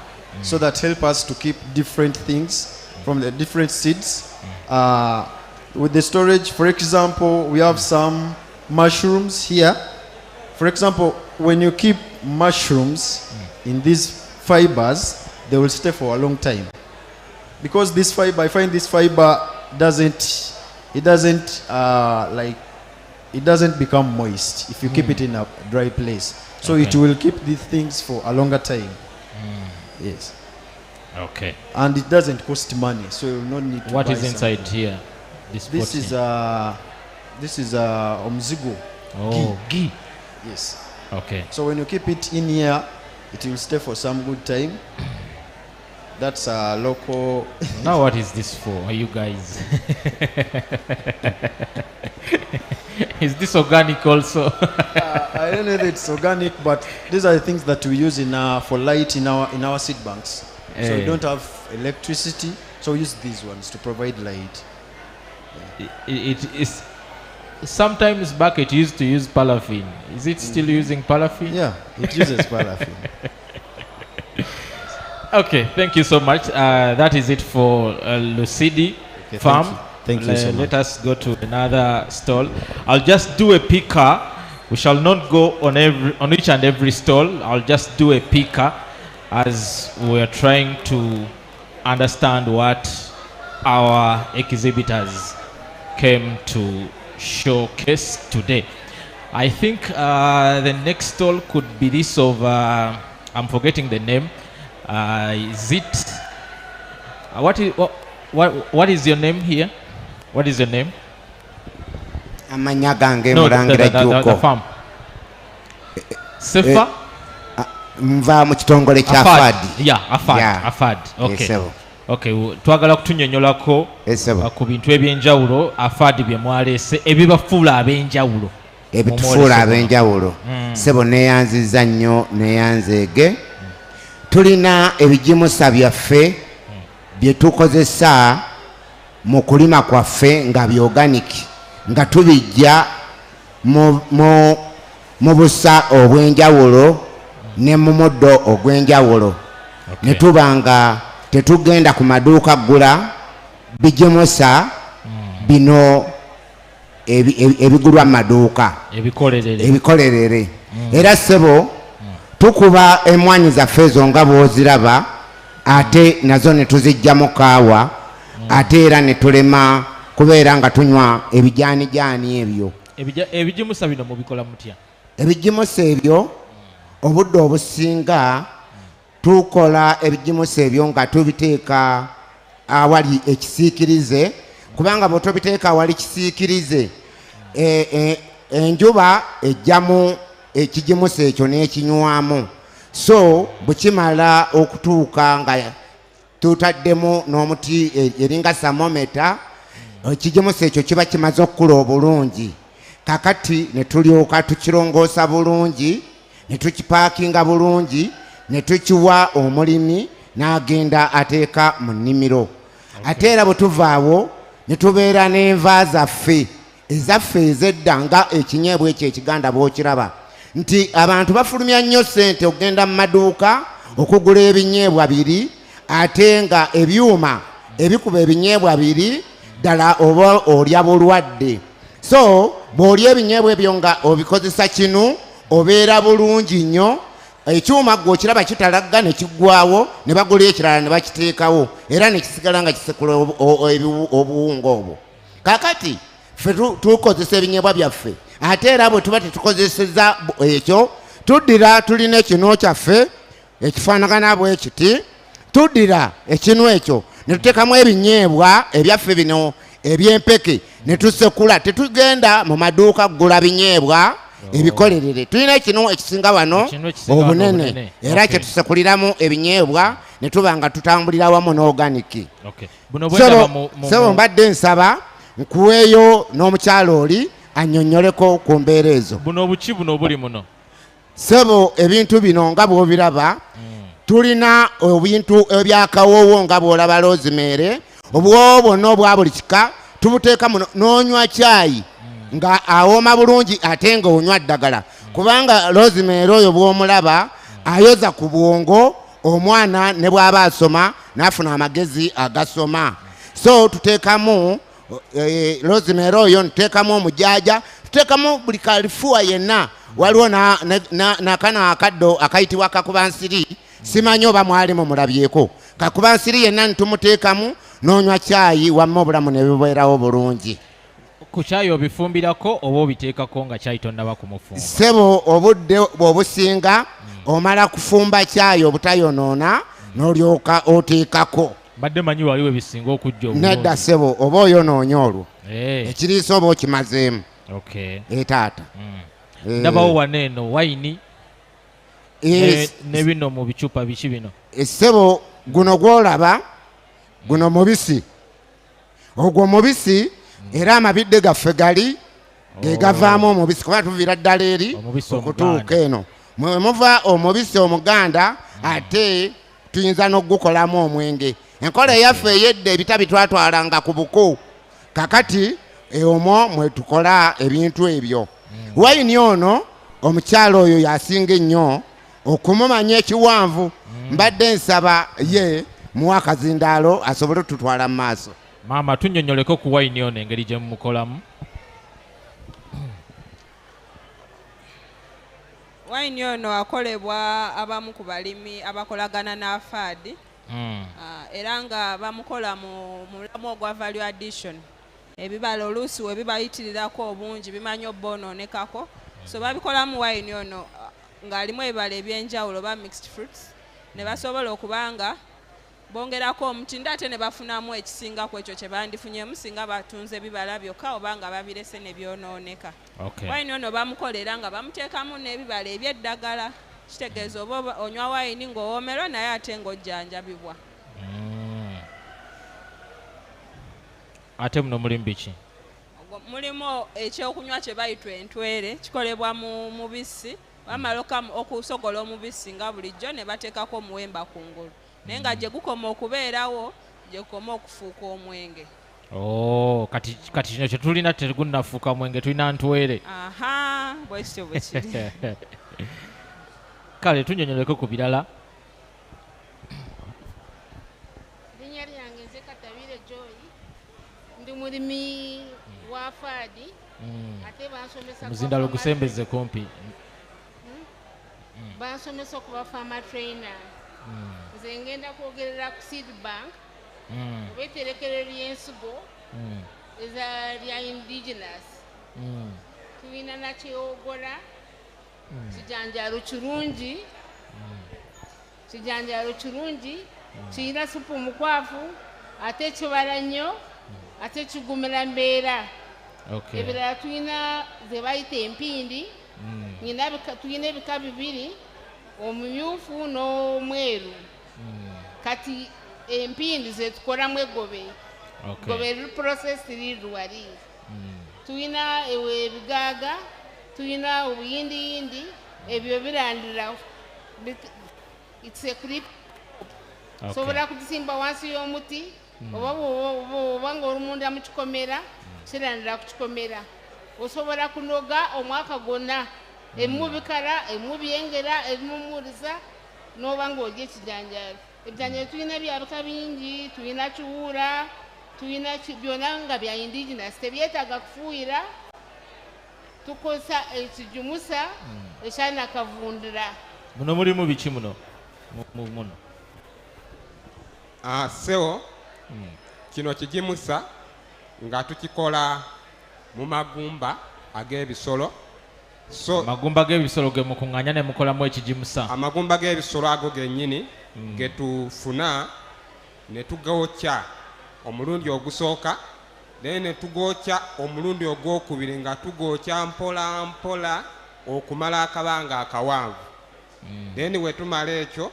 so that help us to keep different things from the different seeds. With the storage, for example, we have some mushrooms here. For example, when you keep mushrooms in these fibers, they will stay for a long time. Because this fiber, I find this fiber doesn't become moist if you keep it in a dry place. So it will keep these things for a longer time. Yes. Okay. And it doesn't cost money, so you will not need to What buy is inside something. here? This is omzigo. Oh, ghee. Yes. Okay. So when you keep it in here, it will stay for some good time. That's a local. Now what is this for, you guys? Is this organic also? I don't know if it's organic, but these are the things that we use for light in our seed banks. So we don't have electricity, so we use these ones to provide light. It is. Sometimes back it used to use paraffin. Is it still using paraffin? Yeah, it uses paraffin. Okay, thank you so much. That is it for Lucidi Farm. Thank you so much. Let us go to another stall. I'll just do a picker. We shall not go on each and every stall. I'll just do a picker as we are trying to understand what our exhibitors came to showcase today. I think the next stall could be this of, I'm forgetting the name. Is it, what is your name here? What is your name? Amanyagange No, Murangira the Juko. farm. Sefa? Mva mu kitongole kya Afad. Afad. Yeah, Afad. Yeah. Afad. Okay. Yes, sir. Okay, twagala kutunyonyolako ku bintu ebyenjawulo Afad bye mwalese ebibafuula ab'enjawulo. Ebitufuula ab'enjawulo. Sebo neyanziza nnyo neyanzeege. Tulina ebijimusa byaffe bye tukozesa mu kulima kwaffe nga byoganic nga tubijja mu busa obw'enjawulo ne mu muddo ogw'enjawulo. Ne tuba nga tetugenda ku maduuka gula bijimusa bino ebigulwa mu maduuka ebikolerere. Era ssebo tukuba emwanyi zaffe ezo nga bw'oziraba ate nazo ne tuzijjamu kaawa ate era ne tulema kubeera nga tunywa ebijaanijaani ebyo. Ebijimusa bino mubikola mutya? Ebijimusa ebyo obudde obusinga tukola ebijimusa ebyo nga tubiteeka awali ekisiikirize, kubanga bwe tubiteeka awali kisiikirize enjuba ejjamu ekijimusa ekyo n'ekinywamu. So bwe kimala okutuuka nga tutaddemu n'omuti eringa thermometer, ekijimusa ekyo kiba kimaze okukula obulungi. Kakati ne tulyoka tukirongoosa bulungi, ne tukipaakinga bulungi, ne tukiwa omulimi n'agenda ateeka mu nnimiro. Ate era bwe tuvaawo ne tubeera n'enva zaffe ezaffe ez'edda nga ekinyeebwa ekyo ekiganda bw'okiraba nti abantu bafulumya nnyo ssente okugenda mu maduuka okugula ebinyeebwa biri, ate nga ebyuma ebikuba ebinyeebwa biri ddala oba olya bulwadde. So bw'olya ebinyeebwa ebyo nga obikozesa kinu obeera bulungi nnyo. Ekyuma gwe okiraba kitalagga ne kiggwawo ne bagula ekirala ne bakiteekawo era ne kisigala nga kisekula obuwunga obwo. Kakati ffe tukozesa ebinyeebwa byaffe ate era bwe tuba tetukozeseza ekyo tuddira tulina ekinu kyaffe ekifaanagana bwe kiti, tuddira ekinu ekyo ne tuteekamu ebinyeebwa ebyaffe bino eby'empeke ne tusekula. Tetugenda mu maduuka kugula binyeebwa ebikolerere. Tulina ekinu ekisinga wano obunene era kyetusekuliramu ebinyeebwa ne tuba nga tutambulira wamu n'oganiki. Sebo mbadde nsaba nkuweeyo n'omukyalo oli annyonnyoleko ku mbeera ezo. Buno obuki buno obuli muno? Sebo ebintu bino nga bw'obiraba tulina ebintu ebyakawoowo nga bw'olaba rosemary, obwo bwonna obwa buli kika tubuteeka muno n'onywa caayi nga awooma bulungi ate nga onywa ddagala, kubanga rosemary oyo bw'omulaba ayoza ku bwongo omwana ne bw'aba asoma n'afuna amagezi agasoma. So tuteekamu rosemary oyo, ntuteekamu omujaaja, tuteekamu buli kalifuwa yenna. Waliwo nakano akaddo akayitibwa kakubansiri, simanyi oba mwalimu mulabyeko. Kakubansiri yenna ntumuteekamu n'onywa caayi wamma obulamu ne bubeerawo bulungi. Ku caayi obifumbirako oba obiteekako nga caayi tonnaba kumufumba? Sebo obudde obusinga omala kufumba caayi obutayonoona n'olyoka oteekako. Badde manyi waliwo ebisinga okujja obulungi. Nedda sebo oba oyonoonya olwo ekiriisa oba okimazeemu. Taata ndabawo wano eno wayini ne bino mu bicupa biki bino? Sebo guno gw'olaba guno mubisi, ogwo mubisi era amabidde gaffe gali ge gavaamu omubisi kuba tuviira ddala eri okutuuka eno mwe muva omubisi omuganda ate tuyinza n'ogukolamu omwenge. Enkola eyaffe ey'edda ebitabi twatwalanga ku buku, kakati omwo mwe tukola ebintu ebyo. Wayini ono omukyalo oyo yasinga ennyo okumumanya ekiwanvu mbadde nsaba ye muwa kazindaalo asobole tutwala mu maaso. Maama tunnyonnyoleko ku wayini ono engeri gye mukolamu. Wayini ono akolebwa abamu ku balimi abakolagana n'afaadi era nga bamukola mu mulamu ogwa value addition. Ebibala oluusi we bibayitirirako obungi bimanyi obbonoonekako, so babikolamu wayini ono ng'alimu ebibala ebyenjawulo ba mixed fruits ne basobola okubanga bongerako omutindo ate ne bafunamu ekisinga ku ekyo kye bandifunyemu singa batunze ebibala byokka oba nga babirese ne byonooneka. Wayini ono bamukolera nga bamuteekamu n'ebibala ebyeddagala, kitegeeza oba onywa wayini ng'owoomerwa naye ate ng'ojjanjabibwa. Ate muno mulimu biki? Mulimu ekyokunywa kye bayitwa entwere, kikolebwa mu mubisi, bamala okusogola omubisi nga bulijjo ne bateekako omuwemba kungulu. Naye nga gye gukoma okubeerawo gye gukoma okufuuka omwenge. Kati kino kye tulina tegunnafuuka mwenge, tulina ntwere. Bwekityo bwe kiri. Kale tunnyonnyoleko ku birala. Linnya lyange nze Katabire Joy, ndi mulimi wa faadi ate bansomesa muzindalo gusembeze kumpi. Bansomesa okuba farmer trainer. Nze ngenda kwogerera ku seed bank oba etterekero ly'ensigo lya indigenous. Tulina nakyewogola, kijanjalo kirungi, kirina supu mukwafu, ate kibala nnyo, ate kigumira mbeera. Ebirala tulina ze bayita empindi, tulina ebika bibiri, omumyufu n'omweru. Kati empindi ze tukolamu egobe. Gobe eri process lirwali. Tulina ebigaaga, tulina obuyindiyindi, ebyo birandira. It's a clip. Sobola kugisimba wansi y'omuti oba ng'olumunda mu kikomera, kirandira ku kikomera. Osobola kunoga omwaka gwonna, ebimu bikala, ebimu byengera, ebimumuliza n'oba ng'olya ekijanjalo. Ebijanjalo tulina bya bika bingi, tulina kiwuura, tulina byonna nga bya indigenous, tebyetaaga kufuuyira. Tukozesa ekijumusa ekyanakavundira. Muno mulimu biki muno? Muno. Sewo kino kijimusa nga tukikola mu magumba ag'ebisolo. Magumba g'ebisolo ge mukuŋŋaanya ne mukolamu ekijimusa. Amagumba g'ebisolo ago gennyini ge tufuna ne tugookya omulundi ogusooka, naye ne tugookya omulundi ogwokubiri nga tugookya mpola mpola okumala akabanga akawanvu. Then we tumala ekyo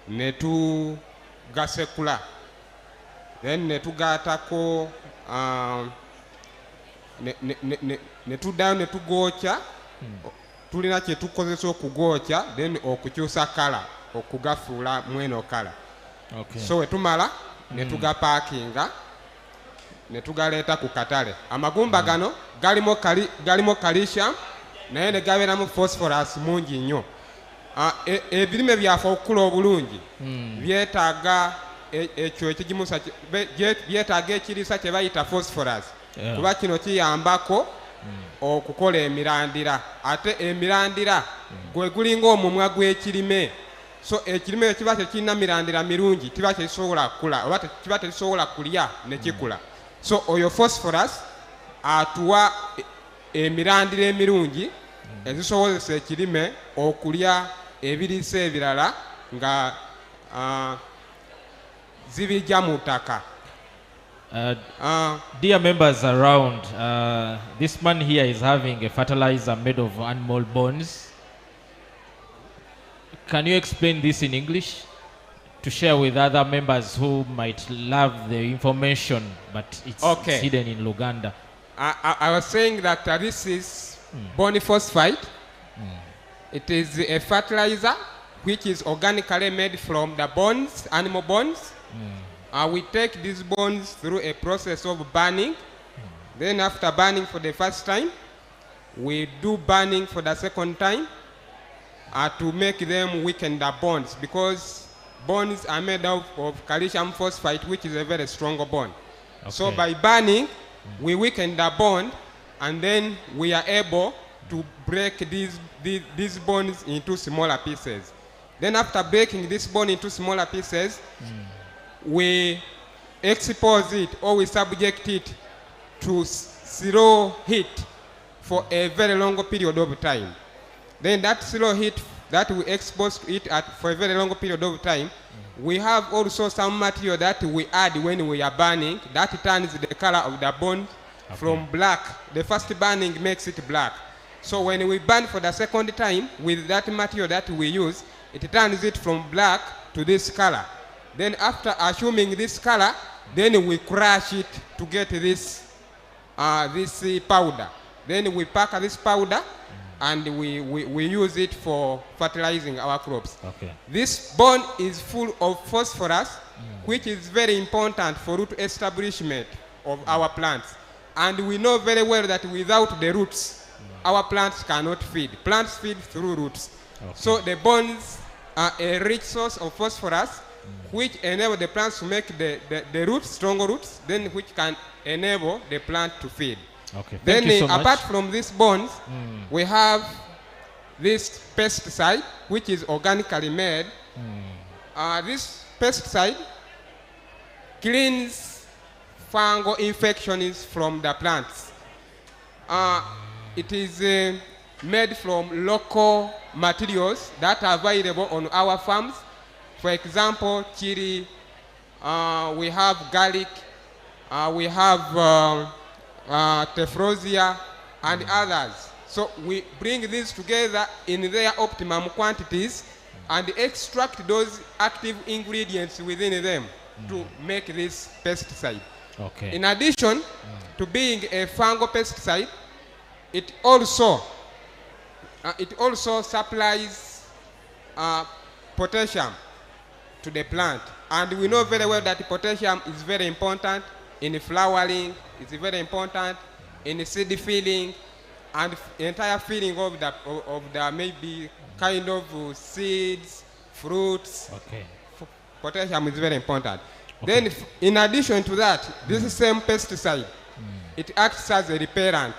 ne tugasekula, then ne tugaatako ne tuddayo ne tugookya. Tulina kye tukozesa okugookya then okukyusa kala okugafuula mweno kala. So we tumala ne tugapaakinga ne tugaleeta ku katale. Amagumba gano galimo calcium naye ne gabeeramu phosphorus mungi nnyo. Ebirime byaffe okukula obulungi byetaaga ekyo ekijimusa, byetaaga ekiriisa kye bayita phosphorus, kuba kino kiyambako okukola emirandira. Ate emirandira gwe gulinga omumwa gw'ekirime, so ekirime kiba tekirina mirandira mirungi tiba tekisobola kukula oba kiba tekisobola kulya ne kikula. So oyo phosphorus atuwa emirandira emirungi ezisobozesa ekirime okulya ebiriisa ebirala nga zibijja mu ttaka. Dear members around, this man here is having a fertilizer made of animal bones. Can you explain this in English to share with other members who might love the information but it's hidden in Luganda? I was saying that this is bone phosphate. It is a fertilizer which is organically made from the bones, animal bones. We take these bones through a process of burning. Then after burning for the first time, we do burning for the second time to make them weaken the bones, because bonds are made up of calcium phosphate, which is a very strong bond. So Okay. by burning, we weaken the bond, and then we are able to break these bonds into smaller pieces. Then after breaking this bond into smaller pieces, we expose it, or we subject it to slow heat for a very long period of time. Then that slow heat that we expose to it for a very long period of time, we have also some material that we add when we are burning that turns the color of the bond from black. The first burning makes it black. So when we burn for the second time with that material that we use, it turns it from black to this color. Then after assuming this color, then we crush it to get this powder. Then we pack this powder and we use it for fertilizing our crops. Okay. This bond is full of phosphorus, which is very important for root establishment of our plants. And we know very well that without the roots, our plants cannot feed. Plants feed through roots. Okay. So the bonds are a rich source of phosphorus, which enable the plants to make the roots, stronger roots, then which can enable the plant to feed. Okay. Then Thank you so much. apart from these bonds, we have this pesticide, which is organically made. This pesticide cleans fungal infections from the plants. It is made from local materials that are available on our farms. For example, chili, we have garlic, we have tephrosia and others. So we bring these together in their optimum quantities and extract those active ingredients within them to make this pesticide. Okay. In addition to being a fungal pesticide, it also supplies potassium to the plant. And we know very well that potassium is very important in flowering, it's very important in seed filling, and entire filling of the maybe kind of seeds, fruits. Okay. Potassium is very important. Okay. Then in addition to that, this same pesticide, it acts as a repellent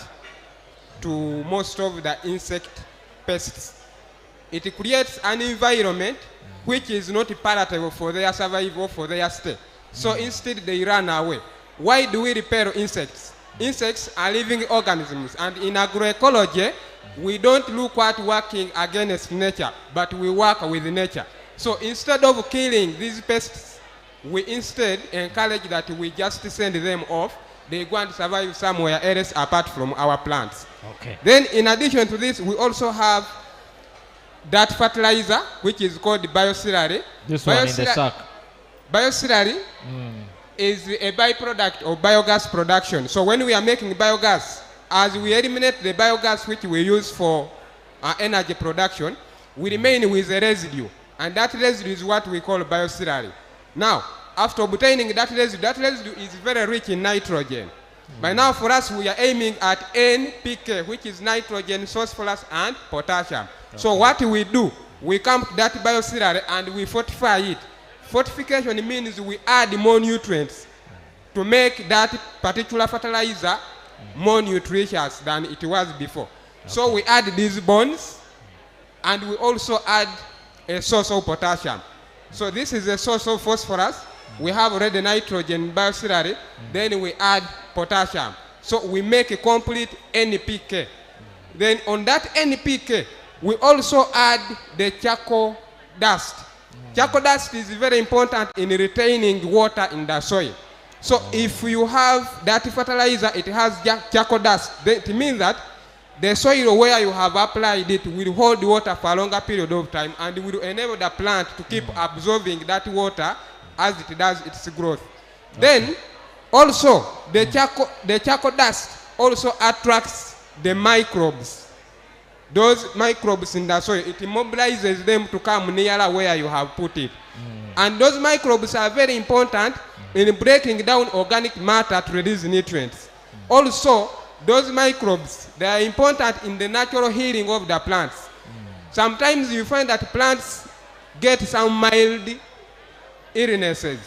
to most of the insect pests. It creates an environment which is not palatable for their survival, for their stay. So instead they run away. Why do we repel insects? Insects are living organisms, and in agroecology, we don't look at working against nature, but we work with nature. So instead of killing these pests, we instead encourage that we just send them off. They go and survive somewhere else apart from our plants. Okay. Then in addition to this, we also have that fertilizer, which is called bioslurry. This one in the sack. Bioslurry is a byproduct of biogas production. So when we are making biogas, as we eliminate the biogas which we use for energy production, we remain with a residue. And that residue is what we call bioslurry. Now, after obtaining that residue is very rich in nitrogen. By now, for us, we are aiming at NPK, which is nitrogen, phosphorus, and potassium. Okay. So what we do, we come to that bioslurry and we fortify it. Fortification means we add more nutrients to make that particular fertilizer more nutritious than it was before. Okay. So we add these bonds, and we also add a source of potassium. So this is a source of phosphorus. We have already nitrogen bioslurry, then we add potassium. So we make a complete NPK. Then on that NPK, we also add the charcoal dust. Charcoal dust is very important in retaining water in the soil. So if you have that fertilizer, it has charcoal dust, then it means that the soil where you have applied it will hold water for a longer period of time and will enable the plant to keep absorbing that water as it does its growth. Okay. Then also the charcoal dust also attracts the microbes. Those microbes in the soil, it mobilizes them to come nearer where you have put it. And those microbes are very important in breaking down organic matter to release nutrients. Also, those microbes, they are important in the natural healing of the plants. Sometimes you find that plants get some mild illnesses.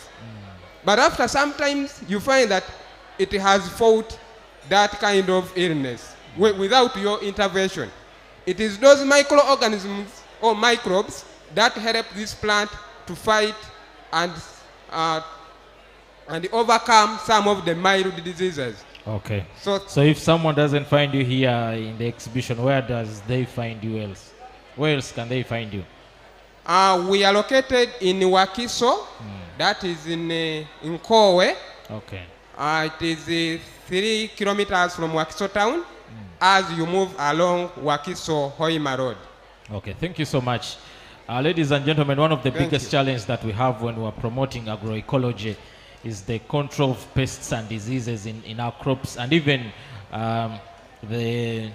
But after sometimes you find that it has fought that kind of illness without your intervention. It is those microorganisms or microbes that help this plant to fight and overcome some of the mild diseases. Okay. So if someone doesn't find you here in the exhibition, where does they find you else? Where else can they find you? We are located in Wakiso, that is in Kowe. Okay. It is 3 kilometers from Wakiso town as you move along Wakiso Hoima Road. Okay, thank you so much. Ladies and gentlemen, one of the biggest challenges that we have when we are promoting agroecology is the control of pests and diseases in our crops, and even the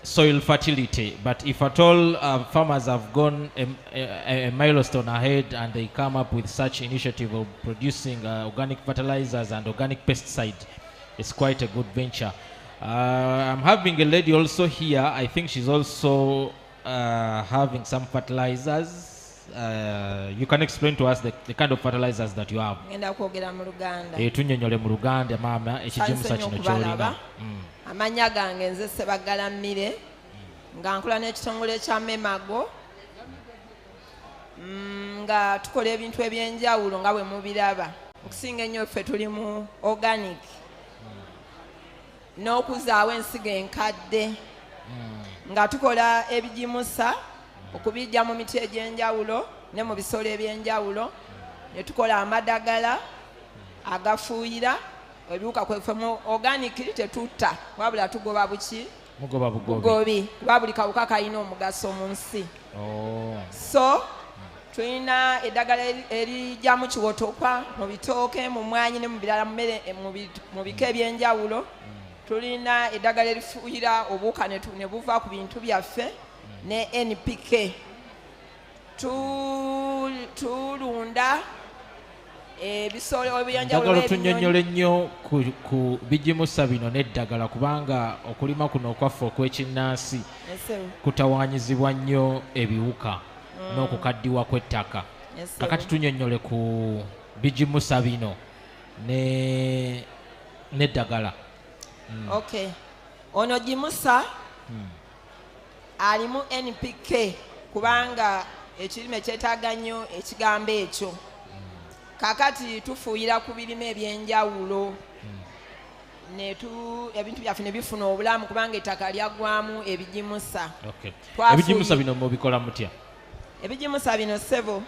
soil fertility. But if at all farmers have gone a milestone ahead and they come up with such initiative of producing organic fertilizers and organic pesticide, it's quite a good venture. I'm having a lady also here. I think she's also having some fertilizers. You can explain to us the kind of fertilizers that you have. Tunyonyole mu Luganda mama ekijimusa kino kyolina. Amanya gange nze Sebagala Mmire nga nkola n'ekitongole kya Memago nga tukola ebintu ebyenjawulo nga bwe mubiraba. Okusinga ennyo ffe tuli mu organic n'okuzaawo ensigo enkadde nga tukola ebijimusa okubijja mu miti egy'enjawulo ne mu bisolo ebyenjawulo, ne tukola amadagala agafuuyira ebiwuka kweffe mu organic tetutta wabula tugoba buki bugobi kuba buli kawuka kalina omugaso mu nsi. So tulina eddagala erijja mu kiwotokwa mu bitooke mu mwanyi ne mu birala mu bika ebyenjawulo. Tulina eddagala erifuuyira obuwuka ne buva ku bintu byaffe ne NPK. Tulunda ebisolo ebyenjawulo tunyonyole nnyo ku bijimusa bino n'eddagala kubanga okulima kuno okwaffe okw'ekinnansi kutawaanyizibwa nnyo ebiwuka n'okukaddiwa kw'ettaka. Kakati tunyonyole ku bijimusa bino n'eddagala. Okay. Ono jimusa alimu NPK kubanga ekirime kyetaaga nnyo ekigambo ekyo. Kakati tufuuyira ku birime ebyenjawulo ebintu byaffe ne bifuna obulamu kubanga ettaka lyaggwamu ebijimusa. Ebijimusa bino mubikola mutya? Ebijimusa bino ssebo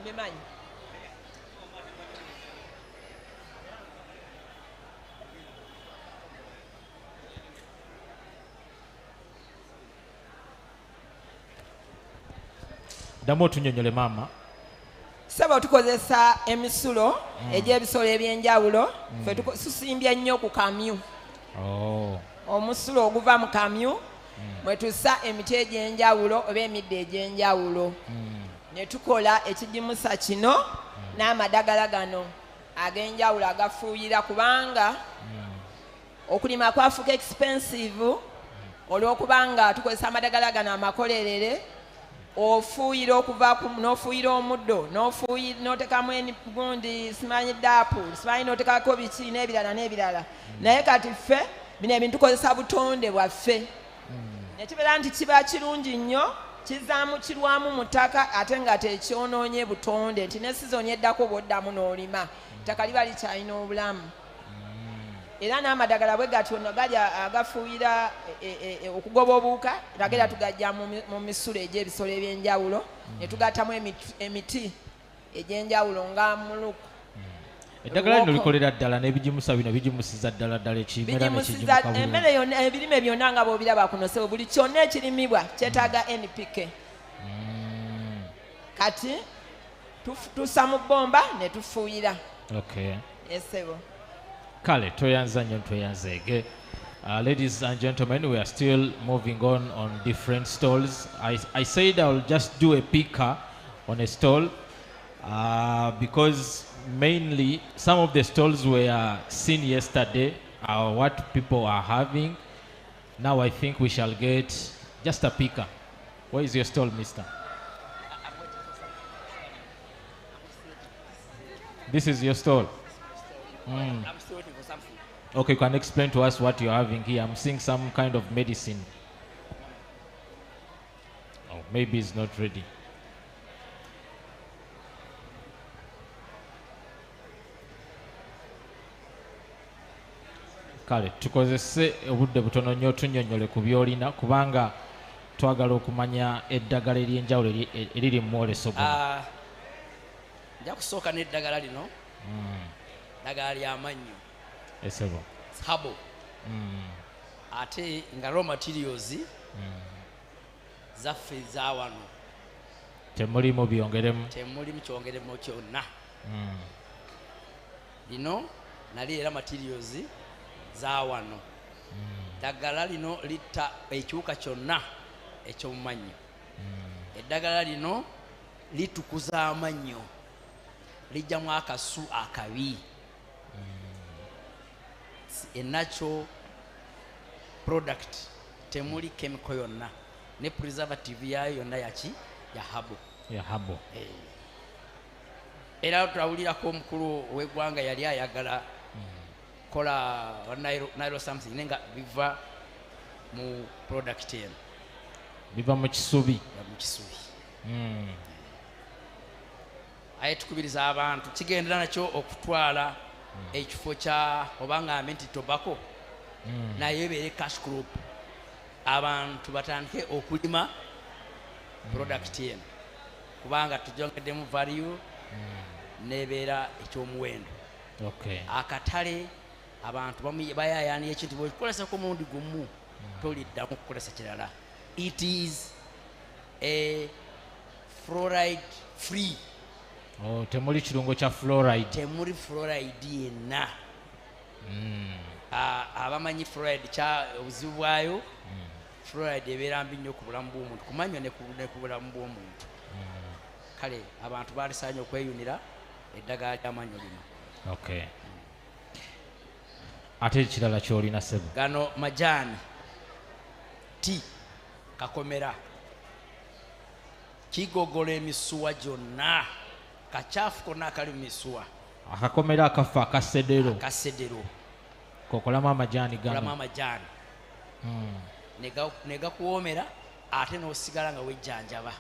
bimanyi Damo tunyonyole mama. Sebo tukozesa emisulo egy'ebisolo ebyenjawulo ffe tusimbye nnyo ku kamyu. Omusulo oguva mu kamyu mwe tussa emiti egy'enjawulo oba emidde egy'enjawulo. Ne tukola ekijimusa kino n'amadagala gano ag'enjawulo agafuuyira kubanga okulima kwafuuka expensive olw'okubanga tukozesa amadagala gano amakolerere. Ofuuyira okuva n'ofuuyira omuddo n'otekamu gundi simanyi daapu simanyi n'otekako biki n'ebirala n'ebirala. Naye kati ffe bino ebintu tukozesa butonde bwaffe nekibeera nti kiba kirungi nnyo kirwamu mu ttaka ate nga tekyonoonye butonde nti ne sizoni eddako bw'oddamu n'olima ettaka liba likyalina obulamu. Era n'amadagala bwe gatyo gali agafuuyira okugoba obuwuka era tugajja mu misulo egy'ebisolo ebyenjawulo ne tugattamu emiti egy'enjawulo nga muluku. Eddagala lino likolera ddala n'ebijimusa bino bijimusiza ddala ekimera n'ekijimuka bulungi. Emmere yonna ebirime byonna nga bw'obiraba kuno sebo buli kyonna ekirimibwa kyetaaga NPK. Kati tussa mu bbomba ne tufuuyira. Esebo. Kale toyanza nnyo toyanzeege. Ladies and gentlemen, we are still moving on different stalls. I said I'll just do a picker on a stall because mainly some of the stalls were seen yesterday are what people are having. Now I think we shall get just a picker Where is your stall, mister? This is your stall? I'm still waiting for something. Okay, you can explain to us what you're having here. I'm seeing some kind of medicine. Oh, maybe it's not ready. Kale tukozese obudde butono nnyo tunnyonnyole ku byolina kubanga twagala okumanya eddagala ery'enjawulo eriri mu mwoleso guno. Nja kusooka n'eddagala lino ddagala ly'amannyo esebo habo ate nga raw materials zaffe za wano temulimu byongeremu temulimu kyongeremu kyonna lino nali era materials za wano eddagala lino litta ekiwuka kyonna eky'omumannyo eddagala lino litukuza amannyo lijjamu akasu akabi a natural product temuli chemical yonna ne preservative yayo yonna yaki ya habo era tulawulirako omukulu w'eggwanga yali ayagala kola nairo something nenga biva mu product eno biva mu kisubi aye tukubiriza abantu kigendera nakyo okutwala ekifo kya obanga amenti tobacco naye ebeere cash crop abantu batandike okulima product eno kubanga tujongeddemu value nebeera ekyomuwendo akatale abantu bayayaaniye ekintu bwekikolesako omulundi gumu toliddamu kukolesa kirala. It is a fluoride free. Temuli kirungo kya fluoride. Temuli fluoride yenna. Abamanyi fluoride kya obuzibu bwayo fluoride ebeera mbi nnyo ku bulamu bw'omuntu kumanywa ne ku bulamu bw'omuntu. Kale abantu baalisaanye okweyunira eddagala ly'amannyo lino. Ate ekirala ky'olina ssebo? Gano majaani ti kakomera kigogola emisuwa gyonna kacaafu konna akali mu misuwa. Akakomera akafa akasedero kokolamu amajaani gano. Kokolamu amajaani ne gakuwoomera ate n'osigala nga wejjanjaba.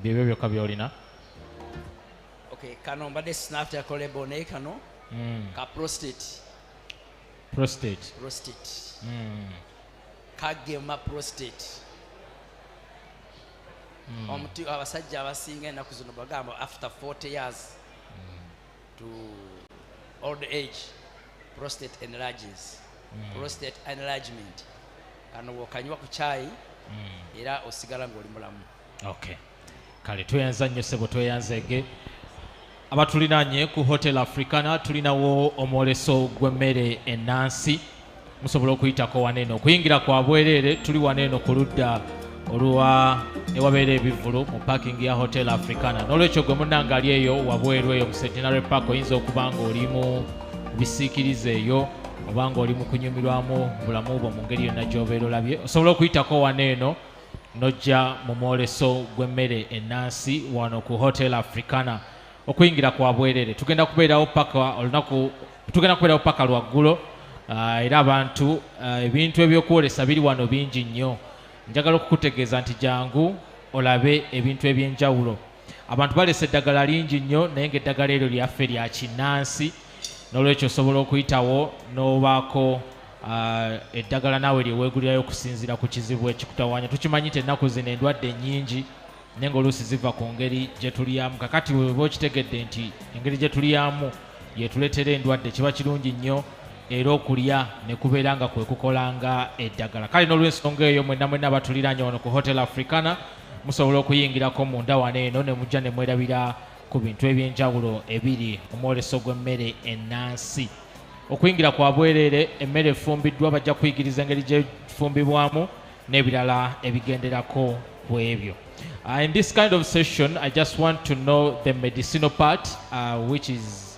Byebyo byokka byolina? Kano mbadde sinafta kolebo naye kano ka prostate. Kagema prostate. Omuti abasajja abasinga ennaku zino bagamba after 40 years to old age prostate enlarges. Prostate enlargement. Kano wokanywa ku chai era osigala ng'oli mulamu. Kale tweyanza nnyo ssebo tweyanzege. Abatulinaanye ku Hotel Africana tulinawo omwoleso gw'emmere ennansi musobola okuyitako waneeno okuyingira kwa bwereere tuli waneeno ku ludda olwa ewabeera ebivulu mu parking ya Hotel Africana n'olwekyo gwe munnanga ali eyo wabweru eyo mu Centenary Park oyinza okuba nga oli mu bisiikirize eyo oba nga oli mu kunyumirwamu bulamu bwo mu ngeri yonna gy'obeera olabye osobola okuyitako waneeno nojja mu mwoleso gw'emmere ennansi wano ku Hotel Africana. Okuyingira kwa bwereere tugenda kubeerawo paka lwaggulo era abantu ebintu ebyokwolesa biri wano bingi nnyo. Njagala okukutegeeza nti jangu olabe ebintu ebyenjawulo. Abantu balesa eddagala lingi nnyo naye ng'eddagala eryo lyaffe lya kinnansi n'olwekyo osobola okuyitawo n'obaako eddagala naawe lyeweegulirayo okusinziira ku kizibu ekikutawaanya. Tukimanyi nti ennaku zino endwadde nnyingi naye ng'oluusi ziva ku ngeri gye tulyamu. Kakati weba okitegedde nti engeri gye tulyamu yetuleetera endwadde kiba kirungi nnyo era okulya ne kubeera nga kwe kukolanga eddagala. Kale n'olw'ensonga eyo mwenna abatuliraanye wano ku Hotel Africana musobola okuyingirako munda wano eno ne mujja ne mwerabira ku bintu ebyenjawulo ebiri omwoleso gw'emmere ennansi. Okuyingira kwa bwereere emmere efumbiddwa bajja kuyigiriza engeri gye fumbibwamu n'ebirala ebigenderako kwebyo. In this kind of session, I just want to know the medicinal part, which is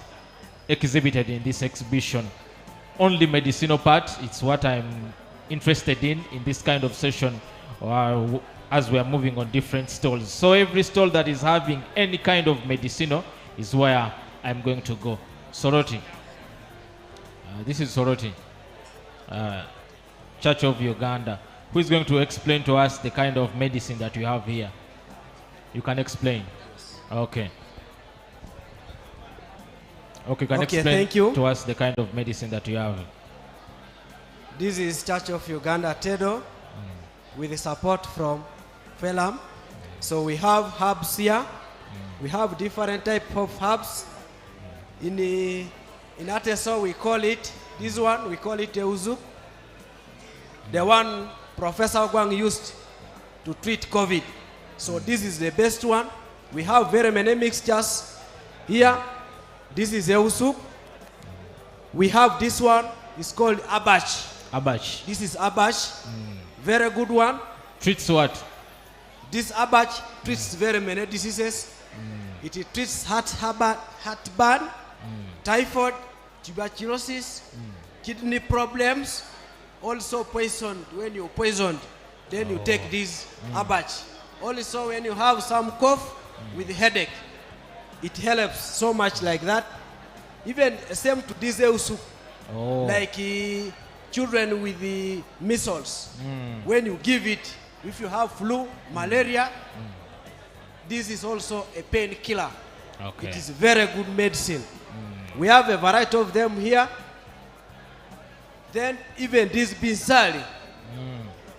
exhibited in this exhibition. Only medicinal part, it's what I'm interested in this kind of session, as we are moving on different stalls. So every stall that is having any kind of medicinal is where I'm going to go. Soroti. This is Soroti, Church of Uganda. Who is going to explain to us the kind of medicine that you have here? You can explain. Okay. Okay, can explain thank you. to us the kind of medicine that you have. This is Church of Uganda Tedo with the support from PELUM. So we have herbs here. We have different type of herbs. In Ateso we call it, this one we call it Euzuk. The one Professor Gwang used to treat COVID. So this is the best one. We have very many mixtures here. This is Euzuk. We have this one, it's called Abash. Abash. This is Abash. Very good one. Treats what? This Abash treats very many diseases. It treats heartburn, typhoid, tuberculosis, kidney problems, also poisoned. When you're poisoned, then you take this Abash. Also when you have some cough with headache, it helps so much like that. Even same to this Euzuk, like children with the measles. When you give it, if you have flu, malaria, this is also a painkiller. Okay. It is very good medicine. We have a variety of them here. Then even this Binsali,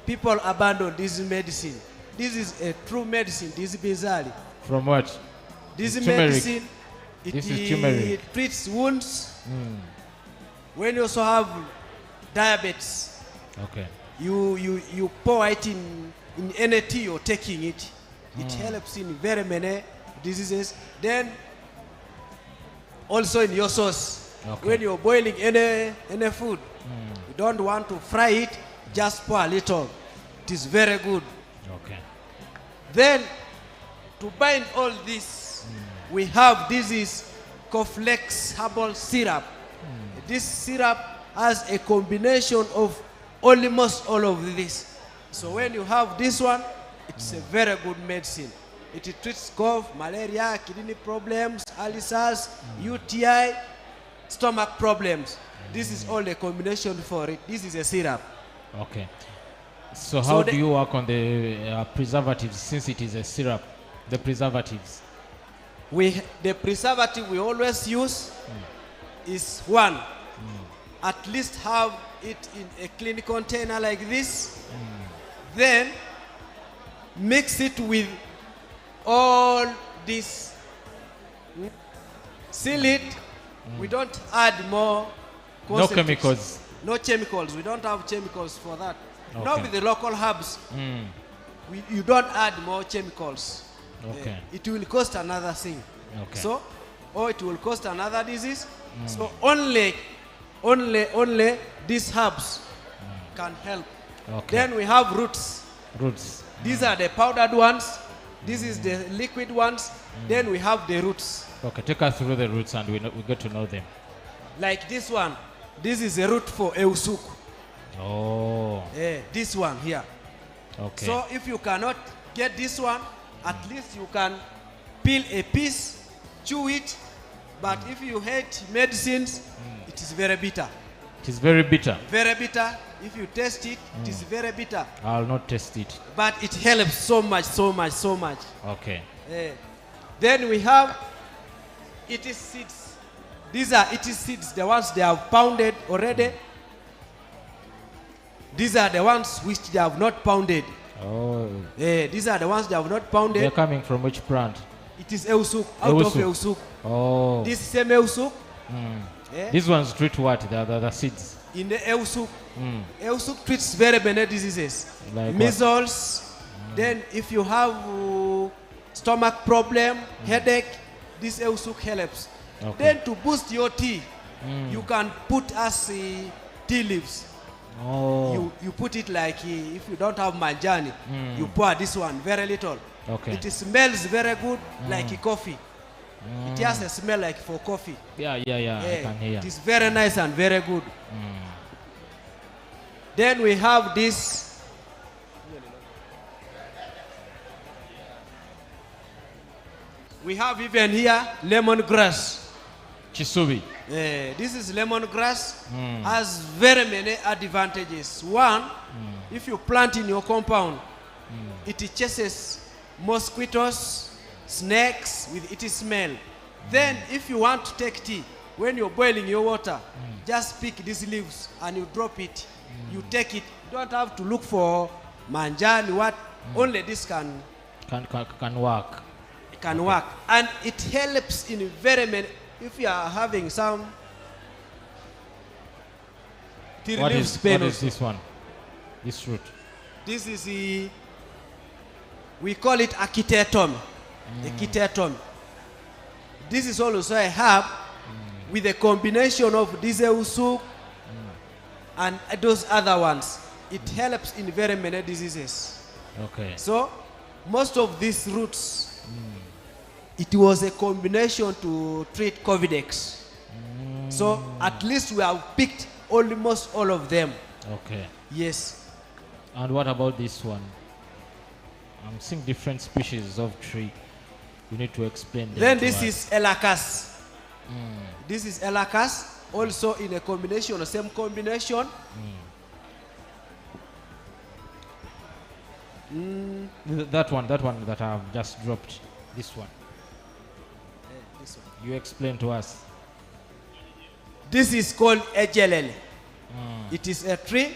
people abandon this medicine. This is a true medicine, this Binsali. From what? This Turmeric. medicine, This is turmeric. it treats wounds. When you also have diabetes, Okay. you pour it in any tea you're taking it. It helps in very many diseases. Then also in your sauce, when you're boiling any food, you don't want to fry it, just pour a little. It is very good. Okay. Then to bind all this, we have this is Coflex herbal syrup. This syrup has a combination of almost all of this. So when you have this one, it's a very good medicine. It treats cough, malaria, kidney problems, ulcers, UTI, stomach problems. This is all a combination for it. This is a syrup. Okay. So how do you work on the preservatives, since it is a syrup? The preservatives. The preservative we always use is one. At least have it in a clean container like this. Then mix it with all this. Seal it. We don't add more. No chemicals. No chemicals. We don't have chemicals for that. Okay. Not with the local herbs. You don't add more chemicals. Okay. It will cost another thing. Okay. So, or it will cost another disease. So only these herbs can help. Okay. Then we have roots. Roots. These are the powdered ones. This is the liquid ones. Then we have the roots. Okay, take us through the roots and we get to know them. Like this one. This is a root for Euzuk. Oh. This one here. Okay. So if you cannot get this one, at least you can peel a piece, chew it. But if you hate medicines, it is very bitter. It is very bitter. Very bitter. If you taste it, it is very bitter. I'll not taste it. But it helps so much, so much, so much. Okay. Then we have it is seeds. These are it is seeds, the ones they have pounded already. These are the ones which they have not pounded. Oh. These are the ones they have not pounded. They're coming from which plant? It is Euzuk, out of Euzuk. Oh. This same Euzuk. These ones treat what? The seeds? In the Euzuk. Euzuk treats very many diseases. Like measles. Then if you have stomach problem, headache, this Euzuk helps. Okay. Then to boost your tea, you can put us tea leaves. You put it like if you don't have manjani, you pour this one very little. Okay. It smells very good like coffee. It has a smell like for coffee. Yeah, I can hear. It is very nice and very good. Then we have this. We have even here lemongrass. Chisubi. This is lemongrass. Has very many advantages. One, if you plant in your compound, it chases mosquitoes, snakes with its smell. Then if you want to take tea, when you're boiling your water, just pick these leaves and you drop it. You take it. You don't have to look for manjani, what. Only this can work. It can work. And it helps in very many, if you are having some What is this one? This root? This is we call it akitetum. Akitetum. This is also a herb with a combination of usuk and those other ones. It helps in very many diseases. Okay. So most of these roots, it was a combination to treat COVID-19. So at least we have picked almost all of them. Okay. Yes. And what about this one? I'm seeing different species of tree. You need to explain them. Then this is elacas. This is elacas, also in a combination, the same combination. That one that I have just dropped. This one. This one. You explain to us. This is called ejelele. It is a tree.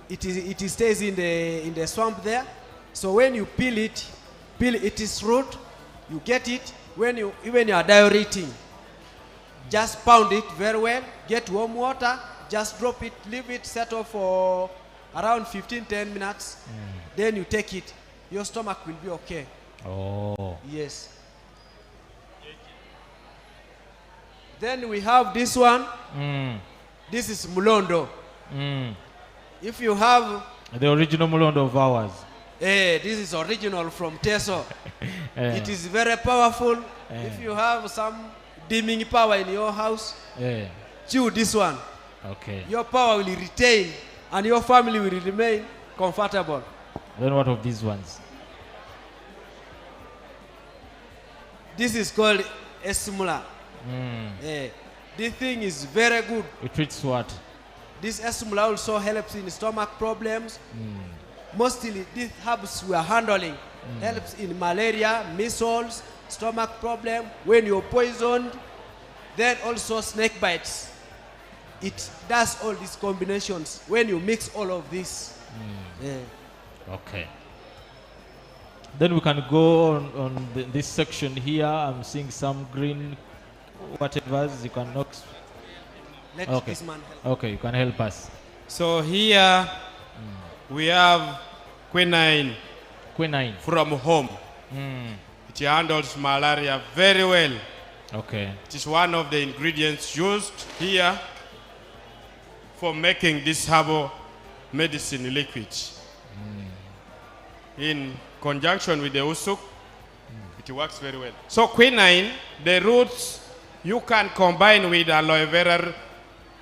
It stays in the swamp there. So when you peel its root, you get it. When you are diureting, just pound it very well. Get warm water. Just drop it. Leave it settle for around 10 minutes. Then you take it. Your stomach will be okay. Oh. Yes. Then we have this one. This is mulondo. If you have the original mulondo of ours. This is original from Teso. It is very powerful. If you have some dimming power in your house, chew this one. Okay. Your power will retain and your family will remain comfortable. Then what of these ones? This is called esmula. This thing is very good. It treats what? This esmula also helps in stomach problems. Mostly these herbs we are handling helps in malaria, measles, stomach problem, when you're poisoned, then also snake bites. It does all these combinations when you mix all of this. Okay. Then we can go on this section here. I'm seeing some green whatever. You can knock. Let this man help. Okay, you can help us. So here we have quinine. Quinine. From home. It handles malaria very well. Okay. It is one of the ingredients used here for making this herbal medicine liquid. In conjunction with the usuk, it works very well. So quinine, the roots, you can combine with aloe vera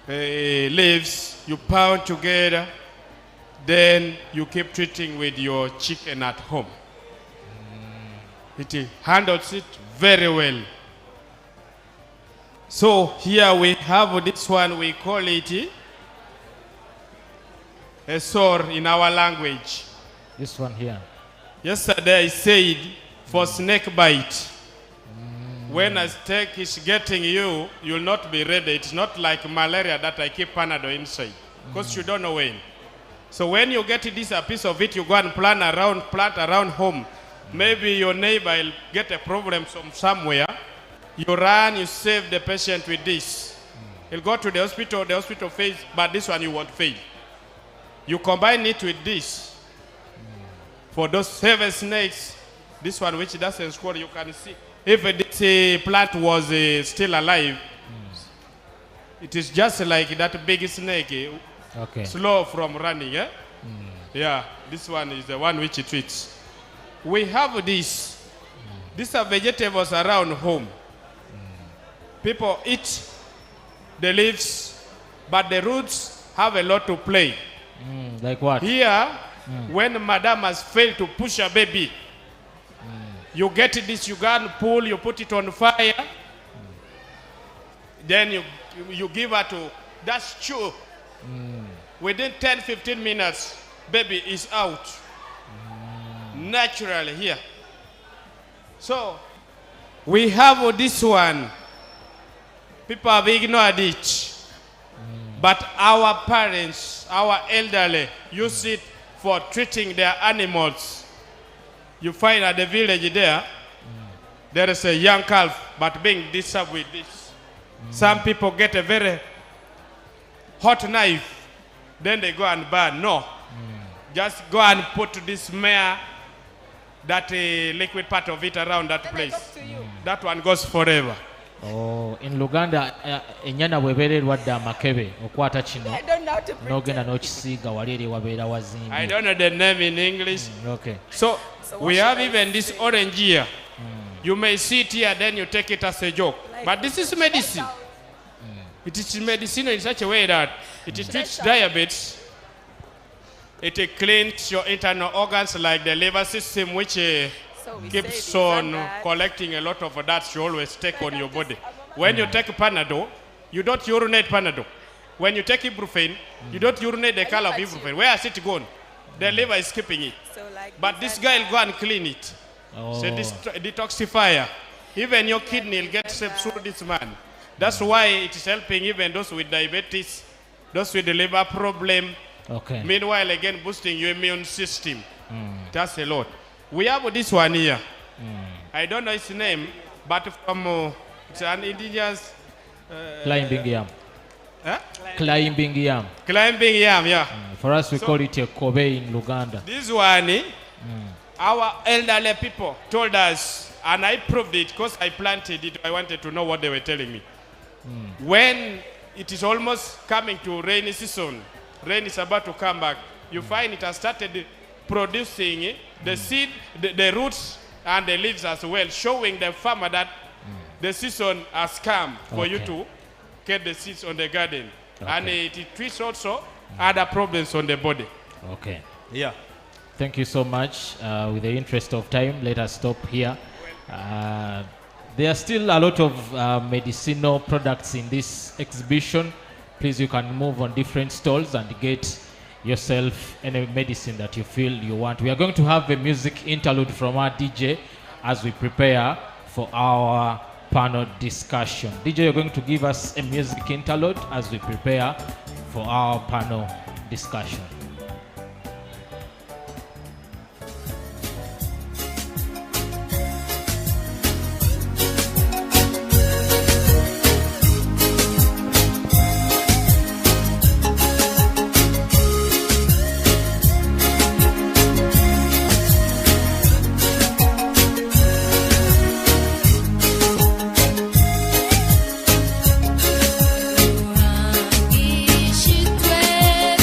leaves, you pound together, then you keep treating with your chicken at home. It handles it very well. So here we have this one, we call it a sore in our language. This one here. Yesterday I said for snake bite, when a snake is getting you, you'll not be ready. It's not like malaria that I keep Panadol inside, because you don't know when. So when you get this a piece of it, you go and plant around home. Maybe your neighbor will get a problem from somewhere. You run, you save the patient with this. He'll go to the hospital fails, but this one you won't fail. You combine it with this. For those 7 snakes, this one which doesn't score, you can see. If this plant was still alive, it is just like that big snake. slow from running. Yeah, this one is the one which it treats. We have this. These are vegetables around home. People eat the leaves, but the roots have a lot to play. Like what? Here, when madam has failed to push a baby, you get this, you go and pull, you put it on fire, then you give her to that stew. Within 10-15 minutes, baby is out. Naturally here. So, we have this one. People have ignored it. But our parents, our elderly, use it for treating their animals. You find at the village there is a young calf, but being disturbed with this. Some people get a very hot knife, then they go and burn. No. Just go and put this mare, that liquid part of it around that place. That one goes forever. Oh, in Uganda, enyana bwebererwa dda amakebe okwata kino n'ogenda n'okisiiga wali eri wabeera wazimbye. I don't know the name in English. Okay. So we have even this orange here. You may see it here, then you take it as a joke. But this is medicine. It is medicine in such a way that it treats diabetes. It cleans your internal organs like the liver system, which keeps on collecting a lot of that you always take on your body. When you take Panadol, you don't urinate Panadol. When you take ibuprofen, you don't urinate the color of ibuprofen. Where has it gone? The liver is keeping it. But this guy will go and clean it. So this detoxifier. Even your kidney will get saved through this man. That's why it is helping even those with diabetes, those with the liver problem. Okay. Meanwhile, again, boosting your immune system. That's a lot. We have this one here. I don't know its name, but from it's an indigenous climbing yam. Huh? Climbing yam. Climbing yam, yeah. For us, we call it a kobe in Uganda. This one, our elderly people told us, and I proved it because I planted it. I wanted to know what they were telling me. When it is almost coming to rainy season, rain is about to come back, you find it has started producing the seed, the roots, and the leaves as well, showing the farmer that the season has come for you to get the seeds on the garden. And it treats also other problems on the body. Okay. Yeah. Thank you so much. With the interest of time, let us stop here. There are still a lot of medicinal products in this exhibition. Please, you can move on different stalls and get yourself any medicine that you feel you want. We are going to have a music interlude from our DJ as we prepare for our panel discussion. DJ, you're going to give us a music interlude as we prepare for our panel discussion. Ishitwe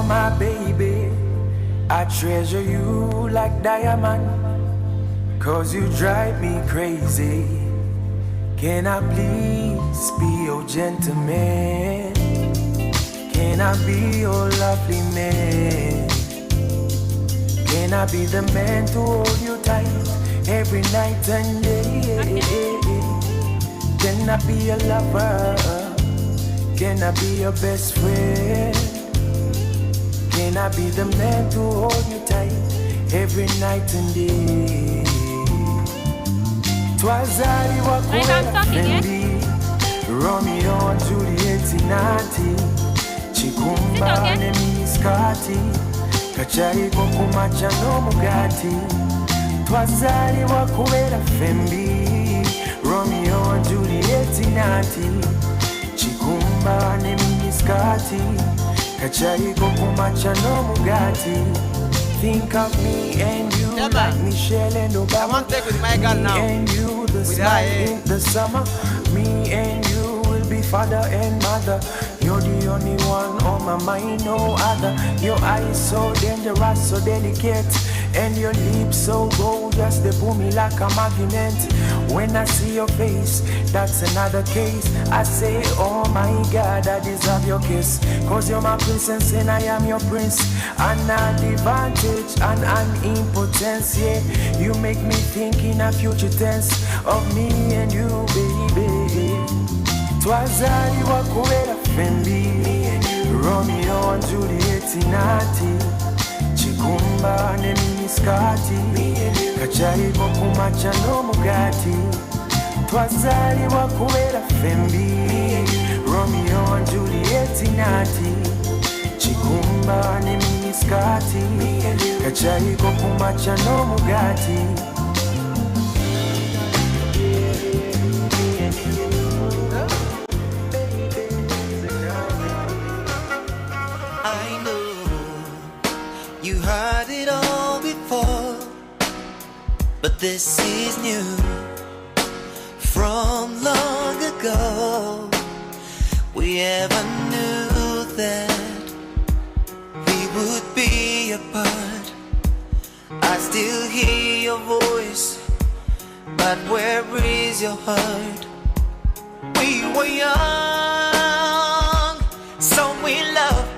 my baby. I treasure you like diamond, 'cause you drive me crazy. Can I please be your gentleman? Can I be your lovely man? Can I be the man to hold you tight every night and day? Can I be your lover? Can I be your best friend? Can I be the man to hold you tight every night and day? Twazali wakwela fendi, Romeo and Juliet inati, Chikumba ne miskati, Kachari kokumacha no mugati. Twazali wakwela fendi, Romeo and Juliet inati, Chikumba ne miskati, Kachari kokumacha no mugati. Think of me and you, like Michelle and Obama. I want to take with my girl now. Me and you, the smile in the summer. Me and you will be father and mother. You're the only one on my mind, no other. Your eyes so dangerous, so delicate, and your lips so gorgeous, they pull me like a magnet. When I see your face, that's another case. I say, oh my God, I deserve your kiss, 'cause you're my princess and I am your prince. An advantage and an impotence, yeah. You make me think in a future tense of me and you, baby. Twazali wakwela fendi, Romeo and Juliet inati, Chikumba ne miskati, Kachari kokumacha no mugati. Twazali wakwela fendi, Romeo and Juliet inati, Chikumba ne miskati, Kachari kokumacha no mugati. You heard it all before, but this is new. From long ago, we ever knew that we would be apart. I still hear your voice, but where is your heart? We were young, so we loved,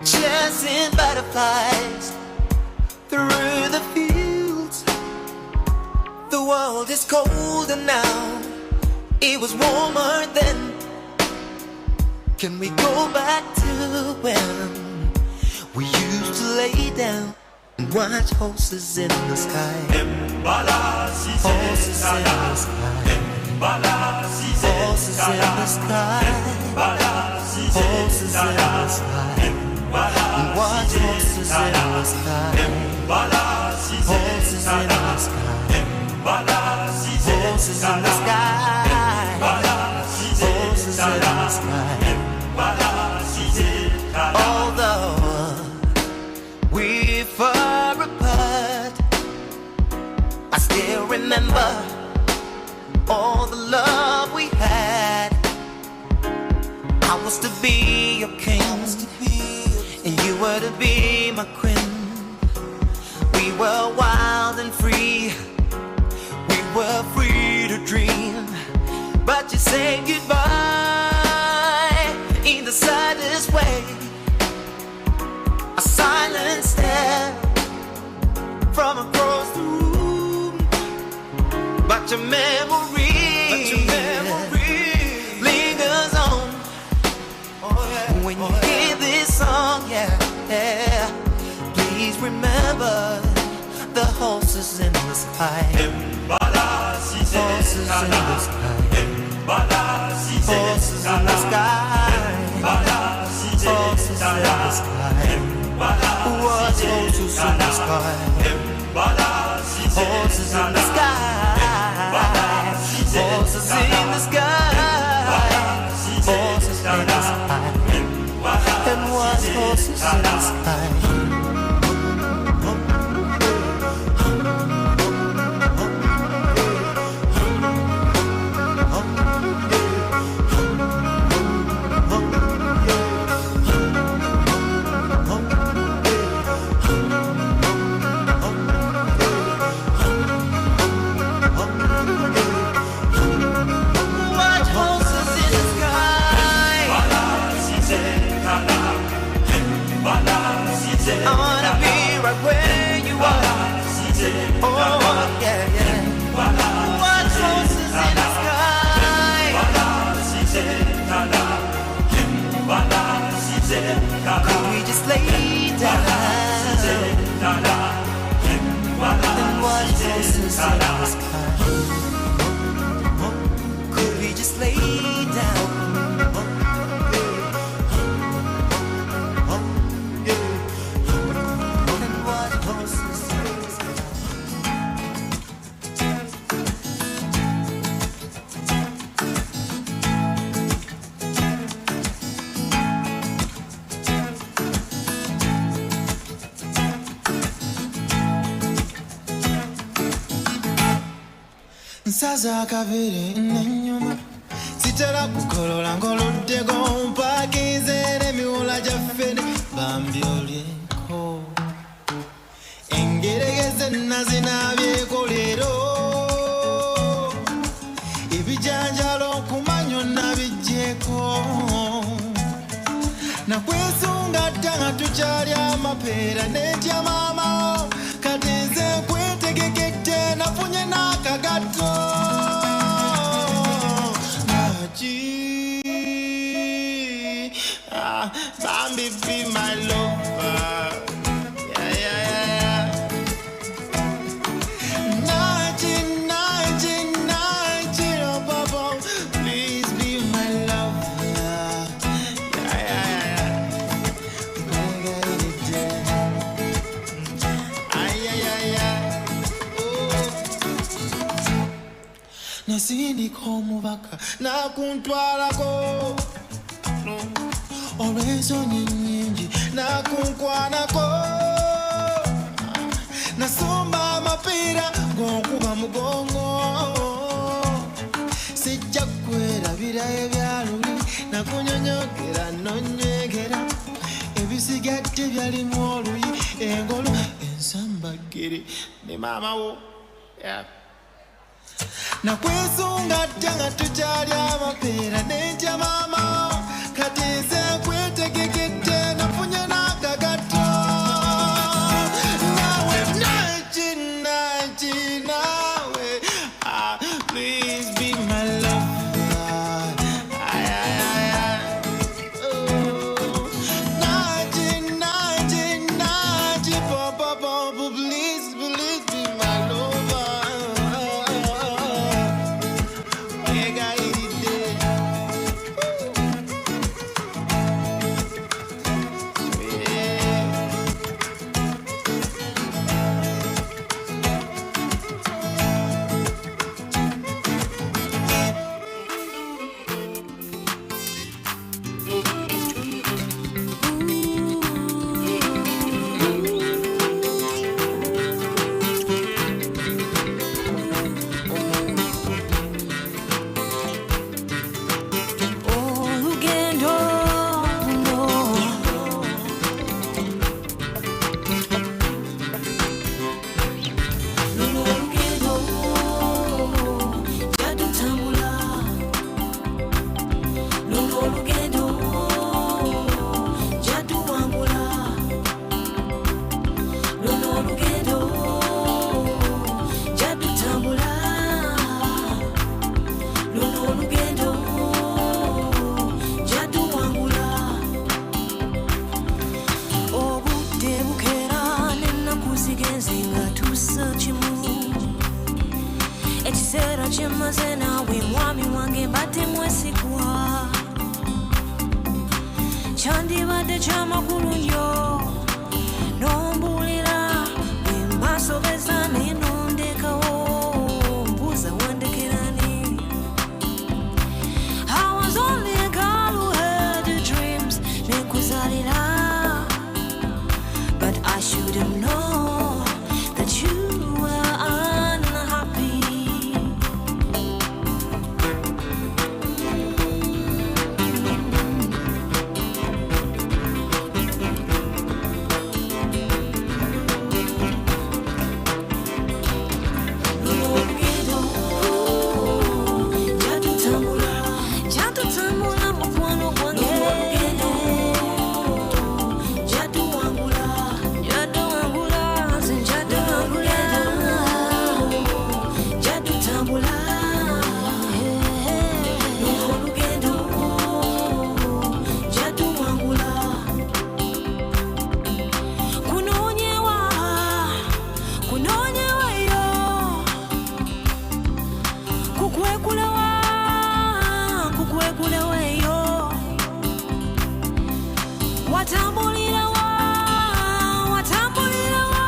chasing butterflies through the fields. The world is colder now, it was warmer then. Can we go back to when we used to lay down and watch horses in the sky? Horses in the sky. Horses in the sky. Horses in the sky. And watch horses in the sky. Horses in the sky. Horses in the sky. Horses in the sky. Although we're far apart, I still remember all the love we had. I was to be your king, and you were to be my queen. We were wild and free, we were free to dream. But you said goodbye in the saddest way. A silent stare from across the room. But your memory lingers on. When you hear this song, yeah, please remember the horses in the sky. Horses in the sky. Horses in the sky. Horses in the sky. What horses in the sky? Horses in the sky. Horses in the sky. Horses in the sky. And what horses in the sky? I wanna be right where you are. Oh, yeah, yeah. What roses in the sky? Could we just lay down? And what roses in the sky? Could we just lay down? Nsaza akabiri n'ennyuma sitera kukolola ng'oluddeko mpakize n'emiwula gyaffe bambyolyeko engeregeze nazinabyeko leero ebijanjalo okumanyo nabiggyeko nakwesunga dda nga tukyali amapeera n'entya maama kati nze nkwetegekedde nafunye n'akagatto Bambi be my lover. Yeah, yeah, yeah. Naji, Naji, Naji, oh, Baba, please be my lover. Yeah, yeah, yeah. Ay, ay, ay, ay. Oh. Nasindika omubaka nakuntwalako olw'ensonyi nnyingi nakunkwanako nasomba amapiira ng'onkuba mugongo sijja kwerabira ebyaluli nakunyonyogera nonyegera ebisigadde byalimu oluyi engolo ensambagere ne maamawo nakwesunga dda nga tukyali amapeera n'entya maama kati nze nkwetegekedde nafunye n'akagatto nawe naji naji nawe please be my lover. Ay, ay, ay, ay. Oh. Naji naji naji papa papa please please be my lover. Ekiseera kyemaze naawe mwami wange mbadde mwesigwa kyandibadde kyamakulu nnyo n'ombuulira bwe mbasobeza naye nondekawo mbuuza wandekerani I was only a girl who had dreams nekuzalira but I should have known that you were unhappy. watambulira wa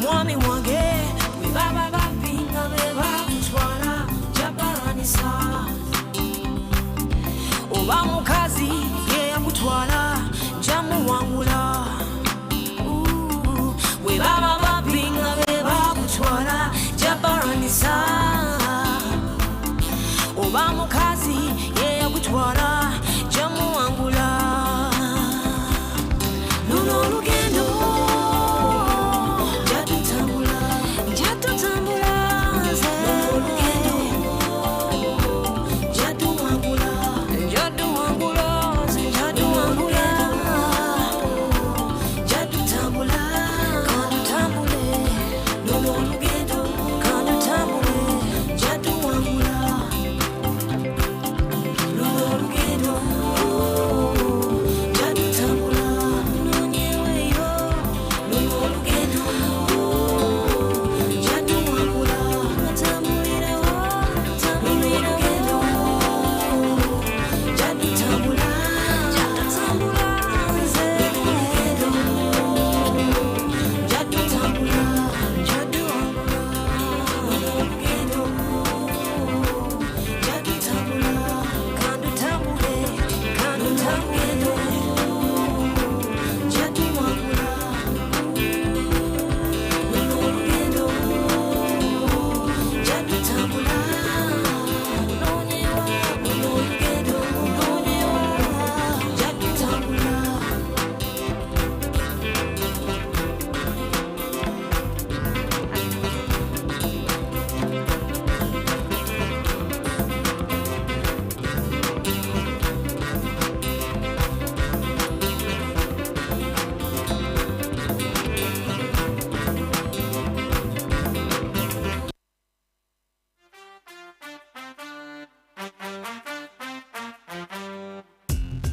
mwami wange bwe baba bapinga be bakutwala jabaranisa oba mukazi ye yakutwala jamuwangula bwe baba bapinga be bakutwala jabaranisa oba mukazi ye yakutwala jamuwangula luno olugendo jatutambula nze jatuwangula nze jatuwangula jatutambula kandutambule luno olugendo kandutambule jatuwangula luno olugendo jatutambula nonyeweyo luno olugendo jatuwangula batambulirawo luno olugendo jatutambula nze olugendo jatutambula olugendo jatutambula kandutambule kandutambulendo jatuwangula luno olugendo jatutambula nonyewa luno olugendo nonyewa jatutambula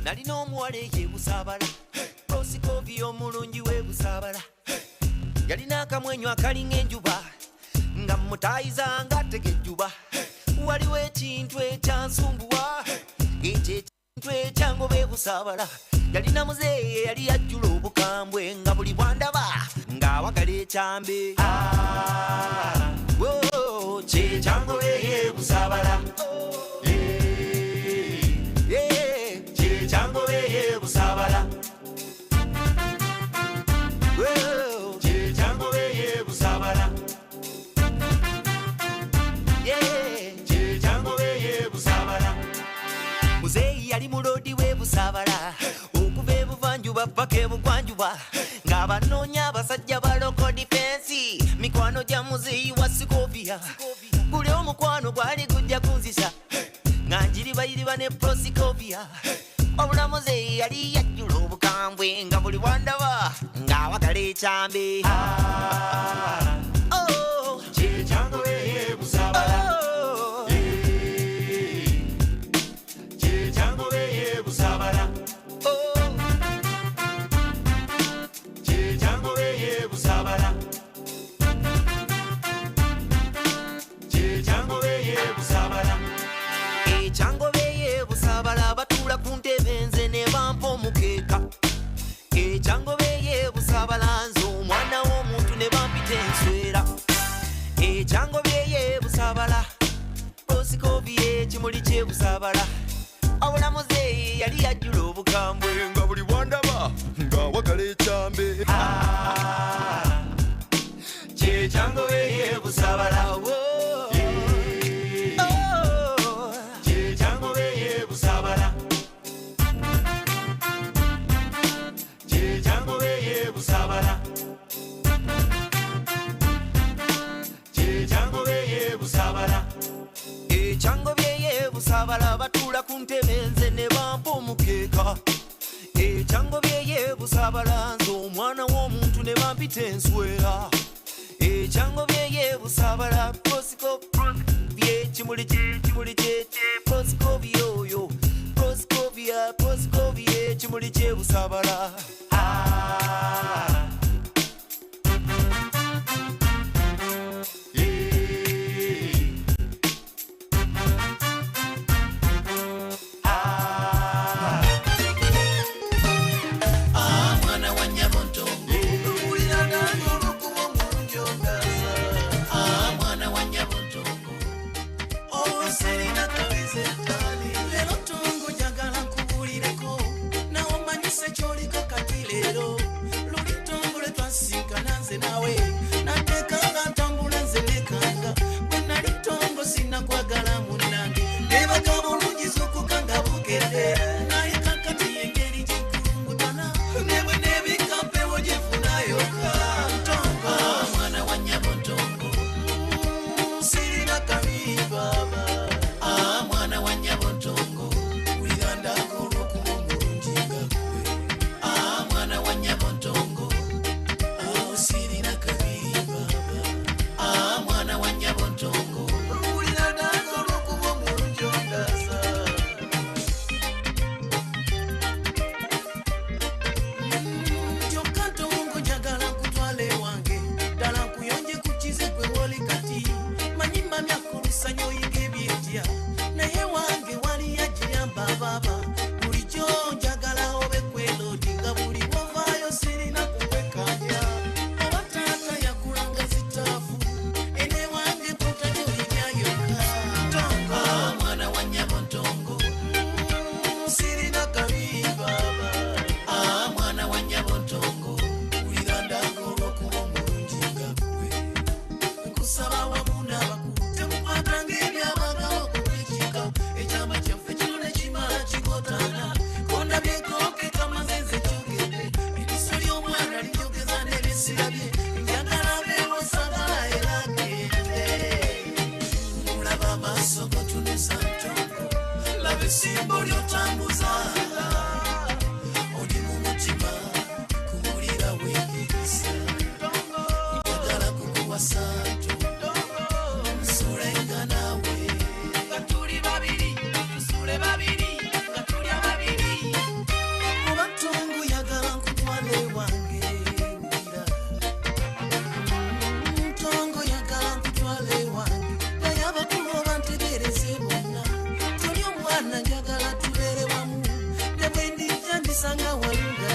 nalina omuwala eyeebusabala prosikovi omulungi weebusabala yalina akamwenyu akalinga enjuba nga mutayiza nga tegejjuba waliwo ekintu ekyansumbuwa ekyo ekintu ekyangoba ebusabala yalina muzeeye yali yajjula obukambwe nga buli bwandaba ng'awagala ekyambe kyekyangoba eyebusabala kyekyangoba eyebusabala kyekyangoba eyebusabala kyekyangoba eyebusabala muzeeyi yali mulodi w'ebusabala okuva ebuvanjuba paka ebugwanjuba ng'abanoonya abasajja ba local defense mikwano gya muzeeyi wa sikovia buli omukwano gwali gujja kunzisa nga njiribayiriba ne prosikovia obulamuze yali yajjula obukambwe nga buli wandaba ng'awagala ekyambe kyekyangoba eyebusabala kyekyangoba eyebusabala kyekyangoba eyebusabala kyekyangoba eyebusabala ekyangoba eyebusabala batuula ku ntebe nze ne bampa omukeeka ekyangoba eyebusabala nze omwana w'omuntu ne bampita enswera ekyangoba eyebusabala prosikovi ekimuli kyebusabala obulamuze yali yajjula obukambwe nga buli bwandaba ng'awagala ekyambe kyekyangoba eyebusabala kyekyangoba eyebusabala kyekyangoba eyebusabala kyekyangoba eyebusabala ekyangoba eyebusabala batuula ku ntebe nze ne bampa omukeeka ekyangoba eyebusabala nze omwana w'omuntu ne bampita enswera ekyangoba eyebusabala prosikovi ekimuli prosikovi oyo prosikovi ekimuli kyebusabala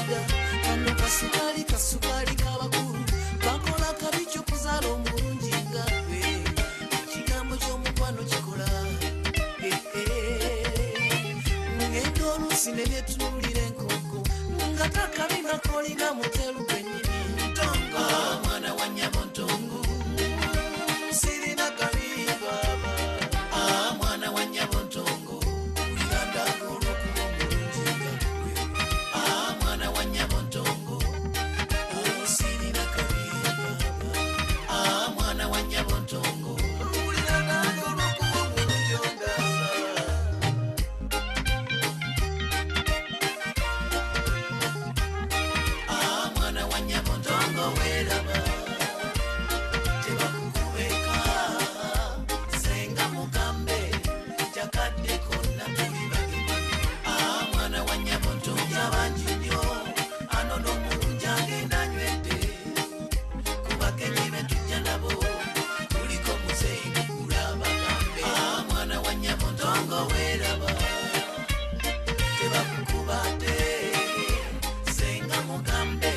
dda kano kasukali kabakulu bakola kabicho kuzaala omulungi nga gwe ekigambo ky'omukwano kikola ngendo oluusi ne byetunuulira enkoko nga takabina kolinga muteru gwennyini ntongo mwana wa nnyabo ntongo sirina kabi baba mwana wa nnyabo ntongo Uganda olw'okuba omulungi nga gwe mwana wa nnyabo ntongo sirina kabi baba mwana wa nnyabo ntongo owulira nange olw'okuba omulungi ondaasa mwana wa nnyabo ntongo weeraba tebakukubeka senga mugambe jakadde konna tuli bagenyi mwana wa nnyabo ntongo abangi nnyo ano n'omulungi agenda anywedde ku bagenyi be tujja nabo kuliko muzeeyi mukulu abagambe mwana wa nnyabo ntongo weeraba tebakukubate senga mugambe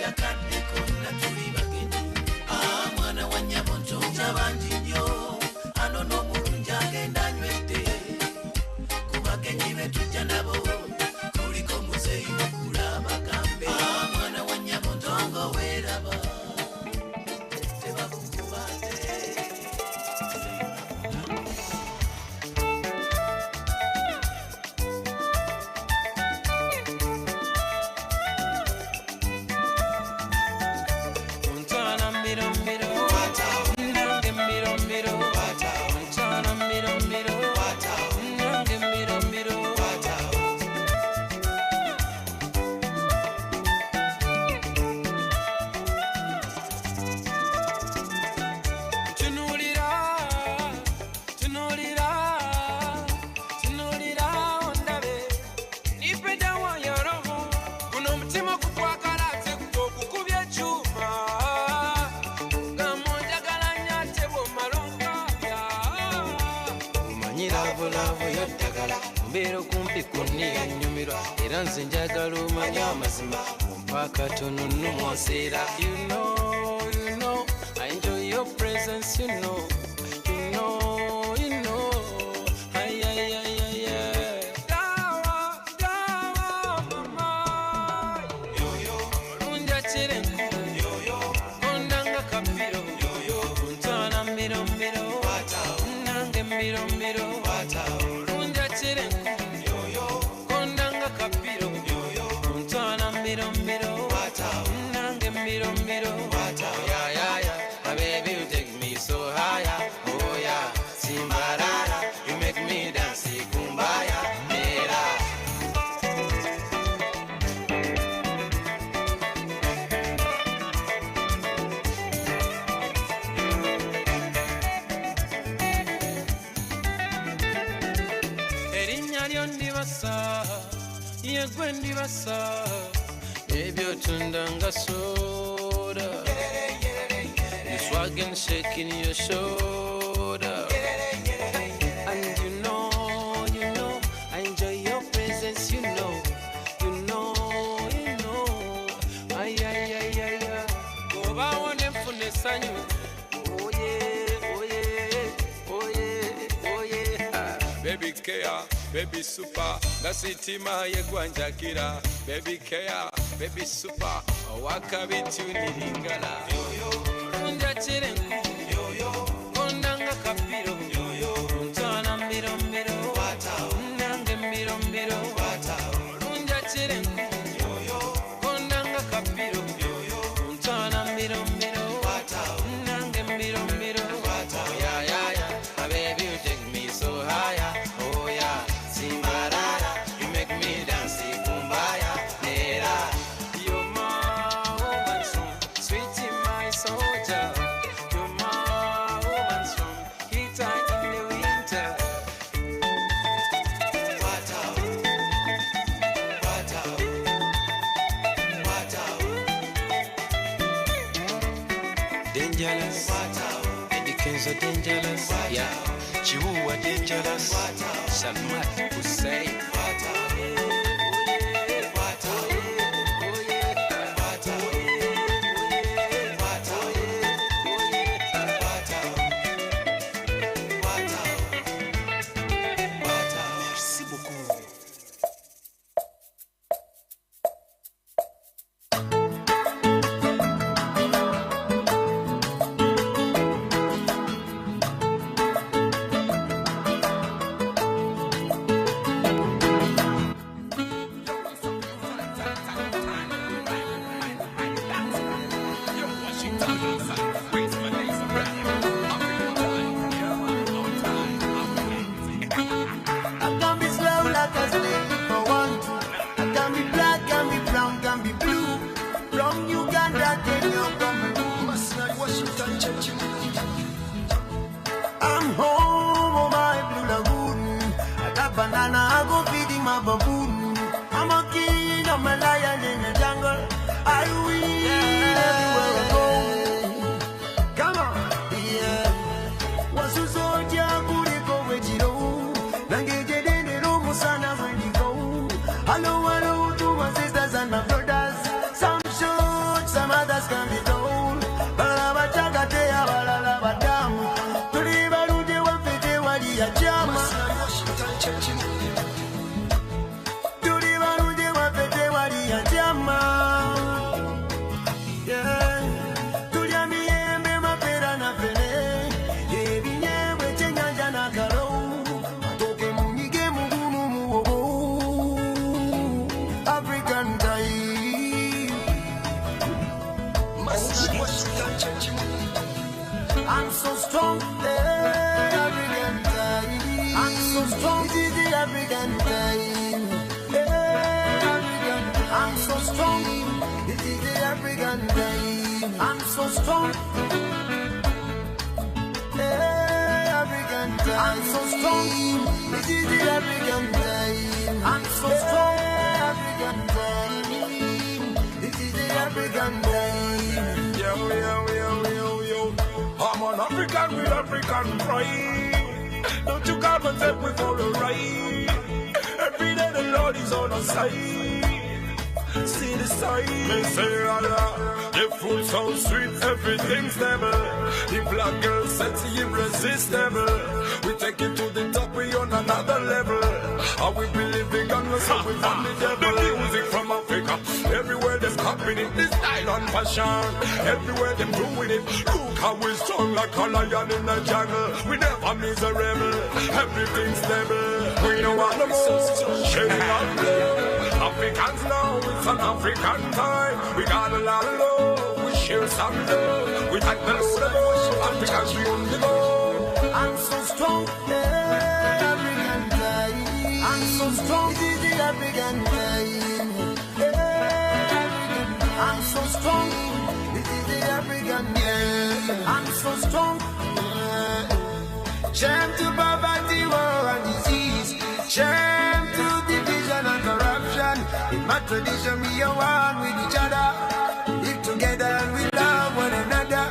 jakadde konna tuli bagenyi mwana wa nnyabo ntongo abangi nnyo ano n'omulungi agenda anywedde ku bagenyi be tujja nabo kuliko muzeeyi mukulu abagambe mwana wa nnyabo ntongo weeraba tebakukubate Montana miro miro nange miro miro Montana miro miro nange miro miro tunulira tunulira tunulira ondabe nipe dawa ya roho kuno mutima kukwakalaze okukubya ekyuma Lavo yoddagala mbeera okumpi kunniya nnyumirwa era nze njagala omanye amazima mpaka tono nnumonseera you know I enjoy your presence you know ay dawa mama lunja chirenku kondanga kapiro kuntana mbiro nange mbiro lunja chirenku kondanga kapiro kuntana mbiro nange mbiro yeah my baby you take me so higher oh yeah simbarara you make me dance kumbaya mera erinnya lyo ndibasa yegwe ndibasa ebyotunda nga soda you swag and shaking your shoulder and you know I enjoy your presence you know ay oba wone mfune sanyu oh yeah baby care baby super ngasitima yegwanjakira baby care baby super wakabituniringala lunja chirenku kondanga kapiro ntana mbiro nange mbiro lunja chirenku kondanga kapiro ntana mbiro nange mbiro yeah my baby you take me so higher oh yeah simbarara you make me dance kumbaya nera you're my woman song sweetie my soldier you're my woman song heater in the winter dangerous Eddie Kenzo dangerous yeah Chihuahua dangerous Salmat Hussein I can be slow like a slave if I want to. I can be black, can be brown, can be blue. From Uganda, Kenya, Cameroon, Washington, Church. I'm home on my blue lagoon. I got banana, I go feeding my baboon. I'm a king, I'm a lion in the jungle. I win everywhere I go. Come on, yeah. What's your soldier, Kuriko, Wejiro? Nangeje dene romo sana when you go. Hello, hello to my sisters and my brothers. Some shoot, some others can be told. Balaba chagate, balaba dam. Tuliba ruje wafete wali ya chama. Tuliba ruje wafete wali ya chama. Yeah. Tulia miembe mapera na fene. Yebi nyewe chenyanja na karo. Toke munige mugumu muogo. African time. I'm so strong, African time. I'm so strong, this is the African time. I'm so strong, this is the African time. I'm so strong, African time. I'm so strong, this is the African time. I'm so strong, African time. This is the African time. Yo, yo, yo, yo, yo. I'm an African with African pride. Don't you come and take me for a ride. Every day the Lord is on our side. See the sign. They say Allah, the food so sweet, everything's stable. The black girl sexy, irresistible. We take it to the top, we on another level. Are we believing on us, so we from the devil. The music from Africa, everywhere they're copying it. This style and fashion, everywhere they're doing it. Look how we strong like a lion in the jungle. We never miserable, everything's stable. We don't want no more, shame on them. Africans now, it's an African time. We got a lot of love, we share some love. We thank the Lord above, Africans we on the go. I'm so strong, African time. I'm so strong, this is the African time. I'm so strong, this is the African time. I'm so strong. Shame to poverty, war and disease. Shame to division and corruption. In my tradition, we are one with each other. Live together and we love one another.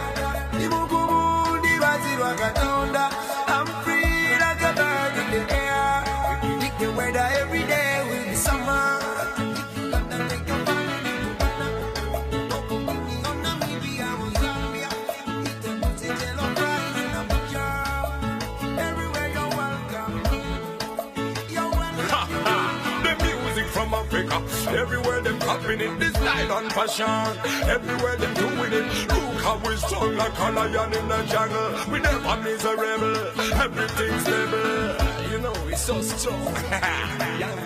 I'm free like a bird in the air. We predict the weather every day will be summer. Everywhere them copying it, this style and fashion. Everywhere them doing it. Look how we strong like a lion in the jungle. We never miserable, everything's stable. You know we're so strong. Yeah.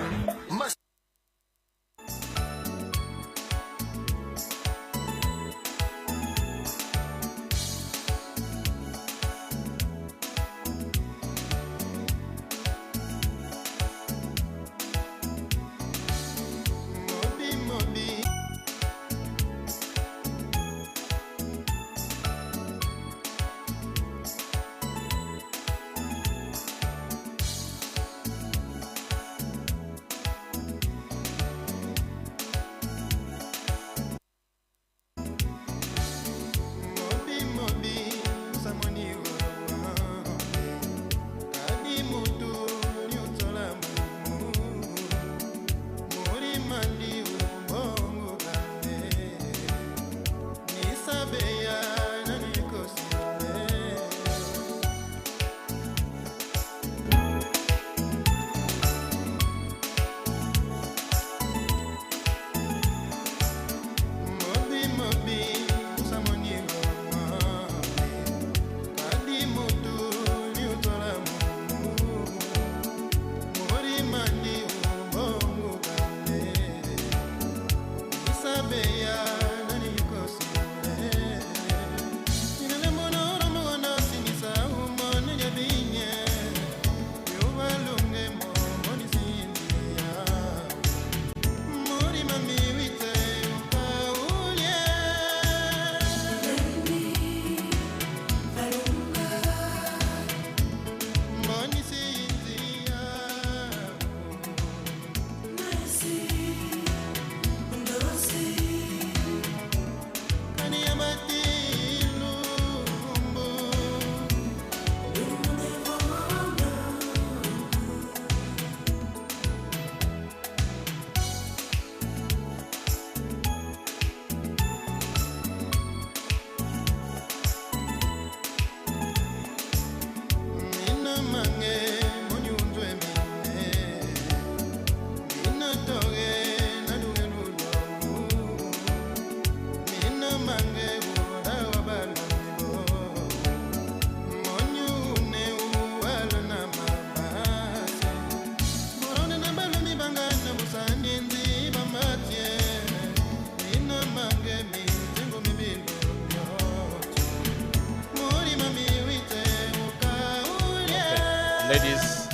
Ladies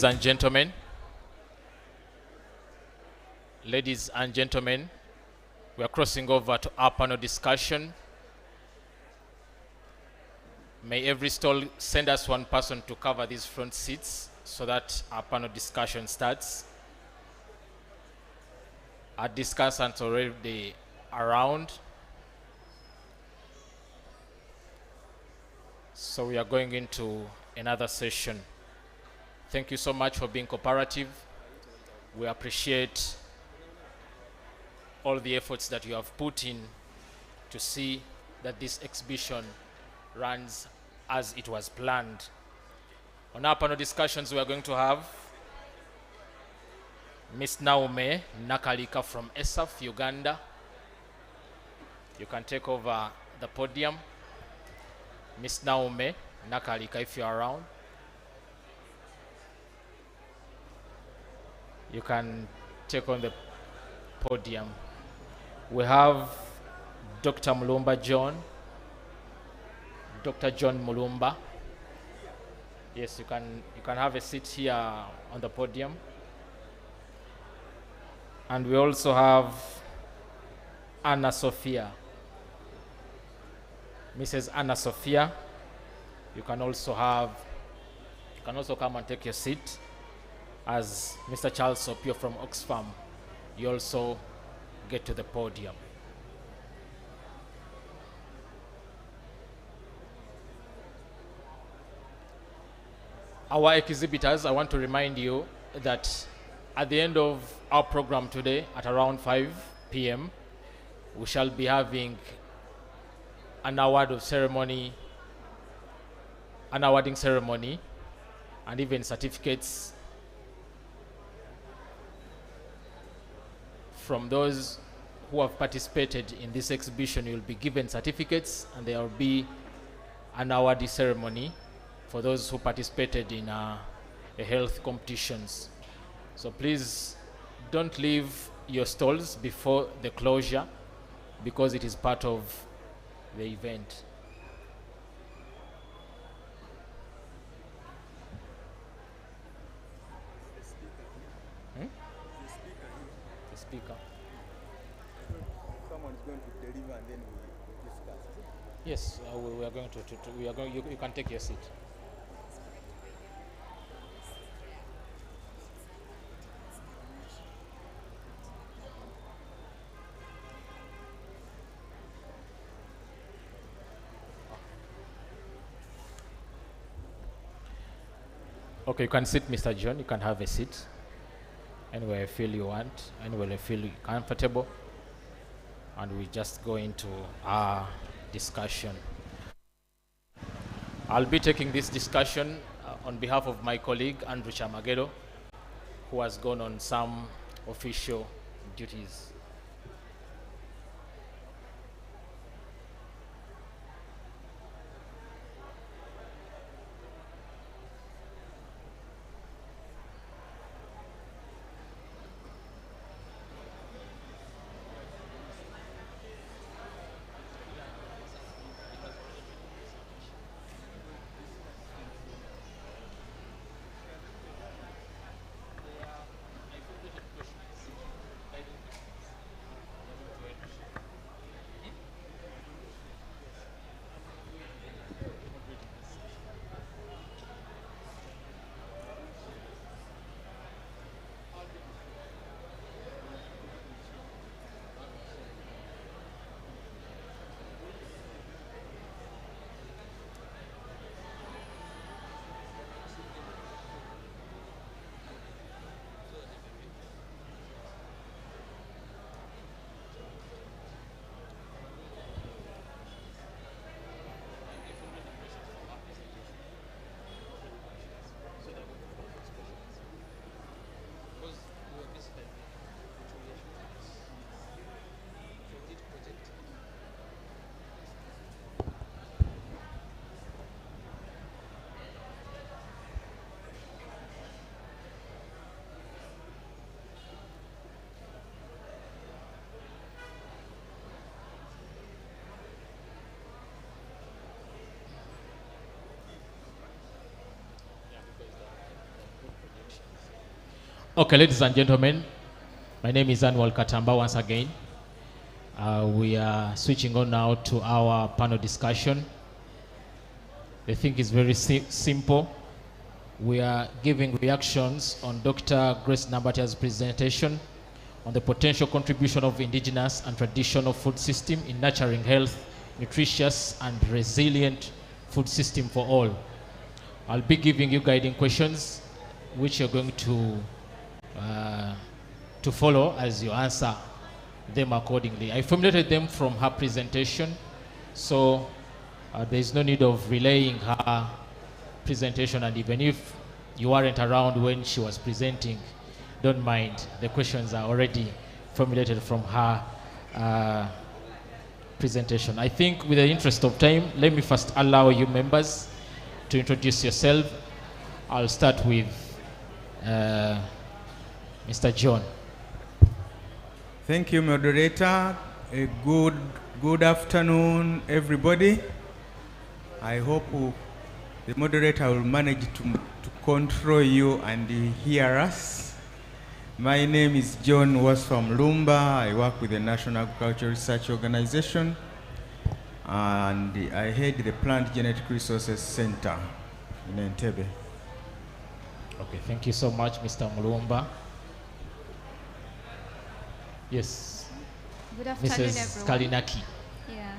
and gentlemen, we are crossing over to our panel discussion. May every stall send us one person to cover these front seats so that our panel discussion starts. Our discussants already around. So we are going into another session. Thank you so much for being cooperative. We appreciate all the efforts that you have put in to see that this exhibition runs as it was planned. On our panel discussions, we are going to have Ms. Naume Nakalika from ESAF, Uganda. You can take over the podium. Ms. Naume Nakalika, if you are around. You can take on the podium. We have Dr. Mulumba John. Dr. John Mulumba. Yes, you can have a seat here on the podium. And we also have Anna Sophia. Mrs. Anna Sophia. You can also come and take your seat. As Mr. Charles Sopio from Oxfam, you also get to the podium. Our exhibitors, I want to remind you that at the end of our program today at around 5 p.m., we shall be having an awarding ceremony, and even certificates from those who have participated in this exhibition. You'll be given certificates, and there will be an awarding ceremony for those who participated in health competitions. So please don't leave your stalls before the closure, because it is part of the event. The speaker. Someone is going to deliver and then we discuss. Yes, we are going to you can take your seat. Okay, you can sit, Mr. John. You can have a seat anywhere you feel you want, anywhere you feel comfortable, and we just go into our discussion. I'll be taking this discussion on behalf of my colleague Andrew Chamagero, who has gone on some official duties. Okay, ladies and gentlemen, my name is Anwar Katamba once again. We are switching on now to our panel discussion. The thing is very simple. We are giving reactions on Dr. Grace Nambatia's presentation on the potential contribution of indigenous and traditional food system in nurturing health, nutritious and resilient food system for all. I'll be giving you guiding questions which you're going to follow as you answer them accordingly. I formulated them from her presentation, so there is no need of relaying her presentation, and even if you weren't around when she was presenting, don't mind, the questions are already formulated from her presentation. I think with the interest of time, let me first allow you members to introduce yourself. I'll start with Mr. John. Thank you, moderator. A good afternoon, everybody. I hope the moderator will manage to control you and hear us. My name is John Was from Lumba. I work with the National Agricultural Research Organization, and I head the Plant Genetic Resources Center in Entebbe. Okay, thank you so much, Mr. Mulumba. Yes. Good afternoon, Mrs. everyone. Kalinaki. Yeah.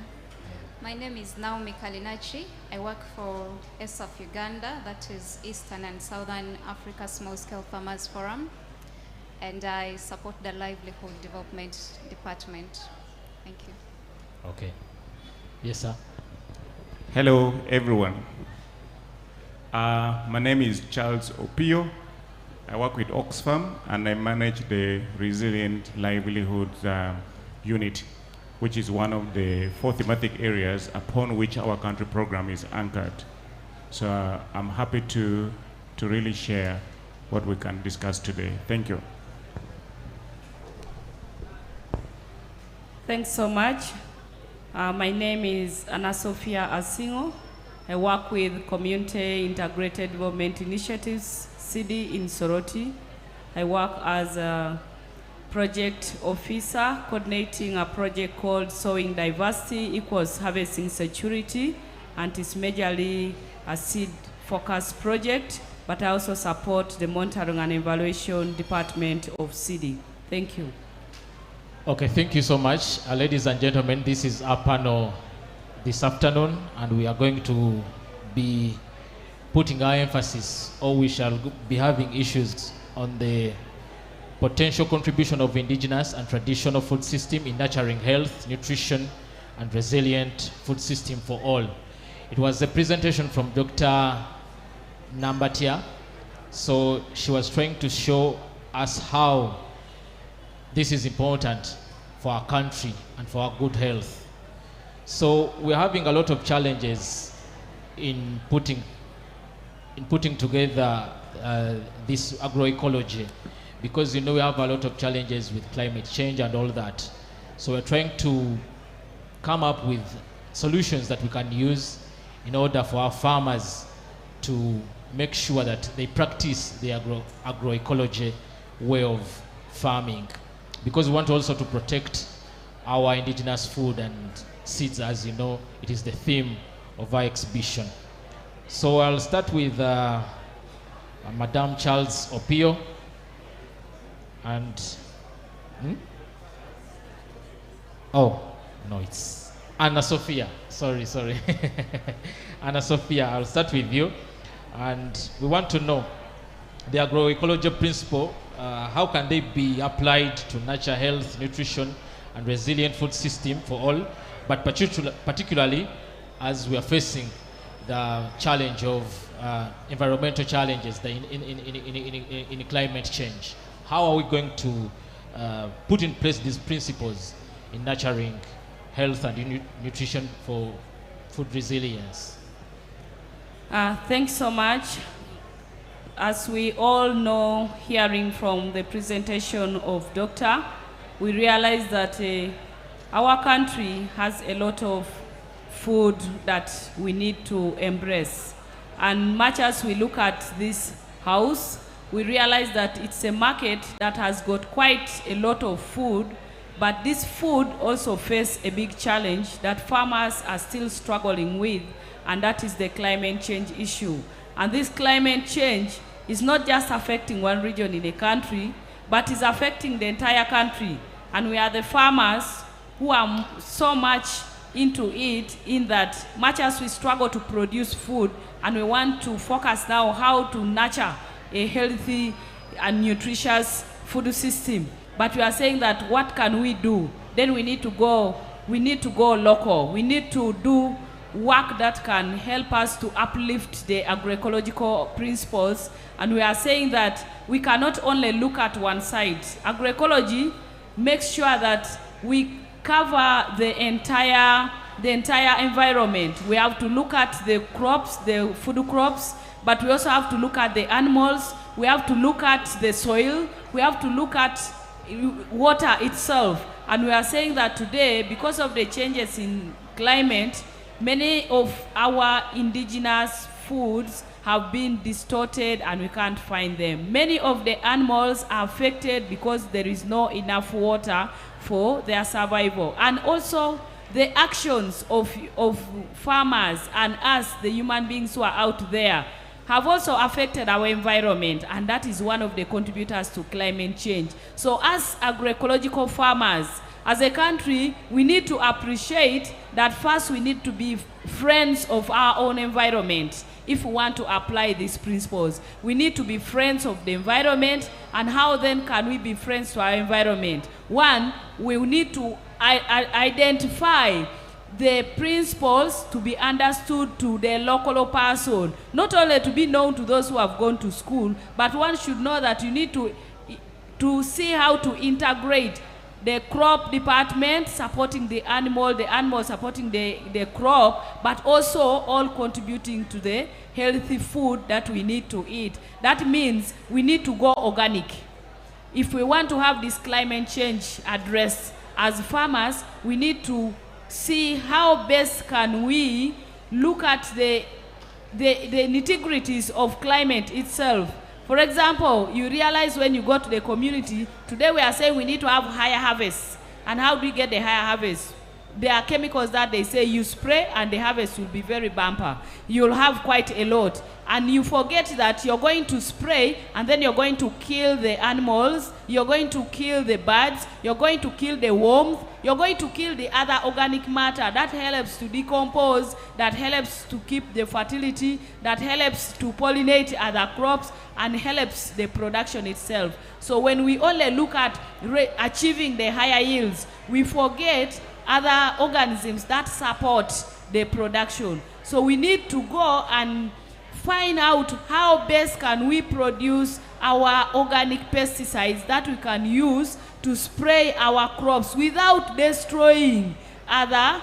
My name is Naomi Kalinachi. I work for ESAF Uganda, that is Eastern and Southern Africa Small Scale Farmers Forum, and I support the Livelihood Development Department. Thank you. Okay. Yes, sir. Hello, everyone. My name is Charles Opio. I work with Oxfam, and I manage the Resilient Livelihoods Unit, which is one of the 4 thematic areas upon which our country program is anchored. So I'm happy to really share what we can discuss today. Thank you. Thanks so much. My name is Anna Sophia Asingo. I work with Community Integrated Development Initiatives, CD in Soroti. I work as a project officer coordinating a project called Sowing Diversity Equals Harvesting Security, and it's majorly a seed-focused project, but I also support the monitoring and evaluation department of CD. Thank you. Okay, thank you so much. Ladies and gentlemen, this is our panel this afternoon, and we are going to be putting our emphasis, or we shall be having issues on the potential contribution of indigenous and traditional food system in nurturing health, nutrition, and resilient food system for all. It was a presentation from Dr. Nambatia. So she was trying to show us how this is important for our country and for our good health. So we're having a lot of challenges in putting together this agroecology, because you know we have a lot of challenges with climate change and all that. So we're trying to come up with solutions that we can use in order for our farmers to make sure that they practice the agroecology way of farming, because we want also to protect our indigenous food and seeds. As you know, it is the theme of our exhibition. So I'll start with Madame Charles Opio, and oh no, it's Anna Sophia. Sorry. Anna Sophia, I'll start with you, and we want to know the agroecology principle. How can they be applied to nurture health, nutrition, and resilient food system for all, but particularly as we are facing the challenge of environmental challenges in climate change? How are we going to put in place these principles in nurturing health and nutrition for food resilience? Thanks so much. As we all know, hearing from the presentation of Doctor, we realize that our country has a lot of food that we need to embrace. And much as we look at this house, we realize that it's a market that has got quite a lot of food, but this food also faces a big challenge that farmers are still struggling with, and that is the climate change issue. And this climate change is not just affecting one region in a country, but is affecting the entire country. And we are the farmers who are so much into it, in that much as we struggle to produce food, and we want to focus now how to nurture a healthy and nutritious food system. But we are saying that what can we do? Then we need to go local. We need to do work that can help us to uplift the agroecological principles. And we are saying that we cannot only look at one side. Agroecology makes sure that we cover the entire environment. We have to look at the crops, the food crops, but we also have to look at the animals. We have to look at the soil. We have to look at water itself. And we are saying that today, because of the changes in climate, many of our indigenous foods have been distorted and we can't find them. Many of the animals are affected because there is not enough water for their survival. And also the actions of farmers and us, the human beings who are out there, have also affected our environment, and that is one of the contributors to climate change. So as agroecological farmers, as a country, we need to appreciate that first we need to be friends of our own environment. If we want to apply these principles, we need to be friends of the environment. And how then can we be friends to our environment? One, we need to identify the principles to be understood to the local person, not only to be known to those who have gone to school, but one should know that you need to see how to integrate the crop department supporting the animal supporting the crop, but also all contributing to the healthy food that we need to eat. That means we need to go organic. If we want to have this climate change addressed as farmers, we need to see how best can we look at the nitty-gritties of climate itself. For example, you realize when you go to the community, today we are saying we need to have higher harvests. And how do we get the higher harvest? There are chemicals that they say you spray and the harvest will be very bumper. You'll have quite a lot. And you forget that you're going to spray and then you're going to kill the animals, you're going to kill the birds, you're going to kill the worms, you're going to kill the other organic matter that helps to decompose, that helps to keep the fertility, that helps to pollinate other crops, and helps the production itself. So when we only look at achieving the higher yields, we forget other organisms that support the production. So we need to go and find out how best can we produce our organic pesticides that we can use to spray our crops without destroying other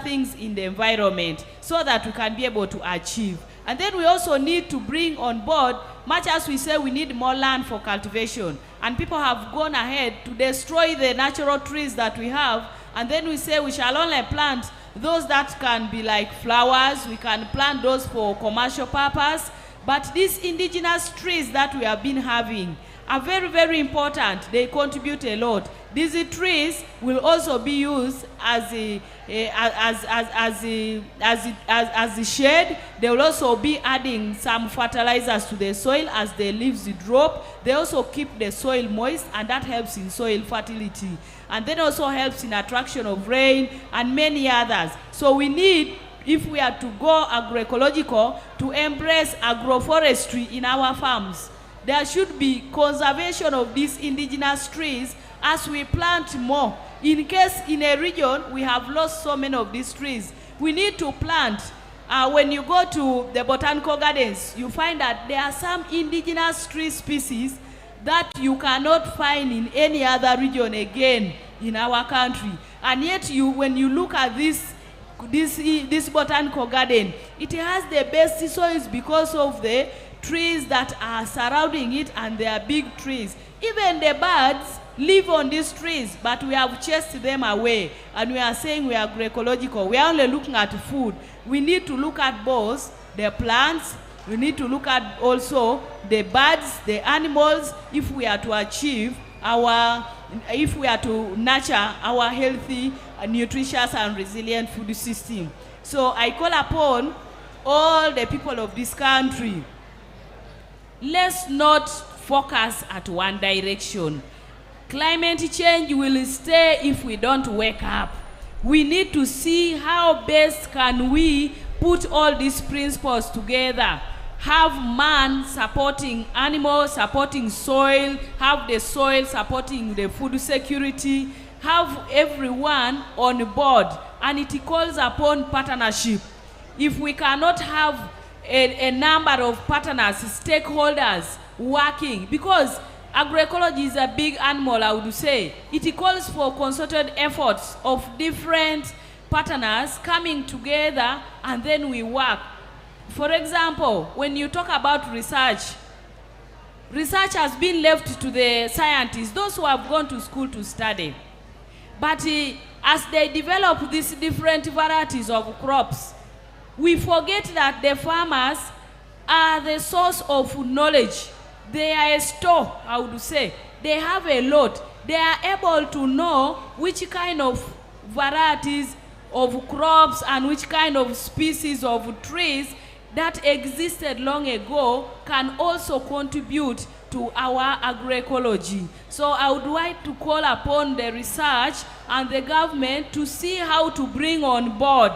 things in the environment, so that we can be able to achieve. And then we also need to bring on board, much as we say we need more land for cultivation, and people have gone ahead to destroy the natural trees that we have, and then we say we shall only plant those that can be like flowers, we can plant those for commercial purpose. But these indigenous trees that we have been having are very, very important. They contribute a lot. These trees will also be used as a shade. They will also be adding some fertilizers to the soil as the leaves drop. They also keep the soil moist, and that helps in soil fertility. And then also helps in attraction of rain and many others. So we need, if we are to go agroecological, to embrace agroforestry in our farms. There should be conservation of these indigenous trees as we plant more. In case in a region we have lost so many of these trees, we need to plant. When you go to the botanical gardens, you find that there are some indigenous tree species that you cannot find in any other region again in our country. And yet when you look at this botanical garden, it has the best soils because of the trees that are surrounding it, and they are big trees. Even the birds live on these trees, but we have chased them away, and we are saying we are agroecological. We are only looking at food. We need to look at both the plants We need to look at also the birds, the animals, if we are to achieve if we are to nurture our healthy, nutritious and resilient food system. So I call upon all the people of this country, let's not focus at one direction. Climate change will stay if we don't wake up. We need to see how best can we put all these principles together. Have man supporting animals, supporting soil, have the soil supporting the food security, have everyone on board, and it calls upon partnership. If we cannot have a number of partners, stakeholders working, because agroecology is a big animal, I would say, it calls for concerted efforts of different partners coming together, and then we work. For example, when you talk about research has been left to the scientists, those who have gone to school to study. But as they develop these different varieties of crops, we forget that the farmers are the source of knowledge. They are a store, I would say. They have a lot. They are able to know which kind of varieties of crops and which kind of species of trees that existed long ago can also contribute to our agroecology. So I would like to call upon the research and the government to see how to bring on board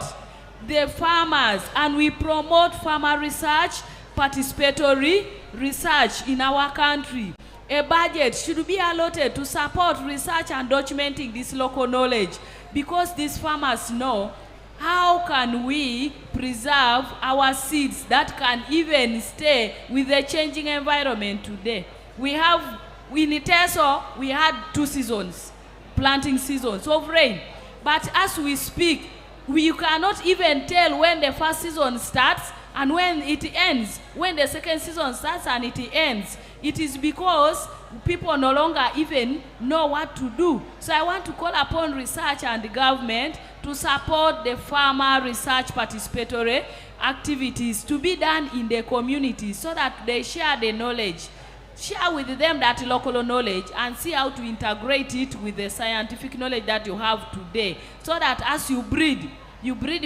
the farmers, and we promote farmer research, participatory research in our country. A budget should be allotted to support research and documenting this local knowledge, because these farmers know how can we preserve our seeds that can even stay with the changing environment today. We have, in Iteso, we had 2 seasons, planting seasons of rain. But as we speak, you cannot even tell when the first season starts and when it ends, when the second season starts and it ends. It is because people no longer even know what to do. So I want to call upon research and the government to support the farmer research participatory activities to be done in the community so that they share the knowledge. Share with them that local knowledge and see how to integrate it with the scientific knowledge that you have today, so that as you breed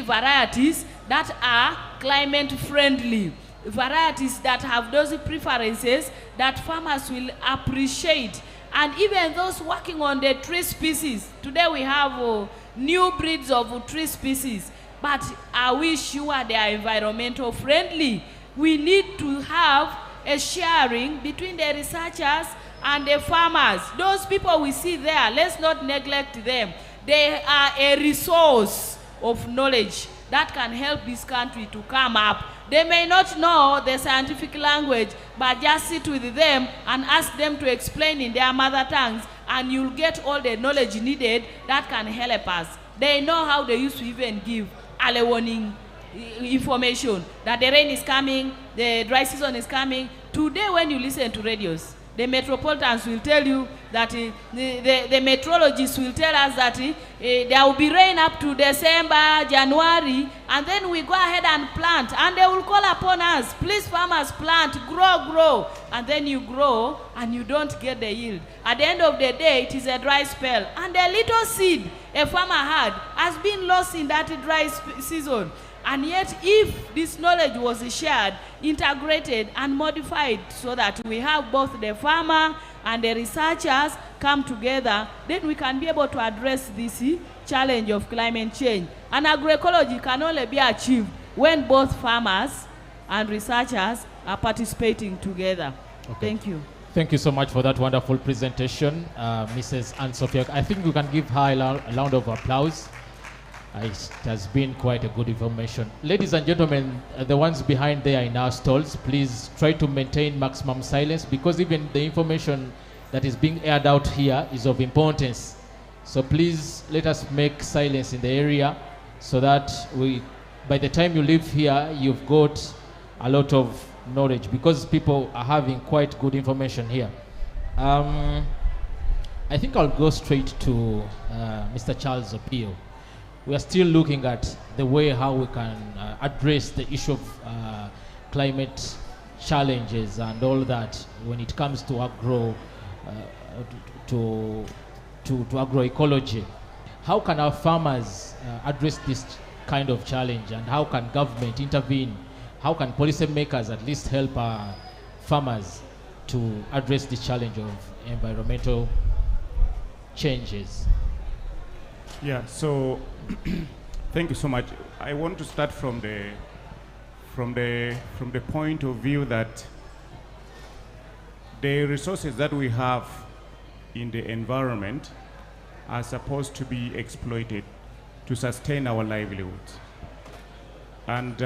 varieties that are climate friendly, varieties that have those preferences that farmers will appreciate. And even those working on the tree species, today we have new breeds of tree species, but are we sure they are environmental friendly? We need to have a sharing between the researchers and the farmers. Those people we see there, let's not neglect them. They are a resource of knowledge that can help this country to come up. They may not know the scientific language, but just sit with them and ask them to explain in their mother tongues, and you'll get all the knowledge needed that can help us. They know how they used to even give early warning information that the rain is coming, the dry season is coming. Today when you listen to radios, the metropolitans will tell you that the meteorologists will tell us that there will be rain up to December, January, and then we go ahead and plant, and they will call upon us, please farmers plant, grow, and then you grow and you don't get the yield. At the end of the day, it is a dry spell, and the little seed a farmer had has been lost in that dry season. And yet, if this knowledge was shared, integrated and modified so that we have both the farmer and the researchers come together, then we can be able to address this challenge of climate change. And agroecology can only be achieved when both farmers and researchers are participating together. Okay. Thank you. Thank you so much for that wonderful presentation, Mrs. Anne-Sophia. I think we can give her a round of applause. It has been quite a good information. Ladies and gentlemen, the ones behind there in our stalls, please try to maintain maximum silence, because even the information that is being aired out here is of importance. So please let us make silence in the area so that by the time you leave here, you've got a lot of knowledge, because people are having quite good information here. I think I'll go straight to Mr. Charles Opio. We are still looking at the way how we can address the issue of climate challenges and all that when it comes to to agroecology. How can our farmers address this kind of challenge, and how can government intervene? How can policymakers at least help our farmers to address the challenge of environmental changes? Yeah, so thank you so much. I want to start from the point of view that the resources that we have in the environment are supposed to be exploited to sustain our livelihoods. And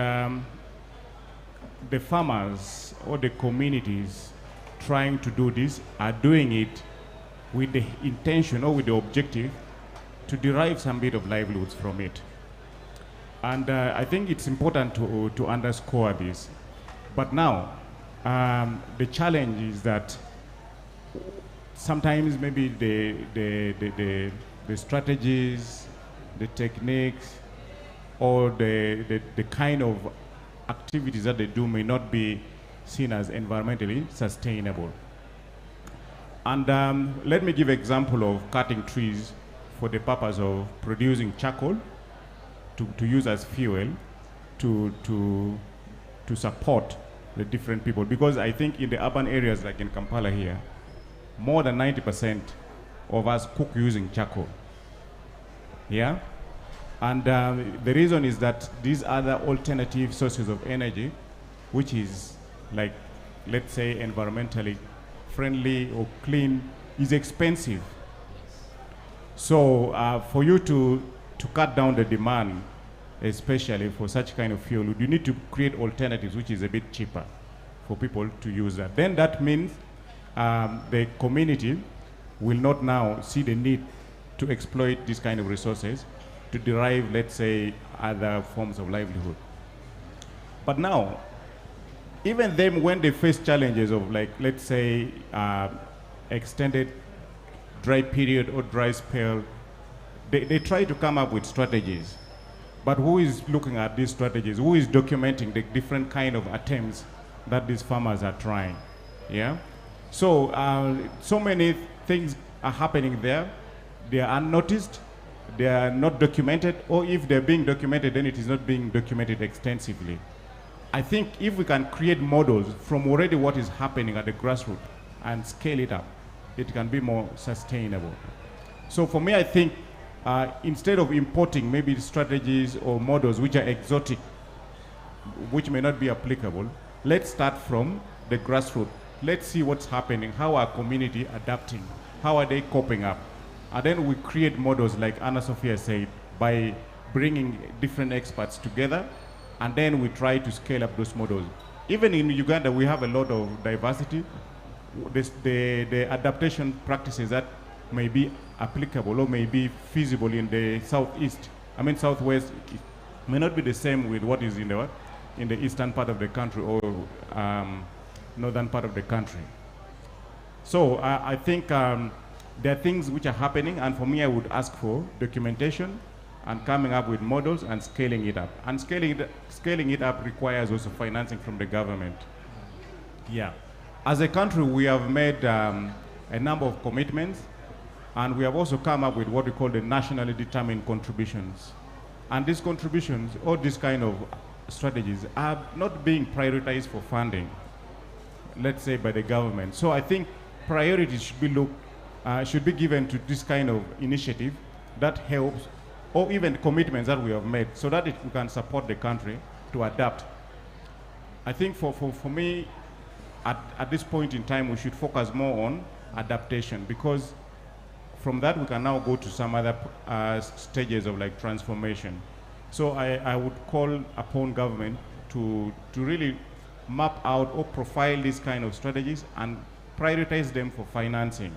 the farmers or the communities trying to do this are doing it with the intention or with the objective to derive some bit of livelihoods from it. And I think it's important to underscore this. But now, the challenge is that sometimes maybe the strategies, the techniques, or the kind of activities that they do may not be seen as environmentally sustainable. And let me give an example of cutting trees for the purpose of producing charcoal to use as fuel to support the different people. Because I think in the urban areas like in Kampala here, more than 90% of us cook using charcoal. Yeah? And the reason is that these other alternative sources of energy, which is like, let's say, environmentally friendly or clean, is expensive. So for you to cut down the demand, especially for such kind of fuel, you need to create alternatives which is a bit cheaper for people to use that. Then that means the community will not now see the need to exploit these kind of resources to derive, let's say, other forms of livelihood. But now, even them, when they face challenges of, like, let's say, extended dry period or dry spell, they try to come up with strategies. But who is looking at these strategies? Who is documenting the different kind of attempts that these farmers are trying? Yeah. So so many things are happening there. They are unnoticed. They are not documented, or if they're being documented, then it is not being documented extensively. I think if we can create models from already what is happening at the grassroots and scale it up, it can be more sustainable. So for me, I think instead of importing maybe strategies or models which are exotic, which may not be applicable, let's start from the grassroots. Let's see what's happening, how our community adapting, how are they coping up. And then we create models like Anna Sophia said, by bringing different experts together, and then we try to scale up those models. Even in Uganda, we have a lot of diversity. The adaptation practices that may be applicable or may be feasible in the southwest, may not be the same with what is in the eastern part of the country or northern part of the country. So I think there are things which are happening, and for me, I would ask for documentation and coming up with models and scaling it up. And scaling it up requires also financing from the government. Yeah. As a country, we have made a number of commitments, and we have also come up with what we call the nationally determined contributions. And these contributions, or these kind of strategies, are not being prioritized for funding, let's say, by the government. So I think priorities should be given to this kind of initiative that helps, or even commitments that we have made, so that we can support the country to adapt. I think for me, at this point in time, we should focus more on adaptation, because from that we can now go to some other stages of like transformation. So I would call upon government to really map out or profile these kind of strategies and prioritize them for financing.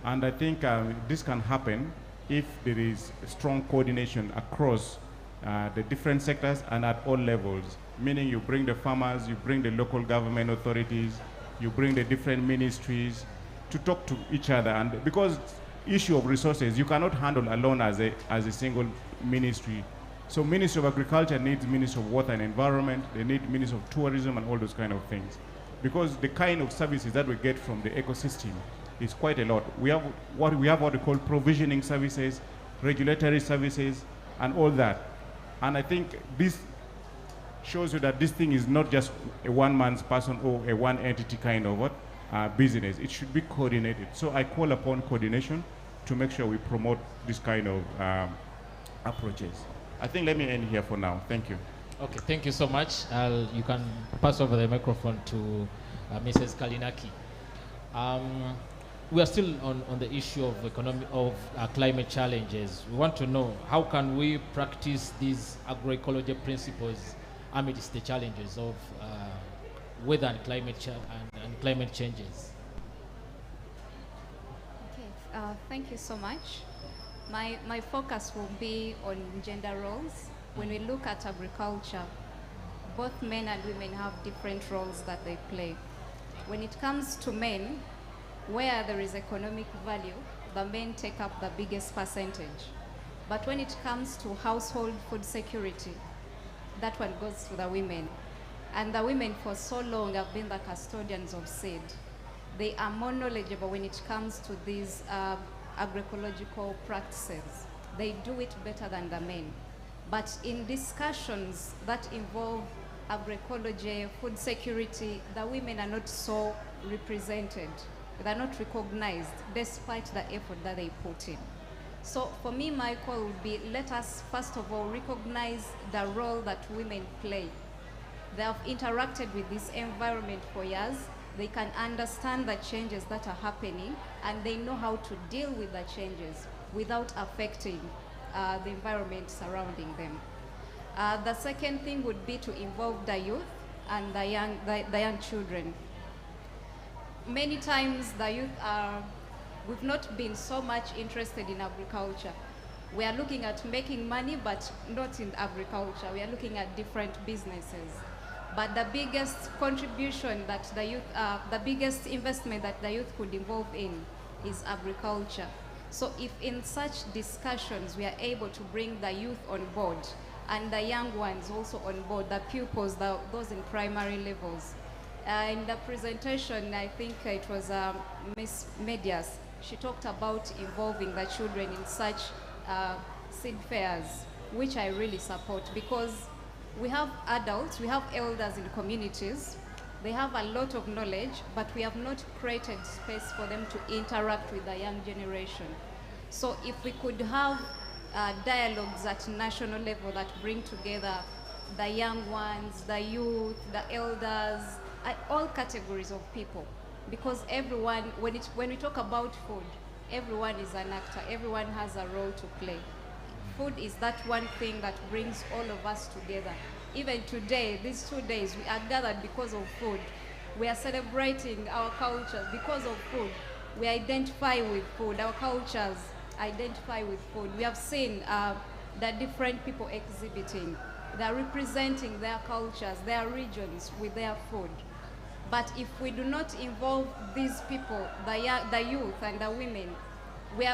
And I think this can happen if there is strong coordination across the different sectors and at all levels, meaning you bring the farmers, you bring the local government authorities, you bring the different ministries to talk to each other. And because issue of resources, you cannot handle alone as a single ministry So Ministry of Agriculture needs Ministry of Water and Environment, they need Ministry of Tourism and all those kind of things. Because the kind of services that we get from the ecosystem is quite a lot. We have what we call provisioning services, regulatory services, and all that. And I think this shows you that this thing is not just a one-man's person or a one entity kind of business. It should be coordinated. So I call upon coordination to make sure we promote this kind of approaches. I think let me end here for now. Thank you. Okay, thank you so much. You can pass over the microphone to Mrs. Kalinaki. We are still on the issue of climate challenges. We want to know how can we practice these agroecology principles amidst the challenges of weather and climate changes. Okay, thank you so much. My focus will be on gender roles. When we look at agriculture, both men and women have different roles that they play. When it comes to men, where there is economic value, the men take up the biggest percentage. But when it comes to household food security, that one goes to the women. And the women for so long have been the custodians of seed. They are more knowledgeable when it comes to these agroecological practices. They do it better than the men. But in discussions that involve agroecology, food security, the women are not so represented. They're not recognized despite the effort that they put in. So for me, my call would be, let us first of all recognize the role that women play. They have interacted with this environment for years. They can understand the changes that are happening, and they know how to deal with the changes without affecting the environment surrounding them. The second thing would be to involve the youth and the young children. Many times the youth we've not been so much interested in agriculture. We are looking at making money, but not in agriculture. We are looking at different businesses. But the biggest contribution that the youth, the biggest investment that the youth could involve in is agriculture. So if in such discussions we are able to bring the youth on board and the young ones also on board, the pupils, those in primary levels. In the presentation, I think it was Miss Medias, she talked about involving the children in such seed fairs, which I really support, because we have adults, we have elders in communities, they have a lot of knowledge, but we have not created space for them to interact with the young generation. So if we could have dialogues at national level that bring together the young ones, the youth, the elders, all categories of people, because everyone, when we talk about food, everyone is an actor, everyone has a role to play. Food is that one thing that brings all of us together. Even today, these 2 days, we are gathered because of food. We are celebrating our cultures because of food. We identify with food. Our cultures identify with food. We have seen the different people exhibiting. They are representing their cultures, their regions with their food. But if we do not involve these people, the youth and the women, we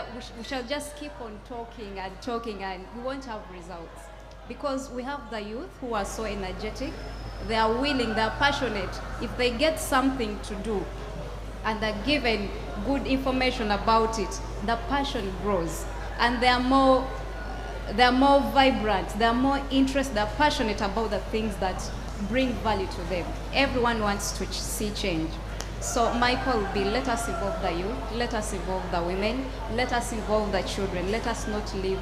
shall just keep on talking and we won't have results. Because we have the youth who are so energetic, they are willing, they are passionate. If they get something to do and they're given good information about it, the passion grows. And they are more vibrant, they are more interested, they are passionate about the things that bring value to them. Everyone wants to see change. So my call will be, let us involve the youth, let us involve the women, let us involve the children, let us not leave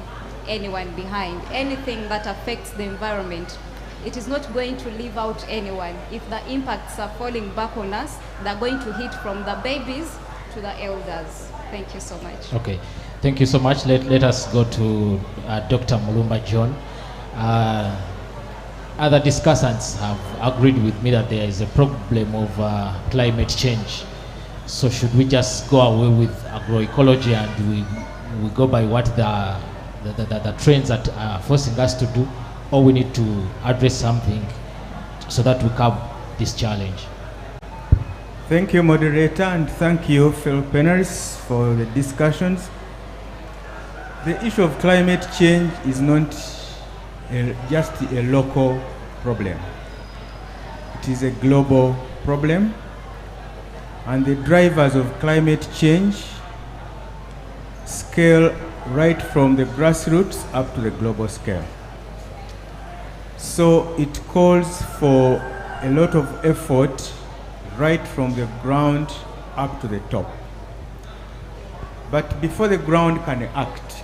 anyone behind. Anything that affects the environment, it is not going to leave out anyone. If the impacts are falling back on us, they're going to hit from the babies to the elders. Thank you so much. Okay, thank you so much. Let us go to Dr. Mulumba John. Other discussants have agreed with me that there is a problem of climate change. So should we just go away with agroecology and we go by what the trends that are forcing us to do, or we need to address something so that we curb this challenge? Thank you, moderator, and thank you, fellow panelists, for the discussions. The issue of climate change is not just a local problem. It is a global problem, and the drivers of climate change scale right from the grassroots up to the global scale. So it calls for a lot of effort right from the ground up to the top. But before the ground can act,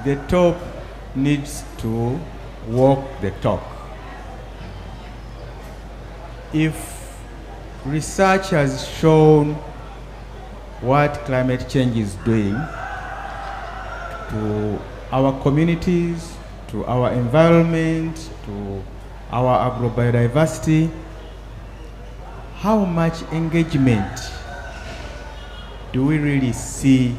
the top needs to walk the talk. If research has shown what climate change is doing to our communities, to our environment, to our agrobiodiversity, how much engagement do we really see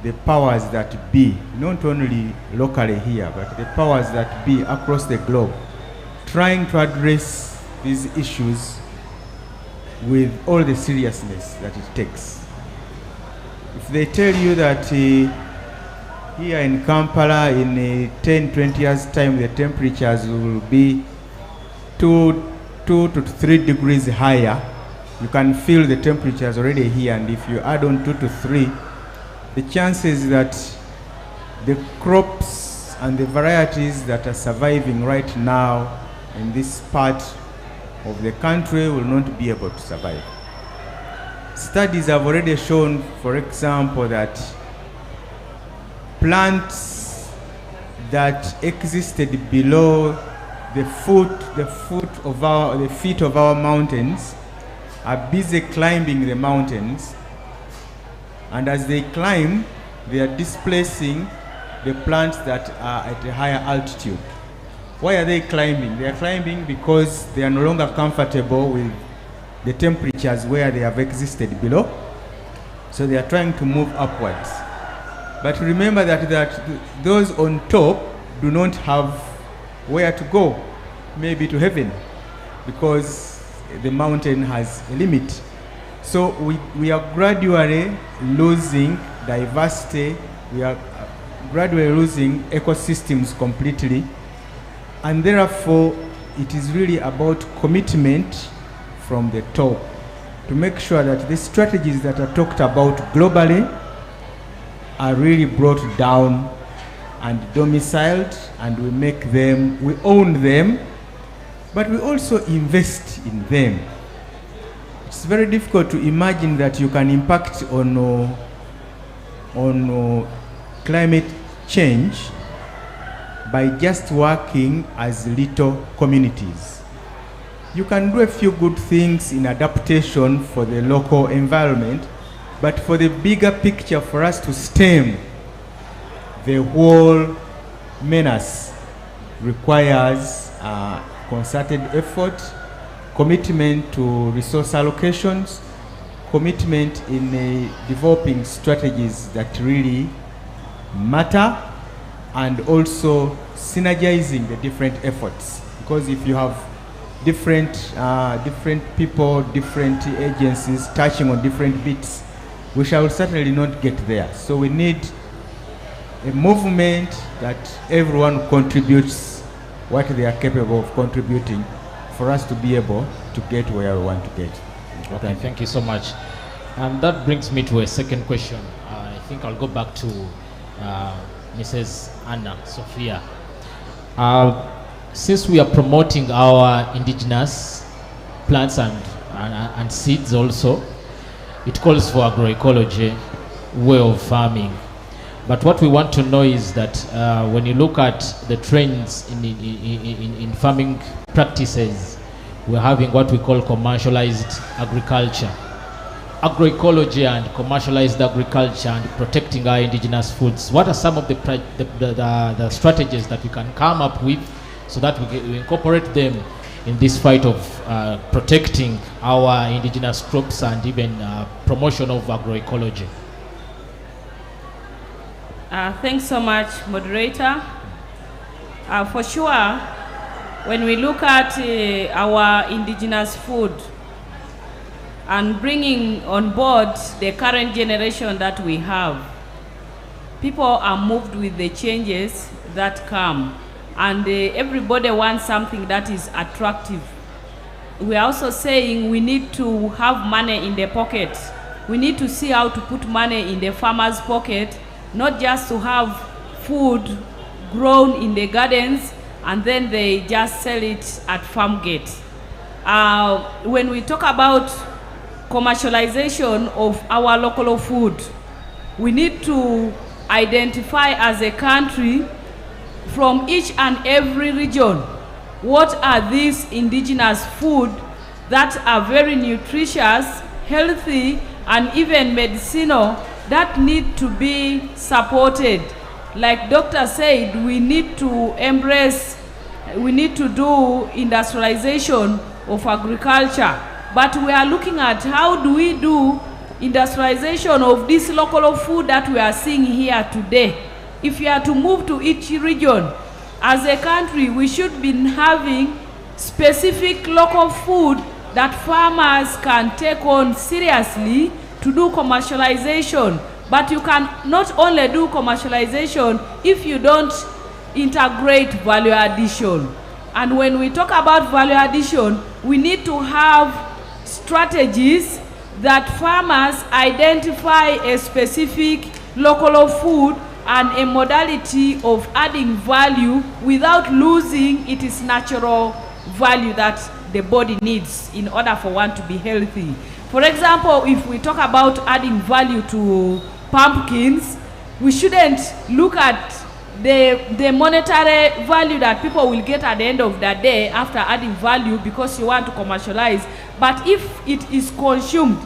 the powers that be, not only locally here, but the powers that be across the globe, trying to address these issues with all the seriousness that it takes? If they tell you that here in Kampala in 10, 20 years time the temperatures will be 2 to 3 degrees higher, you can feel the temperatures already here, and if you add on 2 to 3, the chances that the crops and the varieties that are surviving right now in this part of the country will not be able to survive. Studies have already shown, for example, that plants that existed below the feet of our mountains are busy climbing the mountains, and as they climb, they are displacing the plants that are at a higher altitude. Why are they climbing? They are climbing because they are no longer comfortable with the temperatures where they have existed below, so they are trying to move upwards. But remember that those on top do not have where to go, maybe to heaven, because the mountain has a limit. So we are gradually losing diversity, we are gradually losing ecosystems completely, and therefore it is really about commitment from the top to make sure that the strategies that are talked about globally are really brought down and domiciled, and we own them, but we also invest in them. It's very difficult to imagine that you can impact on climate change by just working as little communities. You can do a few good things in adaptation for the local environment, but for the bigger picture, for us to stem the whole menace, requires concerted effort, commitment to resource allocations, commitment in developing strategies that really matter, and also synergizing the different efforts. Because if you have different people, different agencies touching on different bits, we shall certainly not get there. So we need a movement that everyone contributes what they are capable of contributing for us to be able to get where we want to get. Okay, thank you so much. And that brings me to a second question. I think I'll go back to Mrs. Anna Sophia. Since we are promoting our indigenous plants and seeds also, it calls for agroecology way of farming. But what we want to know is that when you look at the trends in farming practices, we're having what we call commercialized agriculture. Agroecology and commercialized agriculture and protecting our indigenous foods. What are some of the strategies that we can come up with so that we incorporate them in this fight of protecting our indigenous crops and even promotion of agroecology? Thanks so much, moderator. For sure, when we look at our indigenous food and bringing on board the current generation that we have, people are moved with the changes that come, and everybody wants something that is attractive. We are also saying we need to have money in the pocket. We need to see how to put money in the farmer's pocket, not just to have food grown in the gardens and then they just sell it at farm gate. When we talk about commercialization of our local food, we need to identify as a country from each and every region what are these indigenous food that are very nutritious, healthy, and even medicinal that need to be supported. Like Doctor said, we need to embrace, we need to do industrialization of agriculture. But we are looking at how do we do industrialization of this local food that we are seeing here today. If you are to move to each region, as a country, we should be having specific local food that farmers can take on seriously to do commercialization. But you can not only do commercialization if you don't integrate value addition. And when we talk about value addition, we need to have strategies that farmers identify a specific local food and a modality of adding value without losing its natural value that the body needs in order for one to be healthy. For example, if we talk about adding value to pumpkins, we shouldn't look at the monetary value that people will get at the end of the day after adding value because you want to commercialize. But if it is consumed,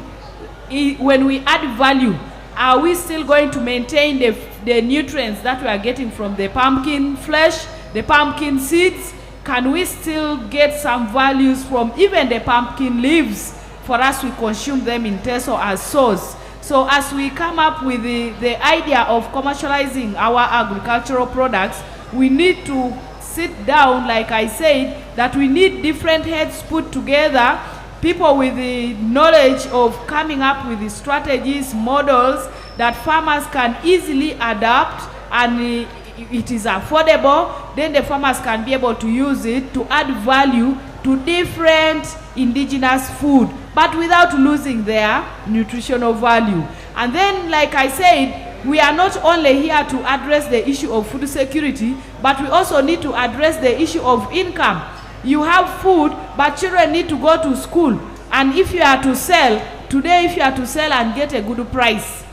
when we add value, are we still going to maintain the nutrients that we are getting from the pumpkin flesh, the pumpkin seeds? Can we still get some values from even the pumpkin leaves for us to consume them in taste or as sauce? So as we come up with the idea of commercializing our agricultural products, we need to sit down, like I said, that we need different heads put together, people with the knowledge of coming up with the strategies, models that farmers can easily adapt, and it is affordable. Then the farmers can be able to use it to add value to different indigenous food, but without losing their nutritional value. And then, like I said, we are not only here to address the issue of food security, but we also need to address the issue of income. You have food, but children need to go to school. And if you are to sell, today if you are to sell and get a good price,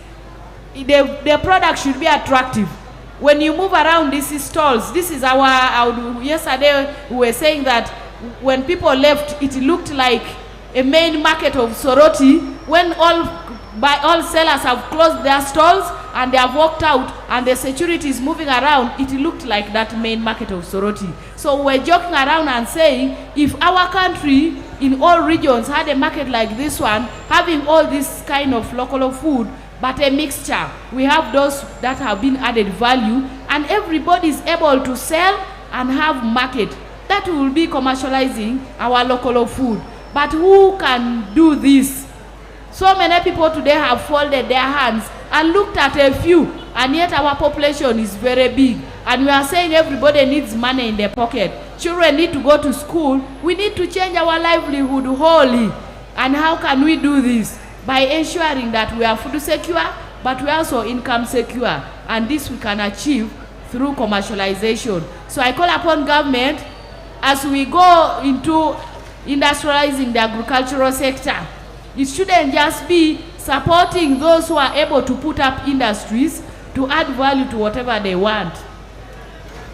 the product should be attractive. When you move around these stalls, this is yesterday we were saying that when people left, it looked like a main market of Soroti. When all sellers have closed their stalls and they have walked out and the security is moving around, it looked like that main market of Soroti. So we're joking around and saying, if our country in all regions had a market like this one, having all this kind of local food, but a mixture, we have those that have been added value, and everybody is able to sell and have market. That will be commercializing our local food. But who can do this? So many people today have folded their hands and looked at a few, and yet our population is very big. And we are saying everybody needs money in their pocket. Children need to go to school. We need to change our livelihood wholly. And how can we do this? By ensuring that we are food secure, but we are also income secure. And this we can achieve through commercialization. So I call upon government, as we go into industrializing the agricultural sector, it shouldn't just be supporting those who are able to put up industries to add value to whatever they want.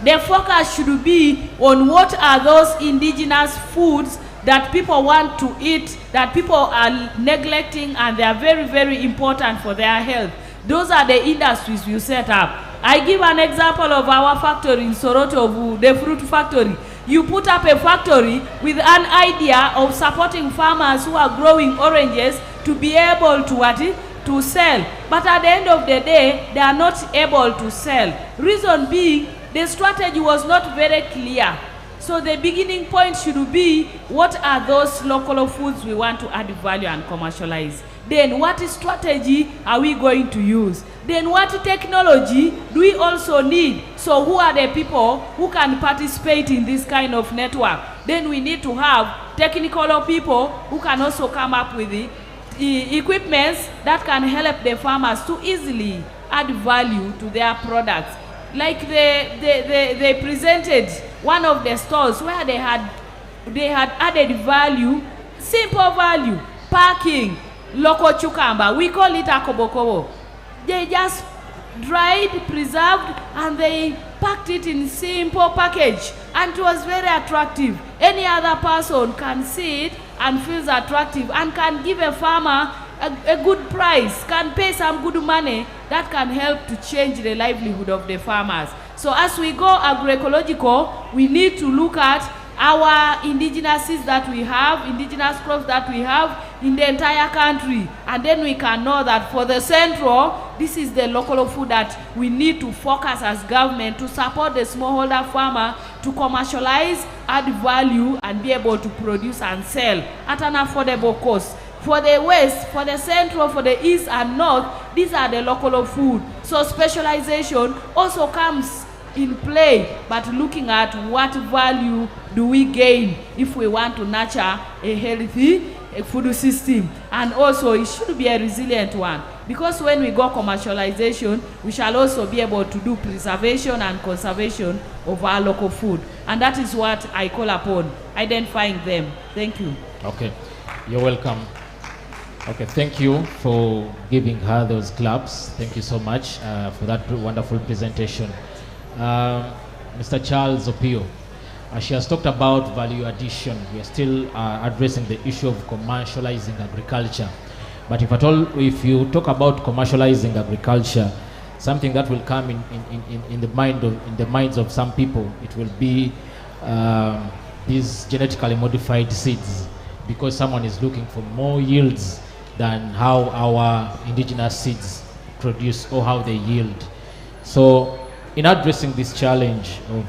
The focus should be on what are those indigenous foods that people want to eat, that people are neglecting, and they are very, very important for their health. Those are the industries we set up. I give an example of our factory in Soroto, the fruit factory. You put up a factory with an idea of supporting farmers who are growing oranges to be able to sell. But at the end of the day, they are not able to sell. Reason being, the strategy was not very clear. So the beginning point should be, what are those local foods we want to add value and commercialize? Then what strategy are we going to use? then what technology do we also need? So who are the people who can participate in this kind of network? Then we need to have technical people who can also come up with the equipments that can help the farmers to easily add value to their products. Like they presented one of the stores where they had added value, simple value, packing, local cucumber. We call it akobokobo. They just dried, preserved, and they packed it in simple package, and it was very attractive. Any other person can see it and feels attractive and can give a farmer a good price, can pay some good money that can help to change the livelihood of the farmers. So as we go agroecological, we need to look at our indigenous seeds that we have, indigenous crops that we have in the entire country. And then we can know that for the central, this is the local food that we need to focus as government to support the smallholder farmer to commercialize, add value, and be able to produce and sell at an affordable cost. For the west, for the central, for the east and north, these are the local food. So specialization also comes in play, but looking at what value do we gain if we want to nurture a healthy food system. And also it should be a resilient one, because when we go commercialization, we shall also be able to do preservation and conservation of our local food. And that is what I call upon, identifying them. Thank you. Okay, you're welcome. Okay, thank you for giving her those claps. Thank you so much for that wonderful presentation. Mr. Charles Opio, she has talked about value addition. We are still addressing the issue of commercializing agriculture. But if you talk about commercializing agriculture, something that will come in the minds of some people, it will be these genetically modified seeds, because someone is looking for more yields than how our indigenous seeds produce or how they yield. So in addressing this challenge of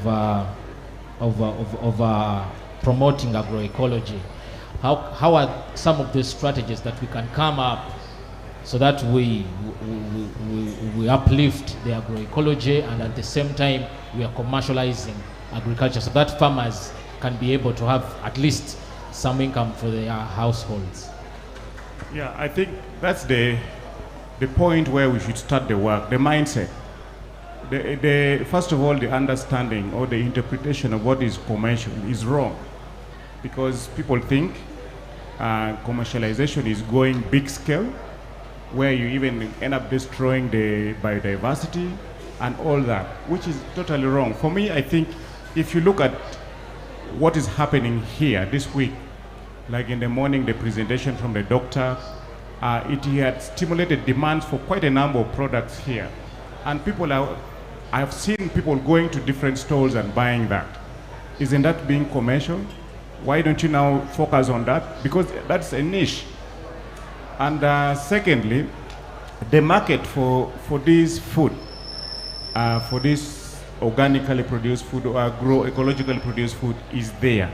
promoting agroecology, how are some of the strategies that we can come up so that we uplift the agroecology, and at the same time we are commercializing agriculture so that farmers can be able to have at least some income for their households? Yeah, I think that's the point where we should start the work, the mindset. First of all, the understanding or the interpretation of what is commercial is wrong, because people think commercialization is going big scale, where you even end up destroying the biodiversity and all that, which is totally wrong. For me, I think if you look at what is happening here this week, like in the morning, the presentation from the doctor, it had stimulated demand for quite a number of products here. And I have seen people going to different stores and buying that. Isn't that being commercial? Why don't you now focus on that? Because that's a niche. And secondly, the market for this food, for this organically produced food or agroecologically produced food is there.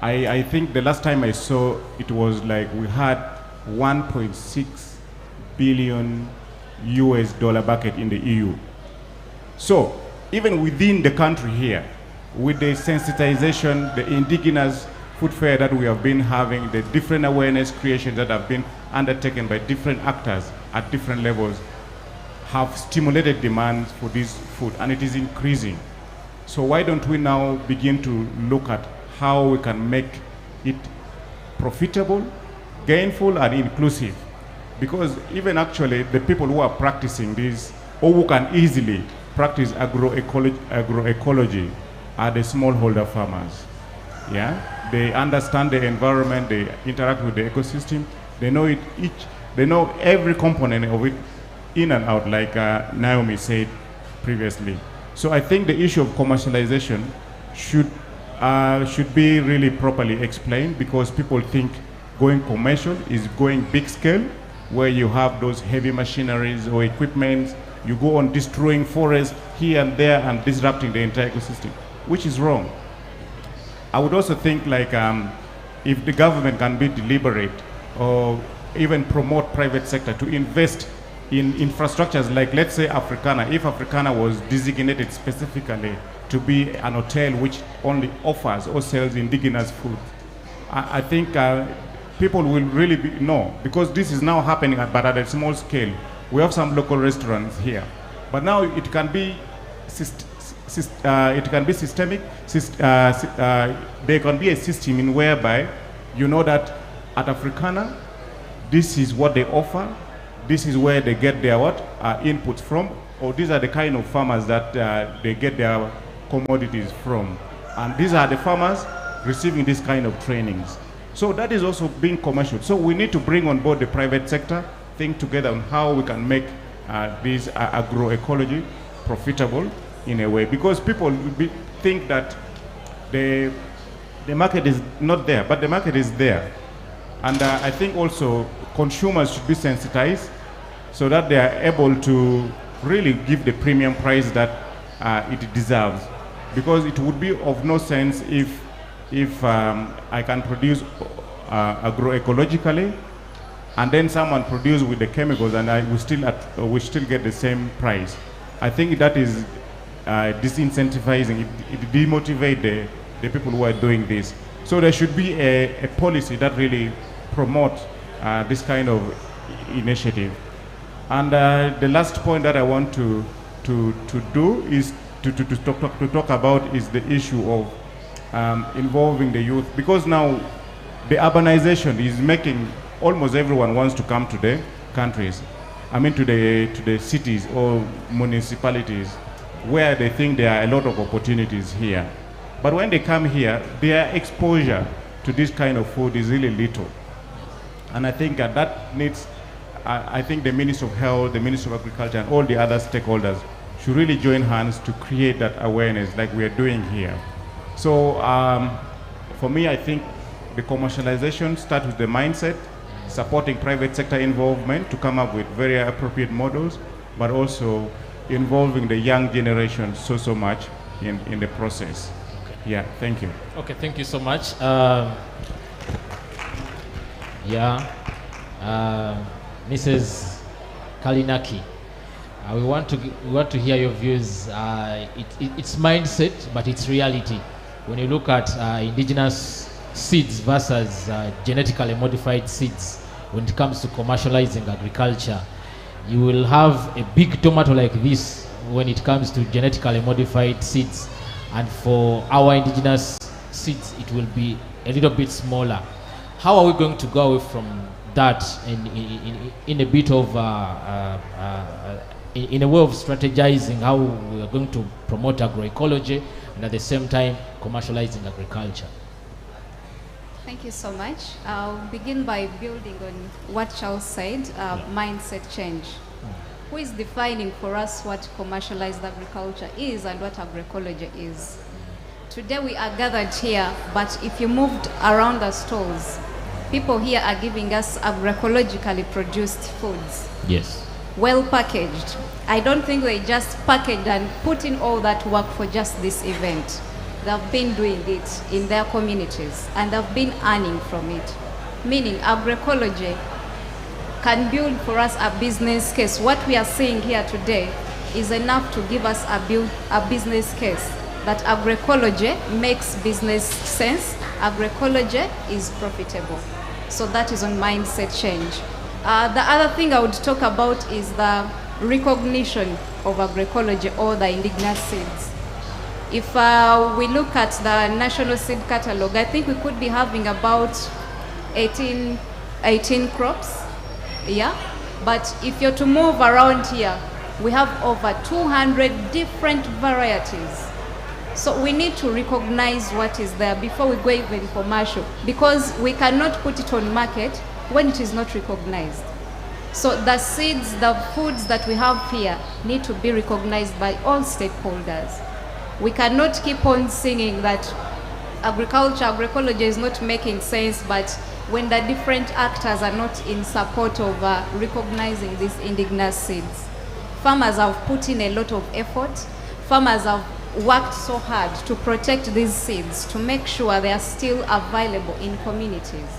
I think the last time I saw it was like we had 1.6 billion US dollar bucket in the EU. So even within the country here, with the sensitization, the indigenous food fair that we have been having, the different awareness creations that have been undertaken by different actors at different levels, have stimulated demand for this food, and it is increasing. So why don't we now begin to look at how we can make it profitable, gainful, and inclusive? Because even actually the people who are practicing this, or who can easily practice agroecology, are the smallholder farmers. Yeah, they understand the environment, they interact with the ecosystem, they know it they know every component of it in and out, like Naomi said previously. So I think the issue of commercialization should be really properly explained, because people think going commercial is going big scale, where you have those heavy machineries or equipment, you go on destroying forests here and there and disrupting the entire ecosystem, which is wrong. I would also think like if the government can be deliberate or even promote private sector to invest in infrastructures like, let's say, Africana. If Africana was designated specifically to be an hotel which only offers or sells indigenous food, I think people will really know, because this is now happening, but at a small scale. We have some local restaurants here, but now it can be systemic. There can be a system in whereby you know that at Africana, this is what they offer, this is where they get their inputs from, or these are the kind of farmers that they get their commodities from, and these are the farmers receiving this kind of trainings. So that is also being commercial. So we need to bring on board the private sector, think together on how we can make this agroecology profitable in a way, because people think that the market is not there, but the market is there. And I think also consumers should be sensitized so that they are able to really give the premium price that it deserves, because it would be of no sense if I can produce agroecologically and then someone produce with the chemicals and we still get the same price. I think that is disincentivizing, it demotivates the people who are doing this. So there should be a policy that really promotes this kind of initiative. And the last point that I want to do is to talk about is the issue of involving the youth, because now the urbanization is making almost everyone wants to come to the countries, I mean to the cities or municipalities where they think there are a lot of opportunities here. But when they come here, their exposure to this kind of food is really little. And I think that needs, I think the Minister of Health, the Minister of Agriculture, and all the other stakeholders should really join hands to create that awareness like we are doing here. So for me, I think the commercialization starts with the mindset, supporting private sector involvement to come up with very appropriate models, but also involving the young generation so much in the process. Okay. Yeah, thank you. Okay, thank you so much. Mrs. Kalinaki, we want to hear your views. It's mindset, but it's reality. When you look at indigenous seeds versus genetically modified seeds, when it comes to commercializing agriculture, you will have a big tomato like this when it comes to genetically modified seeds, and for our indigenous seeds it will be a little bit smaller. How are we going to go away from that in a bit of in a way of strategizing how we are going to promote agroecology and at the same time commercializing agriculture? Thank you so much. I'll begin by building on what Charles said, mindset change. Who is defining for us what commercialized agriculture is and what agroecology is? Today we are gathered here, but if you moved around the stalls, people here are giving us agroecologically produced foods. Yes. Well packaged. I don't think they just packaged and put in all that work for just this event. They've been doing it in their communities and they've been earning from it. Meaning agroecology can build for us a business case. What we are seeing here today is enough to give us a business case that agroecology makes business sense, agroecology is profitable. So that is on mindset change. The other thing I would talk about is the recognition of agroecology or the indigenous seeds. If we look at the national seed catalog, I think we could be having about 18 crops, yeah? But if you're to move around here, we have over 200 different varieties. So we need to recognize what is there before we go even commercial, because we cannot put it on market when it is not recognized. So the seeds, the foods that we have here need to be recognized by all stakeholders. We cannot keep on singing that agroecology is not making sense, but when the different actors are not in support of recognizing these indigenous seeds. Farmers have put in a lot of effort. Farmers have worked so hard to protect these seeds, to make sure they are still available in communities.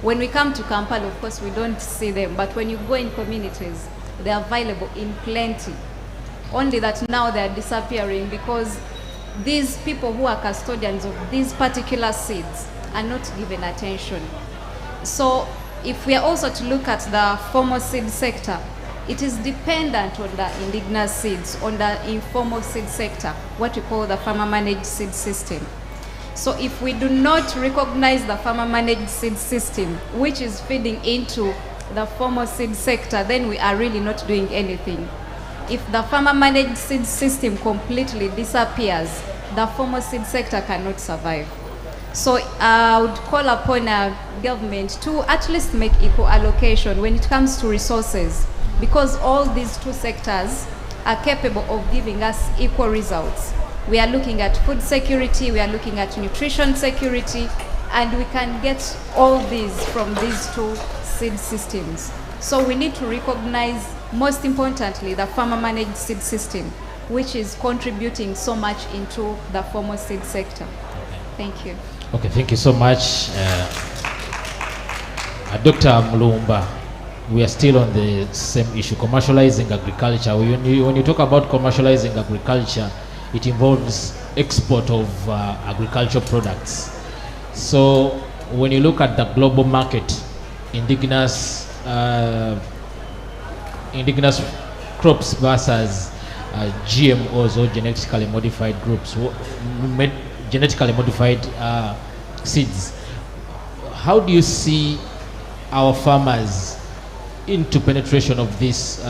When we come to Kampala, of course, we don't see them, but when you go in communities, they are available in plenty. Only that now they are disappearing because these people who are custodians of these particular seeds are not given attention. So if we are also to look at the formal seed sector, it is dependent on the indigenous seeds, on the informal seed sector, what we call the farmer managed seed system. So if we do not recognize the farmer managed seed system, which is feeding into the formal seed sector, then we are really not doing anything. If the farmer managed seed system completely disappears, the formal seed sector cannot survive. So I would call upon our government to at least make equal allocation when it comes to resources, because all these two sectors are capable of giving us equal results. We are looking at food security, we are looking at nutrition security, and we can get all these from these two seed systems. So we need to recognize, most importantly, the farmer managed seed system, which is contributing so much into the formal seed sector. Thank you. Okay, thank you so much. Dr. Mulumba, we are still on the same issue, commercializing agriculture. When you talk about commercializing agriculture, it involves export of agricultural products. So when you look at the global market, indigenous crops versus GMOs, or genetically modified groups, genetically modified seeds, how do you see our farmers into penetration of this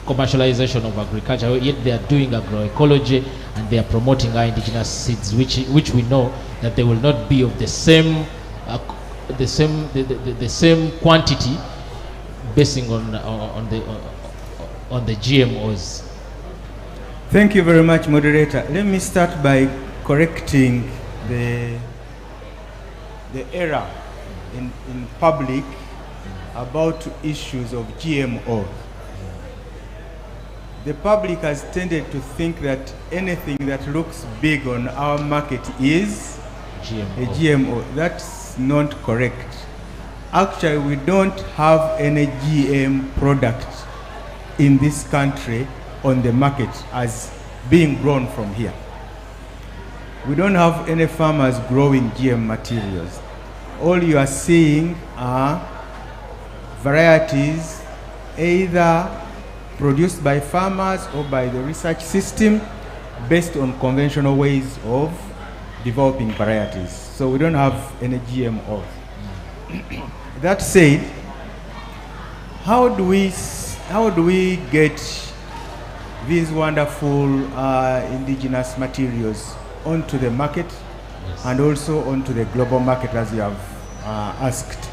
commercialization of agriculture, yet they are doing agroecology and they are promoting our indigenous seeds, which we know that they will not be of the same quantity, basing on the GMOs. Thank you very much, moderator. Let me start by correcting the error in public about issues of GMO. The public has tended to think that anything that looks big on our market is a GMO. That's not correct. Actually, we don't have any GM product in this country on the market as being grown from here. We don't have any farmers growing GM materials. All you are seeing are varieties either produced by farmers or by the research system based on conventional ways of developing varieties. So we don't have any GMOs. That said, how do we get these wonderful indigenous materials onto the market, yes, and also onto the global market, as you have asked?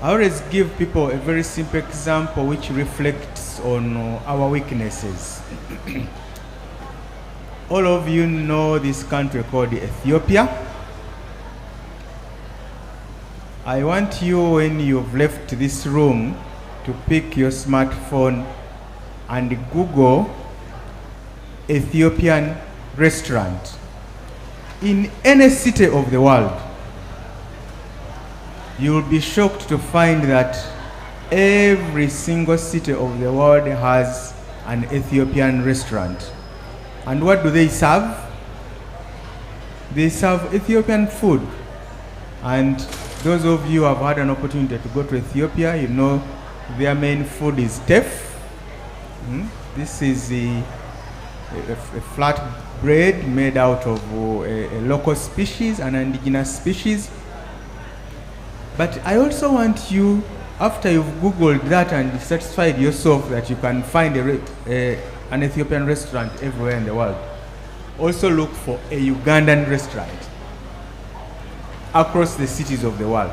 I always give people a very simple example which reflects on our weaknesses. All of you know this country called Ethiopia. I want you, when you've left this room, to pick your smartphone and Google Ethiopian restaurant in any city of the world. You will be shocked to find that every single city of the world has an Ethiopian restaurant. And what do they serve? They serve Ethiopian food. And those of you who have had an opportunity to go to Ethiopia, you know their main food is teff. This is a flat bread made out of a local species, an indigenous species. But I also want you, after you've Googled that and satisfied yourself that you can find an Ethiopian restaurant everywhere in the world, also look for a Ugandan restaurant across the cities of the world.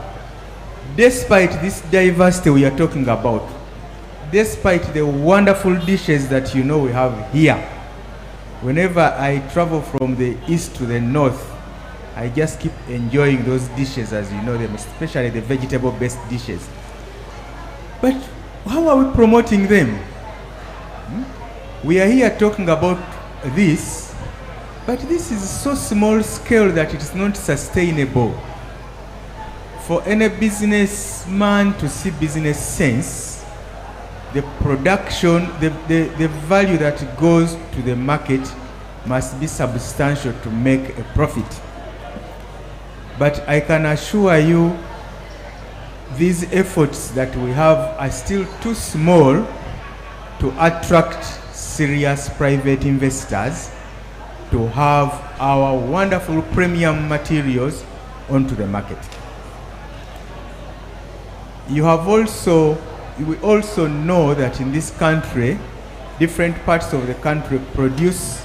Despite this diversity we are talking about, despite the wonderful dishes that you know we have here, whenever I travel from the east to the north, I just keep enjoying those dishes as you know them, especially the vegetable-based dishes. But how are we promoting them? We are here talking about this, but this is so small scale that it is not sustainable. For any businessman to see business sense, the production, the value that goes to the market must be substantial to make a profit. But I can assure you, these efforts that we have are still too small to attract serious private investors to have our wonderful premium materials onto the market. We also know that in this country, different parts of the country produce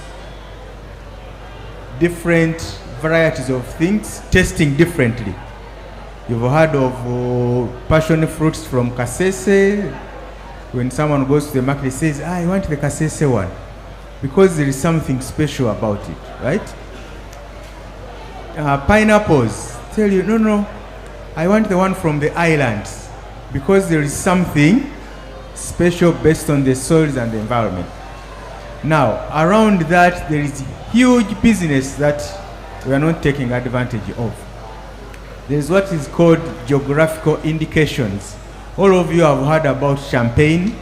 different varieties of things, tasting differently. You've heard of passion fruits from Kasese. When someone goes to the market, he says, I want the Kasese one, because there is something special about it, right? Pineapples tell you, no, I want the one from the islands, because there is something special based on the soils and the environment. Now, around that, there is huge business that we are not taking advantage of. There is what is called geographical indications. All of you have heard about champagne.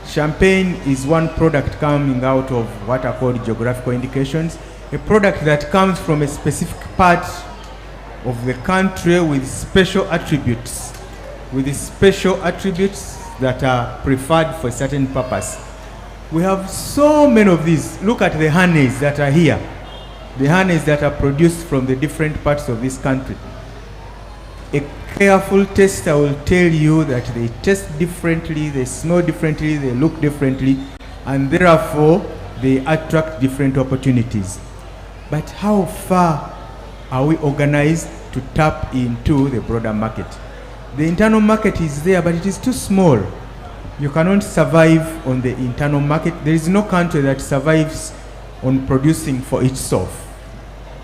Champagne is one product coming out of what are called geographical indications, a product that comes from a specific part of the country with special attributes, that are preferred for a certain purpose. We have so many of these. Look at the honeys that are here, the honeys that are produced from the different parts of this country. A careful tester will tell you that they taste differently, they smell differently, they look differently, and therefore they attract different opportunities. But how far are we organized to tap into the broader market? The internal market is there, but it is too small. You cannot survive on the internal market. There is no country that survives on producing for itself.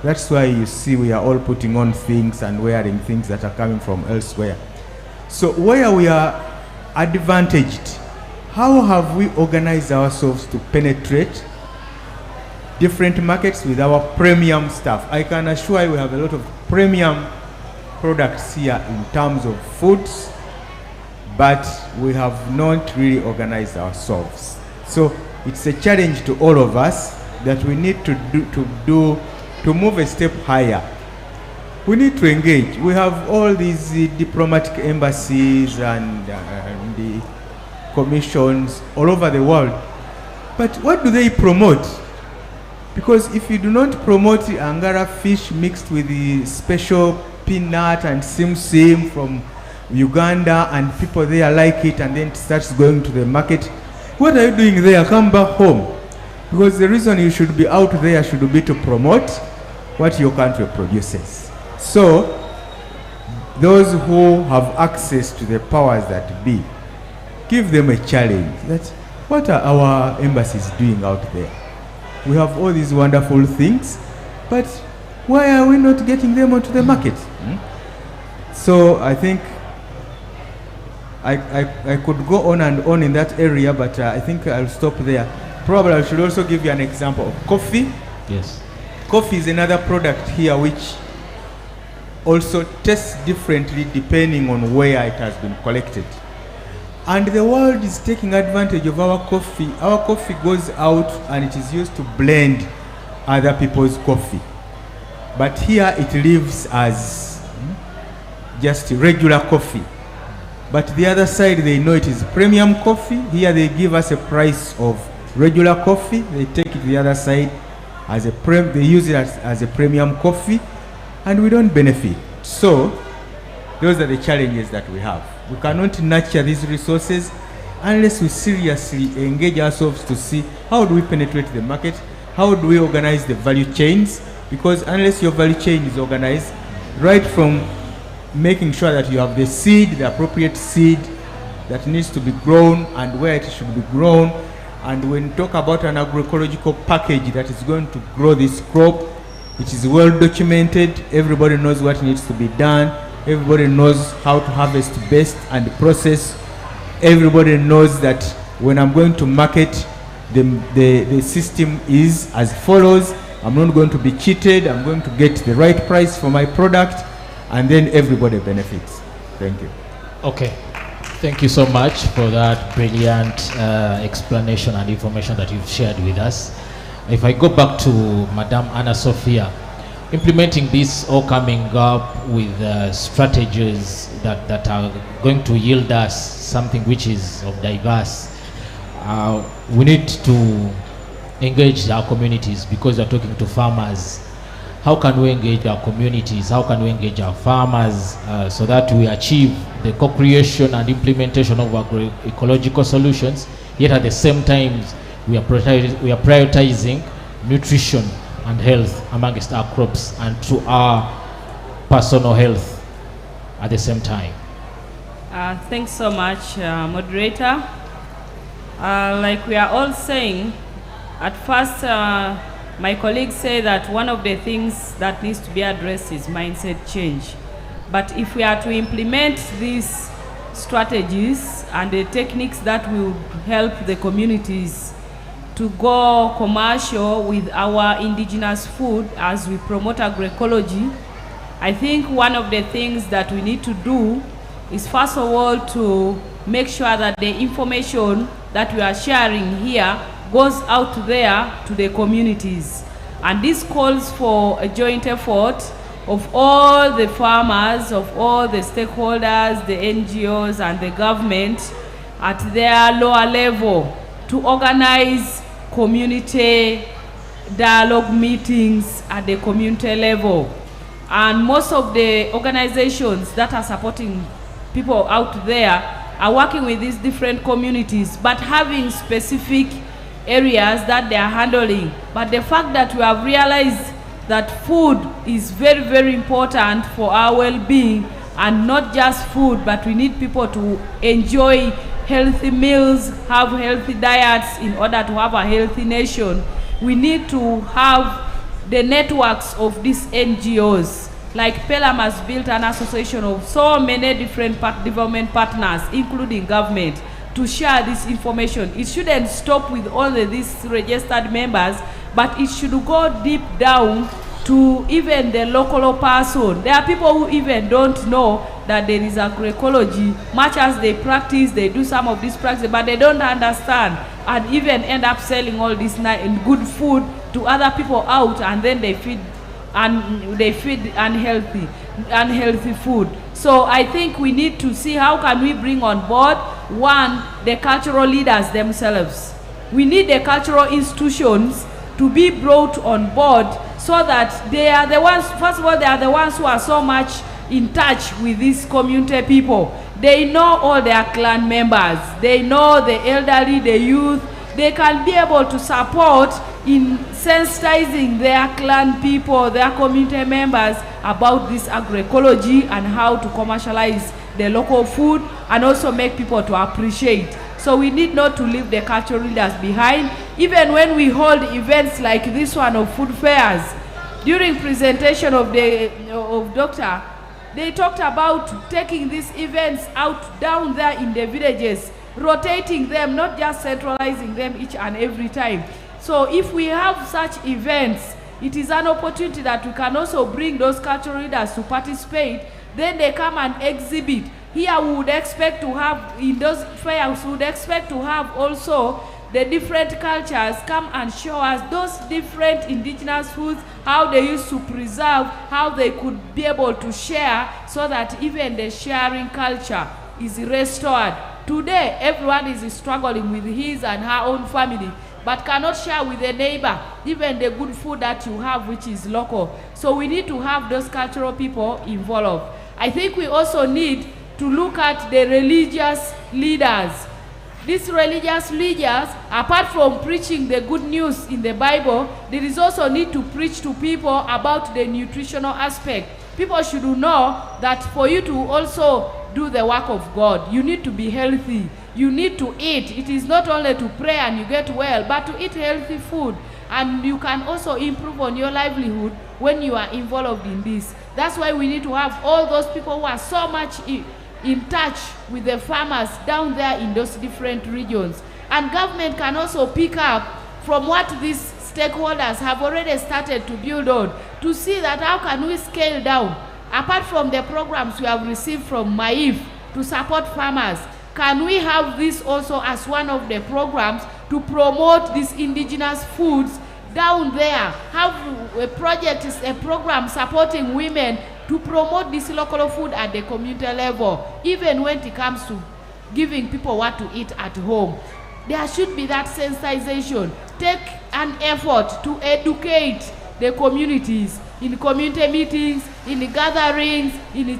That's why you see we are all putting on things and wearing things that are coming from elsewhere. So where we are advantaged, how have we organized ourselves to penetrate different markets with our premium stuff? I can assure you we have a lot of premium products here in terms of foods, but we have not really organized ourselves. So it's a challenge to all of us that we need to move a step higher. We need to engage. We have all these diplomatic embassies and the commissions all over the world. But what do they promote? Because if you do not promote the Angara fish mixed with the special peanut and sim from Uganda, and people there like it, and then it starts going to the market, what are you doing there? Come back home. Because the reason you should be out there should be to promote what your country produces. So, those who have access to the powers that be, give them a challenge. That what are our embassies doing out there? We have all these wonderful things, but why are we not getting them onto the market? So I think I could go on and on in that area, but I think I'll stop there. Probably I should also give you an example of coffee. Yes. Coffee is another product here which also tastes differently depending on where it has been collected. And the world is taking advantage of our coffee. Our coffee goes out and it is used to blend other people's coffee. But here it lives as just regular coffee. But the other side, they know it is premium coffee. Here they give us a price of regular coffee. They take it the other side as they use it as a premium coffee, and we don't benefit. So those are the challenges that we have. We cannot nurture these resources unless we seriously engage ourselves to see how do we penetrate the market, how do we organize the value chains, because unless your value chain is organized, right from making sure that you have the seed, the appropriate seed that needs to be grown and where it should be grown, and when you talk about an agroecological package that is going to grow this crop, it is well documented, everybody knows what needs to be done, everybody knows how to harvest best and process, everybody knows that when I'm going to market, the system is as follows. I'm not going to be cheated, I'm going to get the right price for my product, and then everybody benefits. Thank you. Okay. Thank you so much for that brilliant explanation and information that you've shared with us. If I go back to Madame Anna Sophia, implementing this or coming up with strategies that are going to yield us something which is of diverse, we need to engage our communities because we're talking to farmers. How can we engage our communities? How can we engage our farmers so that we achieve the co-creation and implementation of agroecological solutions, yet at the same time we are prioritizing nutrition and health amongst our crops and to our personal health at the same time? Thanks so much, moderator. Like we are all saying, at first my colleagues say that one of the things that needs to be addressed is mindset change. But if we are to implement these strategies and the techniques that will help the communities to go commercial with our indigenous food as we promote agroecology, I think one of the things that we need to do is first of all to make sure that the information that we are sharing here goes out there to the communities. And this calls for a joint effort of all the farmers, of all the stakeholders, the NGOs and the government at their lower level to organize community dialogue meetings at the community level. And most of the organizations that are supporting people out there are working with these different communities, but having specific areas that they are handling. But the fact that we have realized that food is very, very important for our well-being, and not just food, but we need people to enjoy healthy meals, have healthy diets in order to have a healthy nation. We need to have the networks of these NGOs. Like PELUM has built an association of so many different development partners, including government, to share this information. It shouldn't stop with only these registered members, but it should go deep down to even the local person. There are people who even don't know that there is agroecology. Much as they practice, they do some of these practices, but they don't understand and even end up selling all this good food to other people out, and then they feed unhealthy food. So I think we need to see how can we bring on board, one, the cultural leaders themselves. We need the cultural institutions to be brought on board so that they are the ones, first of all, they are the ones who are so much in touch with these community people. They know all their clan members. They know the elderly, the youth. They can be able to support in sensitizing their clan people, their community members about this agroecology and how to commercialize the local food and also make people to appreciate. So we need not to leave the cultural leaders behind. Even when we hold events like this one of food fairs, during presentation of Doctor, they talked about taking these events out down there in the villages, rotating them, not just centralizing them each and every time. So if we have such events, it is an opportunity that we can also bring those cultural leaders to participate. Then they come and exhibit. Here we would expect to have, in those fairs, we would expect to have also the different cultures come and show us those different indigenous foods, how they used to preserve, how they could be able to share, so that even the sharing culture is restored. Today, everyone is struggling with his and her own family, but cannot share with the neighbor even the good food that you have, which is local. So we need to have those cultural people involved. I think we also need to look at the religious leaders. These religious leaders, apart from preaching the good news in the Bible, there is also need to preach to people about the nutritional aspect. People should know that for you to also do the work of God, you need to be healthy. You need to eat. It is not only to pray and you get well, but to eat healthy food. And you can also improve on your livelihood when you are involved in this. That's why we need to have all those people who are so much in touch with the farmers down there in those different regions. And government can also pick up from what these stakeholders have already started to build on, to see that how can we scale down. Apart from the programs we have received from MAIF to support farmers, can we have this also as one of the programs to promote these indigenous foods down there? Have a project, a program supporting women to promote this local food at the community level, even when it comes to giving people what to eat at home. There should be that sensitization. Take an effort to educate the communities in community meetings, in the gatherings, in the